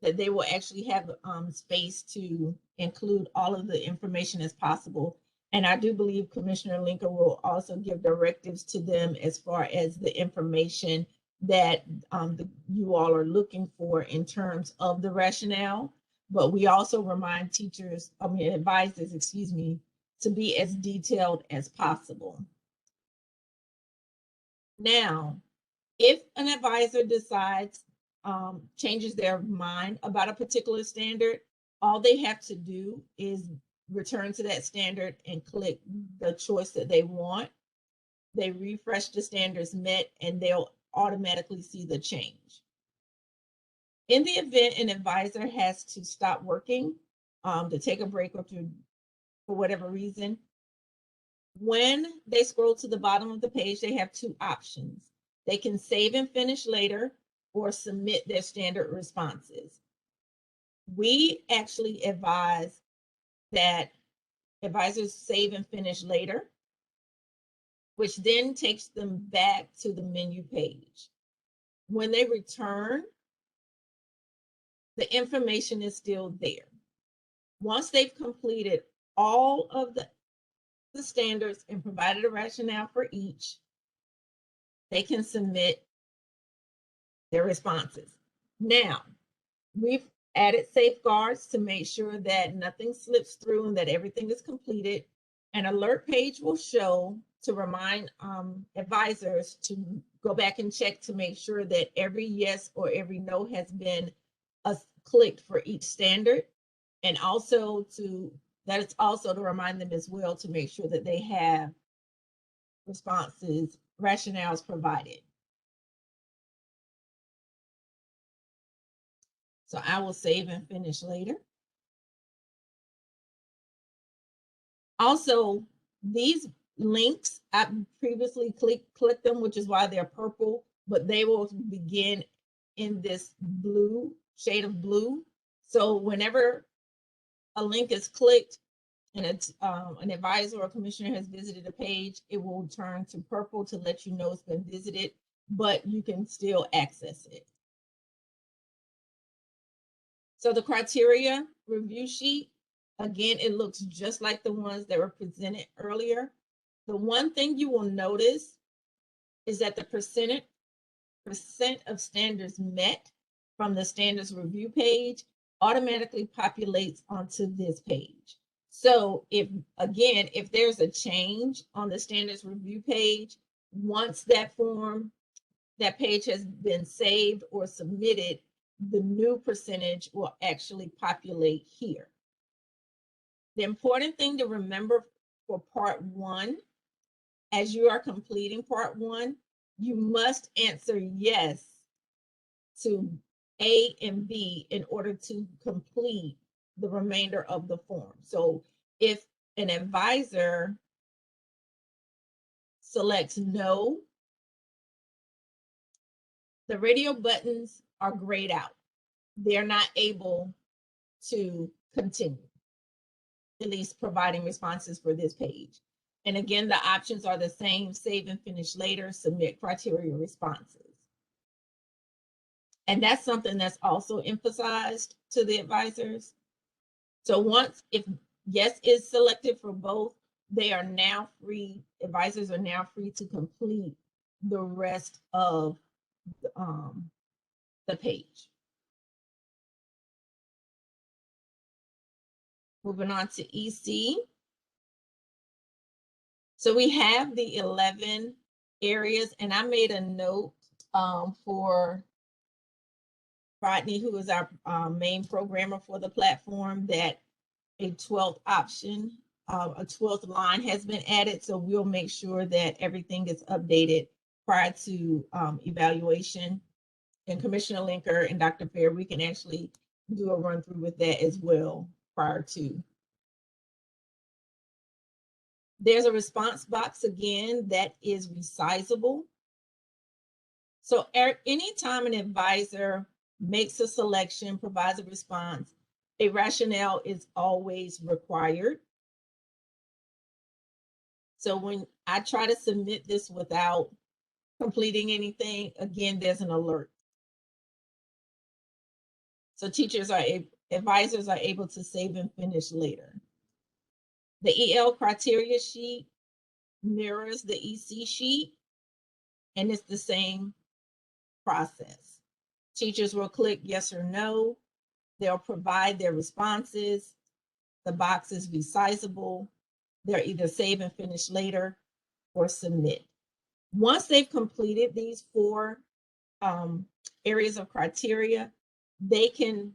that they will actually have space to include all of the information as possible. And I do believe Commissioner Linker will also give directives to them as far as the information that you all are looking for in terms of the rationale. But we also remind advisors, excuse me, to be as detailed as possible. Now, if an advisor decides, changes their mind about a particular standard, all they have to do is return to that standard and click the choice that they want. They refresh the standards met and they'll automatically see the change. In the event an advisor has to stop working, to take a break or for whatever reason, when they scroll to the bottom of the page, they have two options. They can save and finish later or submit their standard responses. We actually advise that advisors save and finish later, which then takes them back to the menu page. When they return, the information is still there. Once they've completed all of the standards and provided a rationale for each, they can submit their responses. Now, we've added safeguards to make sure that nothing slips through and that everything is completed. An alert page will show to remind advisors to go back and check to make sure that every yes or every no has been clicked for each standard, and also that it's also to remind them as well to make sure that they have responses, rationales provided. So I will save and finish later. Also, these links, I previously clicked them, which is why they're purple, but they will begin in this blue, shade of blue. So whenever a link is clicked and it's an advisor or commissioner has visited a page, it will turn to purple to let you know it's been visited, but you can still access it. So the criteria review sheet, again, it looks just like the ones that were presented earlier. The one thing you will notice is that the percent of standards met from the standards review page automatically populates onto this page. So if there's a change on the standards review page, once that page has been saved or submitted, the new percentage will actually populate here. The important thing to remember for part one, as you are completing part one, you must answer yes to A and B in order to complete the remainder of the form. So if an advisor selects no, the radio buttons are grayed out. They're not able to continue, at least providing responses for this page. And again, the options are the same: save and finish later, submit criteria responses. And that's something that's also emphasized to the advisors. So if yes is selected for both, they are now free, advisors are now free to complete the rest of the page. Moving on to EC. So we have the 11 areas, and I made a note for Rodney, who is our main programmer for the platform, that a 12th option, a 12th line has been added. So we'll make sure that everything is updated prior to evaluation. And Commissioner Linker and Dr. Fair, we can actually do a run through with that as well prior to. There's a response box again that is resizable. So anytime an advisor makes a selection, provides a response, a rationale is always required. So when I try to submit this without completing anything, again, there's an alert. So advisors are able to save and finish later. The EL criteria sheet mirrors the EC sheet, and it's the same process. Teachers will click yes or no. They'll provide their responses. The box is resizable. They're either save and finish later or submit. Once they've completed these 4 areas of criteria, they can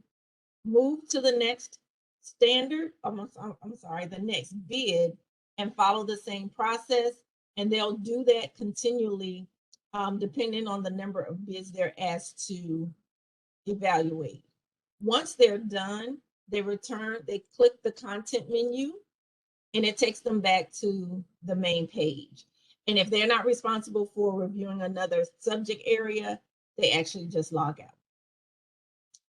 move to the next standard, the next bid, and follow the same process. And they'll do that continually, depending on the number of bids they're asked to evaluate. Once they're done, they click the content menu, and it takes them back to the main page. And if they're not responsible for reviewing another subject area, they actually just log out.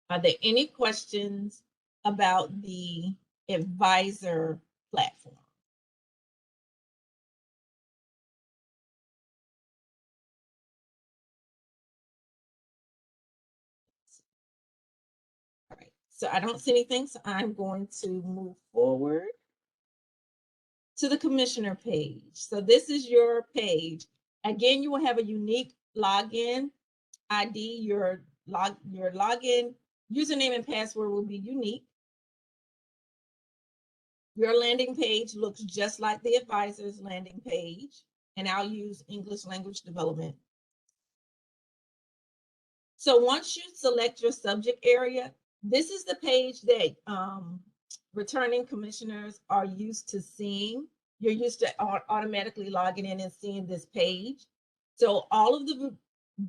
Are there any questions about the advisor platform? All right, so I don't see anything, so I'm going to move forward to the commissioner page. So this is your page. Again, you will have a unique login ID. Your login username and password will be unique. Your landing page looks just like the advisor's landing page, and I'll use English language development. So once you select your subject area, this is the page that returning commissioners are used to seeing. You're used to automatically logging in and seeing this page. So all of the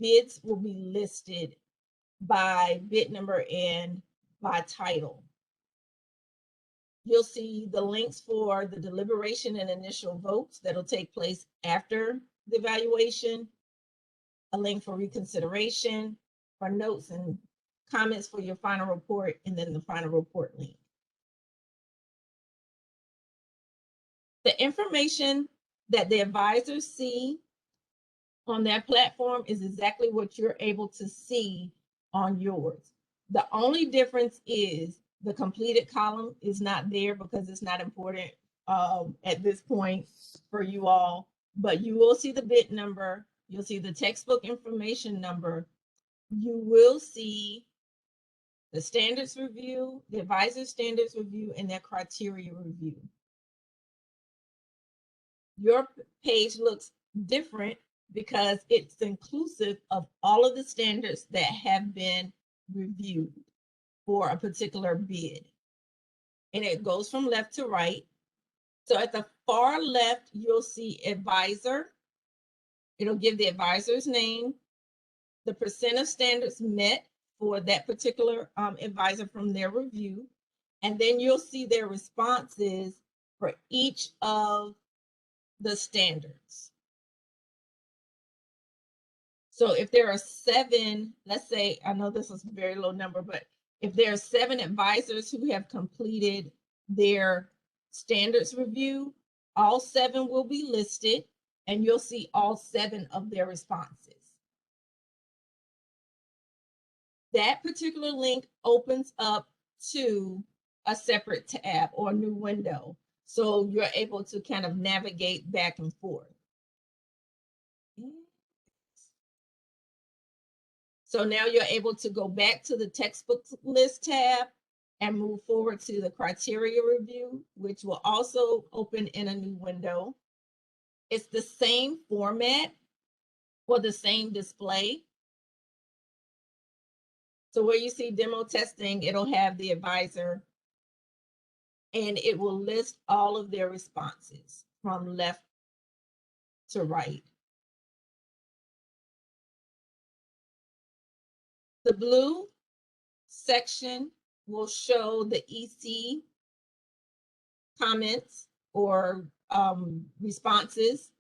bids will be listed by bid number and by title. You'll see the links for the deliberation and initial votes that'll take place after the evaluation, a link for reconsideration, for notes and comments for your final report, and then the final report link. The information that the advisors see on their platform is exactly what you're able to see on yours. The only difference is the completed column is not there because it's not important at this point for you all, but you will see the bid number, you'll see the textbook information number, you will see the standards review, the advisor standards review, and their criteria review. Your page looks different because it's inclusive of all of the standards that have been reviewed for a particular bid. And it goes from left to right. So at the far left, you'll see advisor. It'll give the advisor's name, the percent of standards met for that particular advisor from their review. And then you'll see their responses for each of the standards. So if there are 7, let's say, I know this is a very low number, but if there are 7 advisors who have completed their standards review, all 7 will be listed and you'll see all 7 of their responses. That particular link opens up to a separate tab or a new window. So you're able to kind of navigate back and forth. So now you're able to go back to the textbook list tab and move forward to the criteria review, which will also open in a new window. It's the same format or the same display. So where you see demo testing, it'll have the advisor and it will list all of their responses from left to right. The blue section will show the EC comments or responses,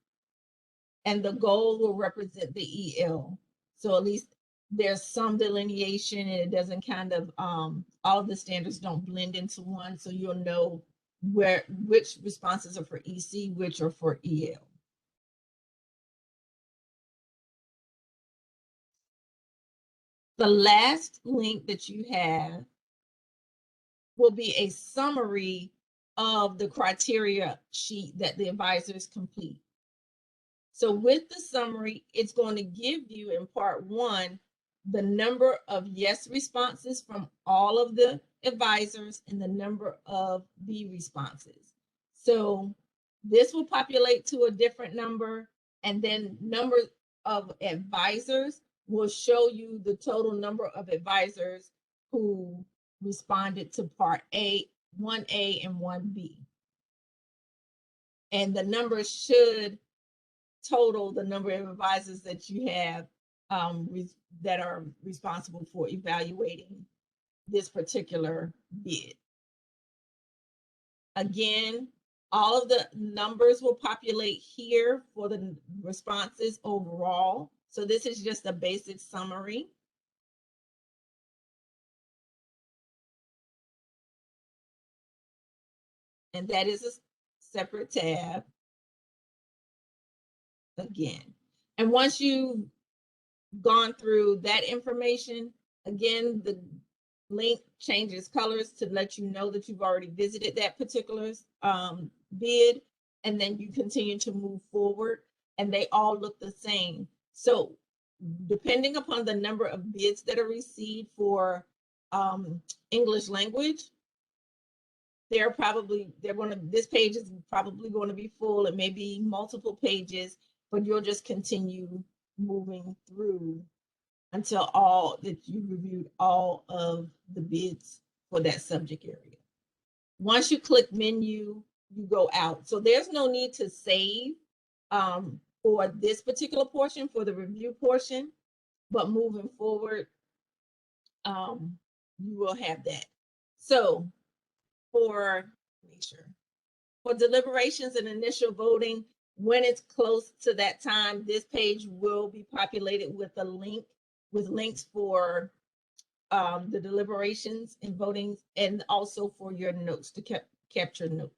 and the gold will represent the EL. So at least there's some delineation and it doesn't kind of, all of the standards don't blend into one, so you'll know which responses are for EC, which are for EL. The last link that you have will be a summary of the criteria sheet that the advisors complete. So with the summary, it's going to give you in part 1 the number of yes responses from all of the advisors and the number of B responses. So this will populate to a different number, and then number of advisors will show you the total number of advisors who responded to part A, 1A and 1B. And the numbers should total the number of advisors that you have that are responsible for evaluating this particular bid. Again, all of the numbers will populate here for the responses overall. So this is just a basic summary. And that is a separate tab again. And once you've gone through that information, again, the link changes colors to let you know that you've already visited that particular bid, and then you continue to move forward, and they all look the same. So depending upon the number of bids that are received for English language, this page is probably going to be full. It may be multiple pages, but you'll just continue moving through until you've reviewed all of the bids for that subject area. Once you click menu, you go out. So there's no need to save for this particular portion, for the review portion, but moving forward, you will have that. So for deliberations and initial voting, when it's close to that time, this page will be populated with a link, with links for the deliberations and voting, and also for your notes, to capture notes.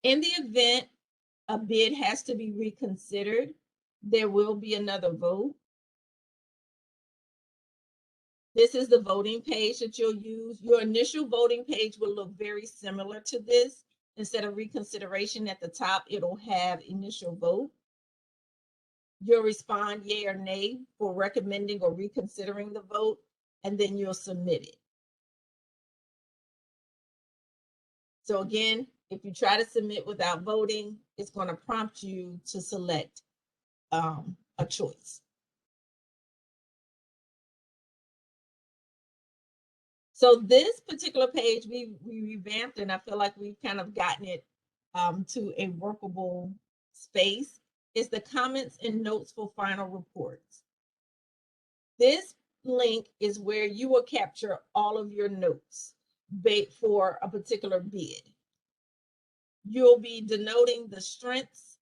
In the event a bid has to be reconsidered, there will be another vote. This is the voting page that you'll use. Your initial voting page will look very similar to this. Instead of reconsideration at the top, it'll have initial vote. You'll respond yay or nay for recommending or reconsidering the vote, and then you'll submit it. So again, if you try to submit without voting, it's going to prompt you to select a choice. So this particular page we revamped, and I feel like we've kind of gotten it to a workable space, is the comments and notes for final reports. This link is where you will capture all of your notes for a particular bid. You'll be denoting the strengths,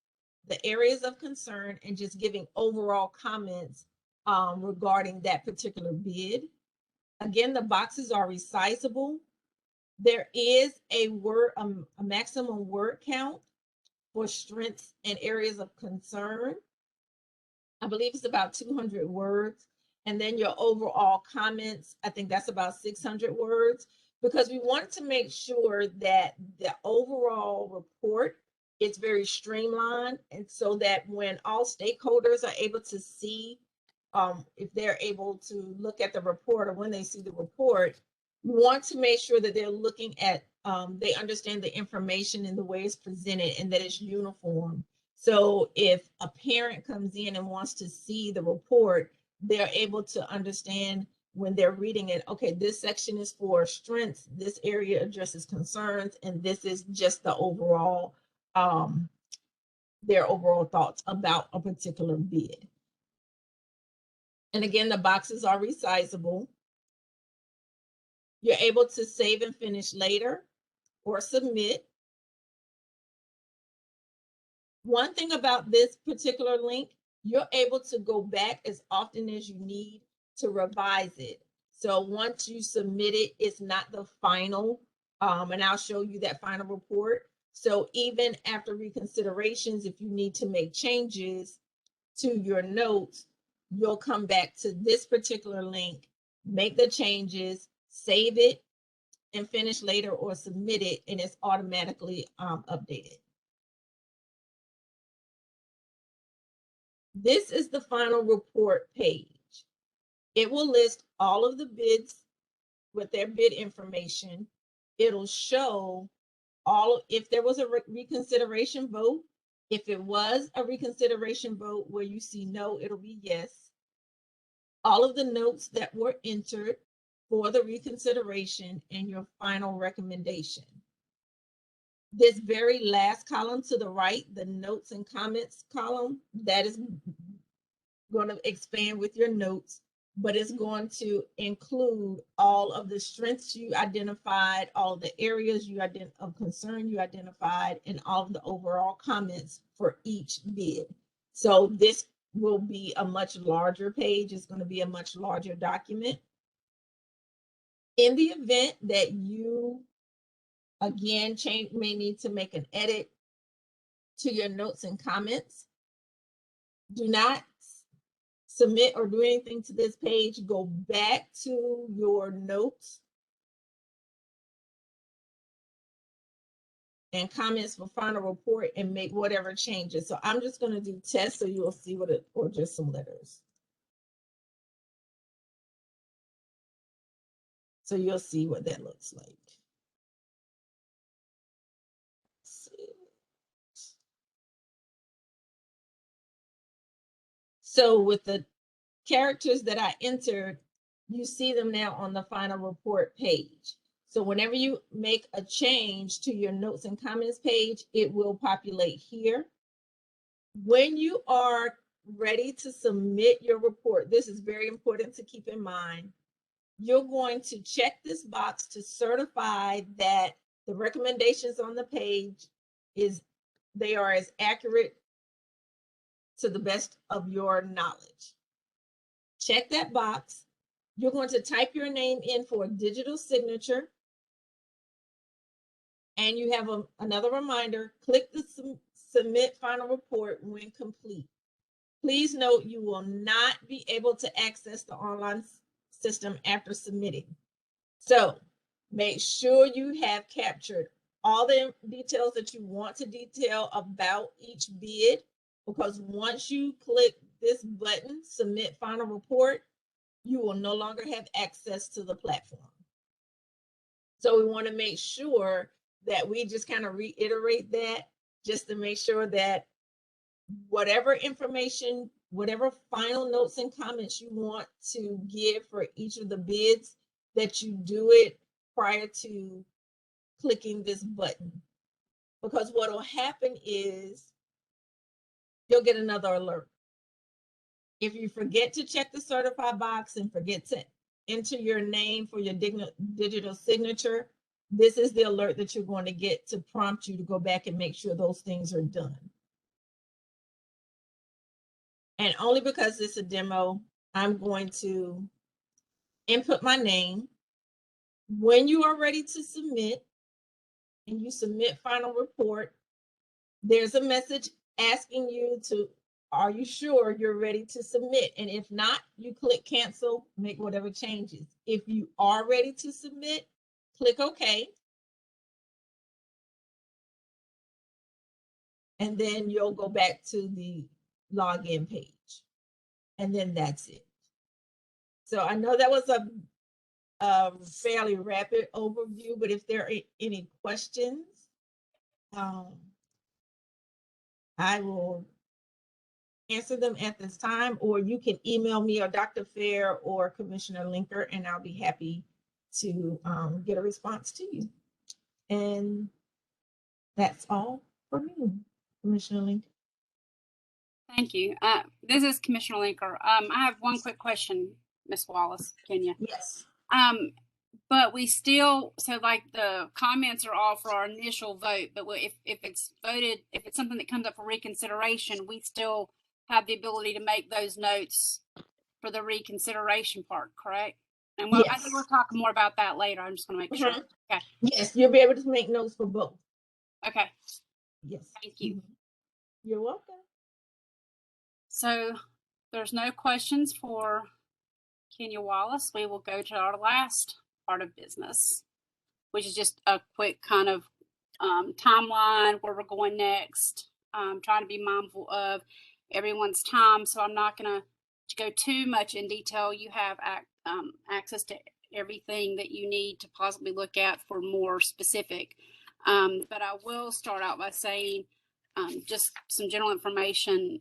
the areas of concern, and just giving overall comments regarding that particular bid. Again, the boxes are resizable. There is a maximum word count for strengths and areas of concern. I believe it's about 200 words. And then your overall comments, I think that's about 600 words, because we want to make sure that the overall report is very streamlined, and so that when all stakeholders are able to see, if they're able to look at the report, or when they see the report, we want to make sure that they're looking at, they understand the information and the way it's presented, and that it's uniform. So if a parent comes in and wants to see the report, they're able to understand when they're reading it, okay, this section is for strengths, this area addresses concerns, and this is just the overall, their overall thoughts about a particular bid. And again, the boxes are resizable. You're able to save and finish later or submit. One thing about this particular link, you're able to go back as often as you need to revise it. So once you submit it, it's not the final, and I'll show you that final report. So even after reconsiderations, if you need to make changes, to your notes, you'll come back to this particular link, make the changes, save it, and finish later or submit it, and it's automatically updated. This is the final report page. It will list all of the bids with their bid information. It'll show if there was a reconsideration vote. If it was a reconsideration vote where you see no, it'll be yes. All of the notes that were entered for the reconsideration and your final recommendation. This very last column to the right, the notes and comments column, that is going to expand with your notes, but it's going to include all of the strengths you identified, all of the areas of concern you identified, and all of the overall comments for each bid. So this will be a much larger page. It's going to be a much larger document. In the event that you, again, may need to make an edit to your notes and comments, do not submit or do anything to this page. Go back to your notes and comments for final report and make whatever changes. So I'm just going to do test so you'll see what it, or just some letters. So you'll see what that looks like. So with the characters that I entered, you see them now on the final report page. So whenever you make a change to your notes and comments page, it will populate here. When you are ready to submit your report, this is very important to keep in mind. You're going to check this box to certify that the recommendations on the page they are as accurate to the best of your knowledge. Check that box. You're going to type your name in for a digital signature. And you have another reminder, click the submit final report when complete. Please note you will not be able to access the online system after submitting. So make sure you have captured all the details that you want to detail about each bid, because once you click this button, submit final report, you will no longer have access to the platform. So we want to make sure that we just kind of reiterate that, just to make sure that whatever information, whatever final notes and comments you want to give for each of the bids, that you do it prior to clicking this button. Because what will happen is you'll get another alert. If you forget to check the certify box and forget to enter your name for your digital signature, this is the alert that you're going to get to prompt you to go back and make sure those things are done. And only because it's a demo, I'm going to input my name. When you are ready to submit and you submit final report, there's a message asking you to, are you sure you're ready to submit? And if not, you click cancel, make whatever changes. If you are ready to submit, click OK. And then you'll go back to the login page. And then that's it. So I know that was a fairly rapid overview, but if there are any questions, I will answer them at this time, or you can email me or Dr. Fair or Commissioner Linker, and I'll be happy to get a response to you. And that's all for me, Commissioner Linker.
Thank you. This is Commissioner Linker. I have one quick question, Ms. Wallace, Kenya.
Yes.
But we still, so like the comments are all for our initial vote, but if it's voted, if it's something that comes up for reconsideration, we still have the ability to make those notes for the reconsideration part, correct? And well, I think we'll talk more about that later. I'm just going to make sure. Okay.
Yes, you'll be able to make notes for both.
Okay.
Yes.
Thank you.
You're welcome.
So there's no questions for Kenya Wallace. We will go to our last part of business, which is just a quick kind of timeline where we're going next. Trying to be mindful of everyone's time, so I'm not going to go too much in detail. You have access to everything that you need to possibly look at for more specific. But I will start out by saying just some general information.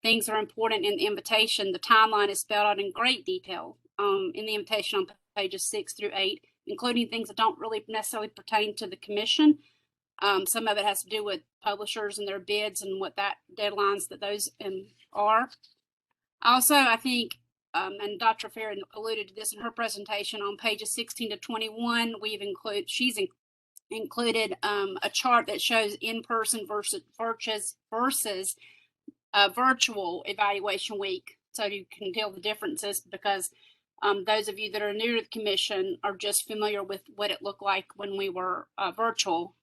Things are important in the invitation. The timeline is spelled out in great detail in the invitation on pages 6 through 8, including things that don't really necessarily pertain to the commission. Some of it has to do with publishers and their bids and what that deadlines that those are. Also, I think, and Dr. Fair alluded to this in her presentation, on pages 16 to 21, she's included a chart that shows in-person versus virtual evaluation week, so you can tell the differences, because those of you that are new to the commission are just familiar with what it looked like when we were virtual,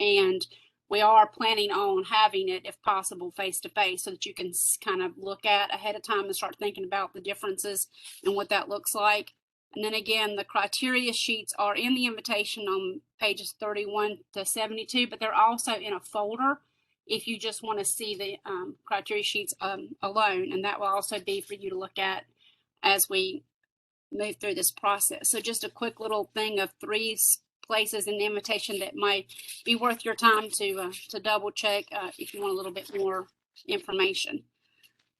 and we are planning on having it, if possible, face to face, so that you can kind of look at ahead of time and start thinking about the differences and what that looks like. And then again, the criteria sheets are in the invitation on pages 31 to 72, but they're also in a folder if you just want to see the criteria sheets alone, and that will also be for you to look at as we move through this process. So just a quick little thing of 3 places in the invitation that might be worth your time to double check if you want a little bit more information.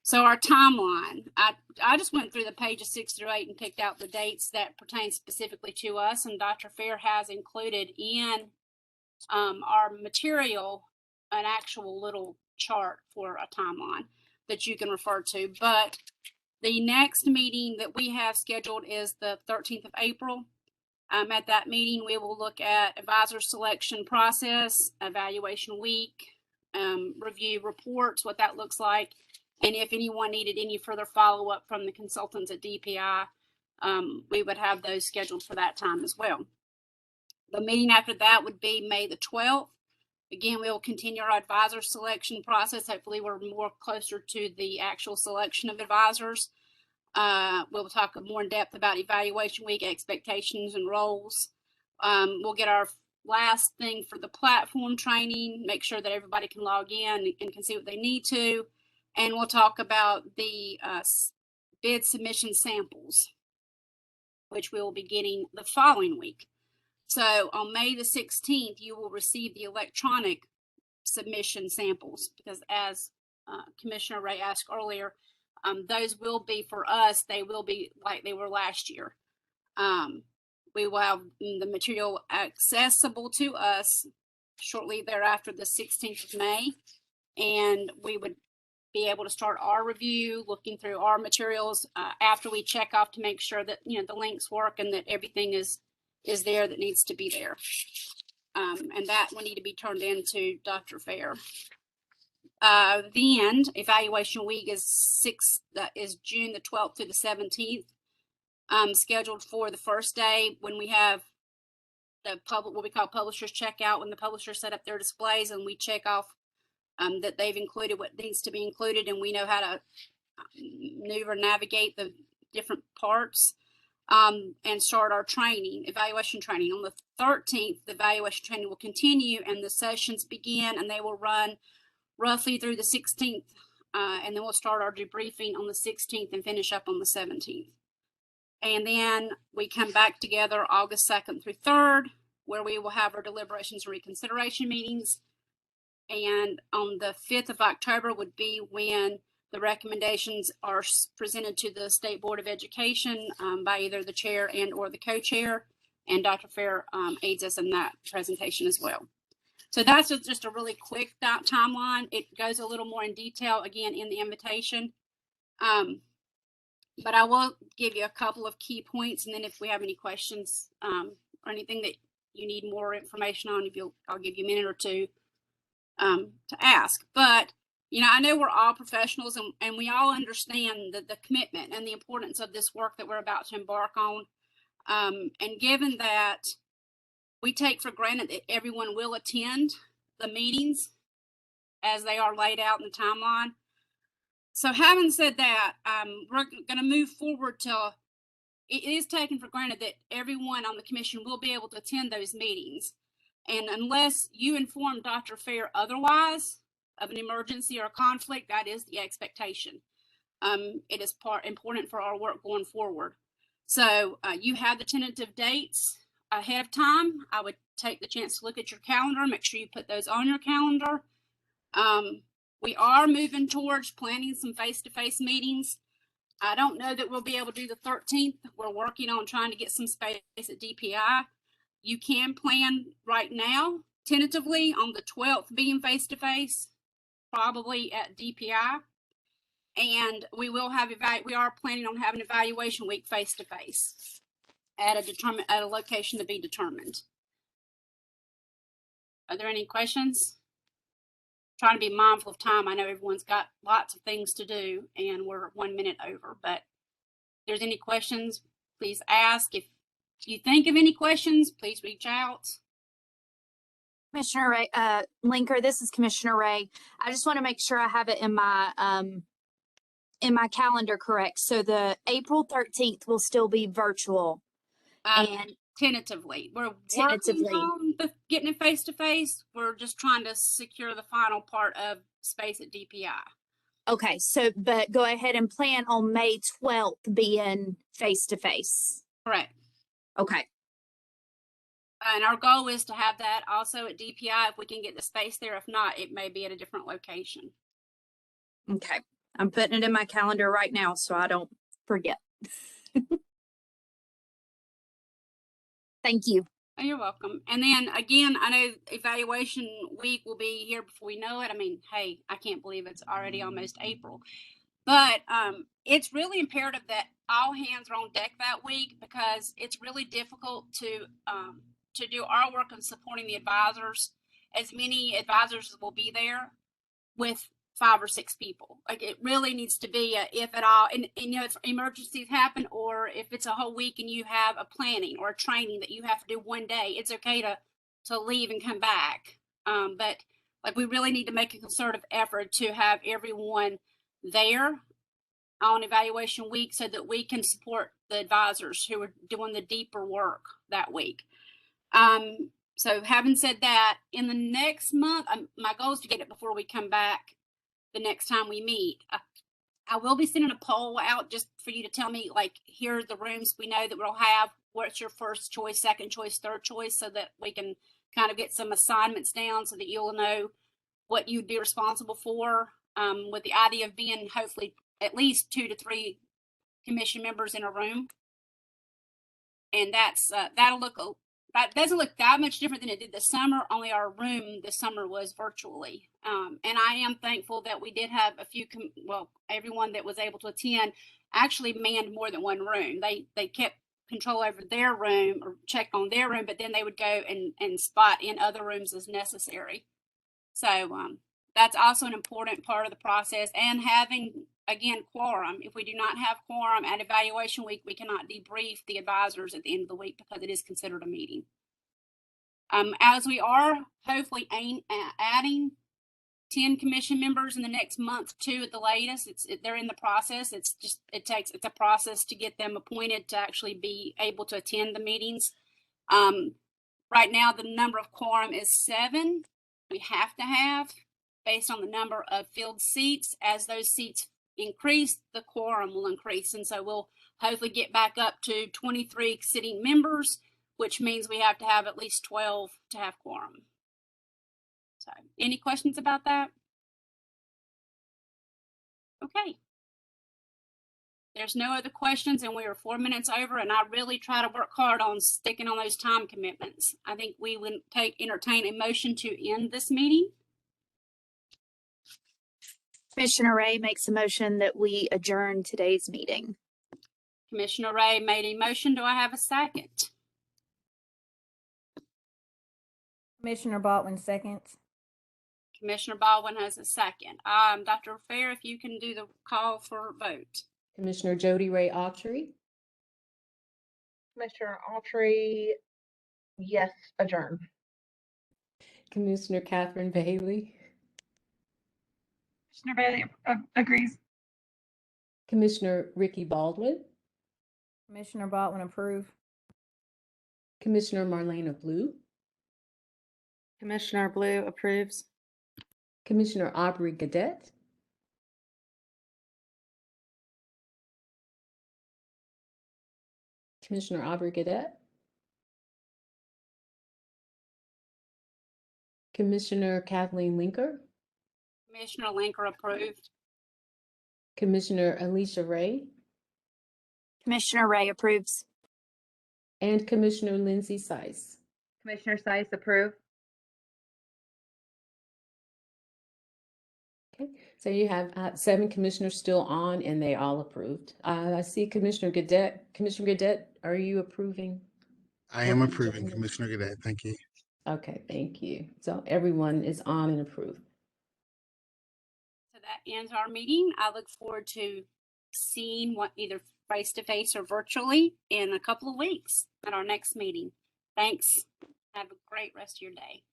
So our timeline, I just went through the pages 6 through 8 and picked out the dates that pertain specifically to us, and Dr. Fair has included in our material an actual little chart for a timeline that you can refer to. But the next meeting that we have scheduled is the 13th of April. At that meeting, we will look at advisor selection process, evaluation week, review reports, what that looks like, and if anyone needed any further follow-up from the consultants at DPI, we would have those scheduled for that time as well. The meeting after that would be May the 12th. Again, we will continue our advisor selection process. Hopefully, we're more closer to the actual selection of advisors. We'll talk more in depth about evaluation week, expectations, and roles. We'll get our last thing for the platform training, make sure that everybody can log in and can see what they need to. And we'll talk about the bid submission samples, which we will be getting the following week. So on May the 16th, you will receive the electronic submission samples, because as Commissioner Ray asked earlier, those will be for us, they will be like they were last year. We will have the material accessible to us shortly thereafter, the 16th of May, and we would be able to start our review, looking through our materials after we check off to make sure that the links work and that everything is there that needs to be there. And that will need to be turned into Dr. Fair. Then evaluation week is June the 12th to the 17th, scheduled for the first day when we have the what we call publishers checkout, when the publishers set up their displays and we check off that they've included what needs to be included, and we know how to maneuver, navigate the different parts, and start our evaluation training. On the 13th, the evaluation training will continue and the sessions begin, and they will run roughly through the 16th, and then we'll start our debriefing on the 16th and finish up on the 17th. And then we come back together August 2nd through 3rd, where we will have our deliberations and reconsideration meetings. And on the 5th of October would be when the recommendations are presented to the State Board of Education by either the chair and or the co-chair, and Dr. Fair aids us in that presentation as well. So that's just a really quick timeline. It goes a little more in detail, again, in the invitation. But I will give you a couple of key points, and then if we have any questions or anything that you need more information on, I'll give you a minute or two to ask. But I know we're all professionals, and we all understand the commitment and the importance of this work that we're about to embark on. And given that we take for granted that everyone will attend the meetings as they are laid out in the timeline, So having said that, we're going to move forward to, it is taken for granted that everyone on the commission will be able to attend those meetings. And unless you inform Dr. Fair otherwise of an emergency or conflict, that is the expectation. It is important for our work going forward. So you have the tentative dates ahead of time. I would take the chance to look at your calendar, make sure you put those on your calendar. We are moving towards planning some face-to-face meetings. I don't know that we'll be able to do the 13th. We're working on trying to get some space at DPI. You can plan right now, tentatively, on the 12th being face-to-face, probably at DPI. And we will have we are planning on having evaluation week face-to-face at a location to be determined. Are there any questions? Trying to be mindful of time. I know everyone's got lots of things to do and we're 1 minute over, but if there's any questions, please ask. If you think of any questions, please reach out.
Commissioner Ray, Linker, this is Commissioner Ray. I just want to make sure I have it in my calendar correct. So the April 13th will still be virtual. And
tentatively, we're
tentatively
working on getting it face to face. We're just trying to secure the final part of space at DPI.
Okay, so but go ahead and plan on May 12th being face to face.
Correct.
Okay.
And our goal is to have that also at DPI if we can get the space there. If not, it may be at a different location.
Okay, I'm putting it in my calendar right now so I don't forget. Thank you.
Oh, you're welcome. And then again, I know evaluation week will be here before we know it. I mean, hey, I can't believe it's already almost April. But it's really imperative that all hands are on deck that week because it's really difficult to do our work of supporting the advisors. As many advisors as will be there with 5 or 6 people. Like it really needs to be if at all, and you know, if emergencies happen or if it's a whole week and you have a planning or a training that you have to do one day, it's okay to leave and come back. But like we really need to make a concerted effort to have everyone there on evaluation week so that we can support the advisors who are doing the deeper work that week. So having said that, in the next month, my goal is to get it before we come back the next time we meet. I will be sending a poll out just for you to tell me, like, here are the rooms we know that we'll have. What's your first choice, second choice, third choice, so that we can kind of get some assignments down so that you'll know what you'd be responsible for, with the idea of being hopefully at least 2 to 3 commission members in a room. And that's that doesn't look that much different than it did this summer, only our room this summer was virtually. And I am thankful that we did have a few, everyone that was able to attend actually manned more than one room. They kept control over their room or check on their room, but then they would go and spot in other rooms as necessary. So that's also an important part of the process. And having, again, quorum. If we do not have quorum at evaluation week, we cannot debrief the advisors at the end of the week because it is considered a meeting. As we are hopefully adding 10 commission members in the next month, 2 at the latest. They're in the process. It's a process to get them appointed to actually be able to attend the meetings. Right now, the number of quorum is 7. We have to have based on the number of filled seats. As those seats increase, the quorum will increase. And so we'll hopefully get back up to 23 sitting members, which means we have to have at least 12 to have quorum. So any questions about that? Okay. There's no other questions and we are 4 minutes over, and I really try to work hard on sticking on those time commitments. I think we would entertain a motion to end this meeting.
Commissioner Ray makes a motion that we adjourn today's meeting.
Commissioner Ray made a motion. Do I have a second?
Commissioner Baldwin seconds.
Commissioner Baldwin has a second. Dr. Fair, if you can do the call for vote.
Commissioner Jody Ray Autry.
Commissioner Autry, yes, adjourn.
Commissioner Catherine Bailey.
Commissioner Bailey agrees.
Commissioner Ricky Baldwin,
Commissioner Baldwin approve.
Commissioner Marlena Blue,
Commissioner Blue approves.
Commissioner Aubrey Gadet, Commissioner Aubrey Gadet, Commissioner Kathleen Linker,
Commissioner Linker approved.
Commissioner Alicia Ray,
Commissioner Ray approves.
and Commissioner Lindsay Sice.
Commissioner Sice approve.
Okay, so you have 7 commissioners still on, and they all approved. I see Commissioner Gadet. Commissioner Gadet, are you approving?
I am approving, Commissioner Gadet. Thank you.
Okay, thank you. So everyone is on and approved.
So that ends our meeting. I look forward to seeing what either face to face or virtually in a couple of weeks at our next meeting. Thanks. Have a great rest of your day.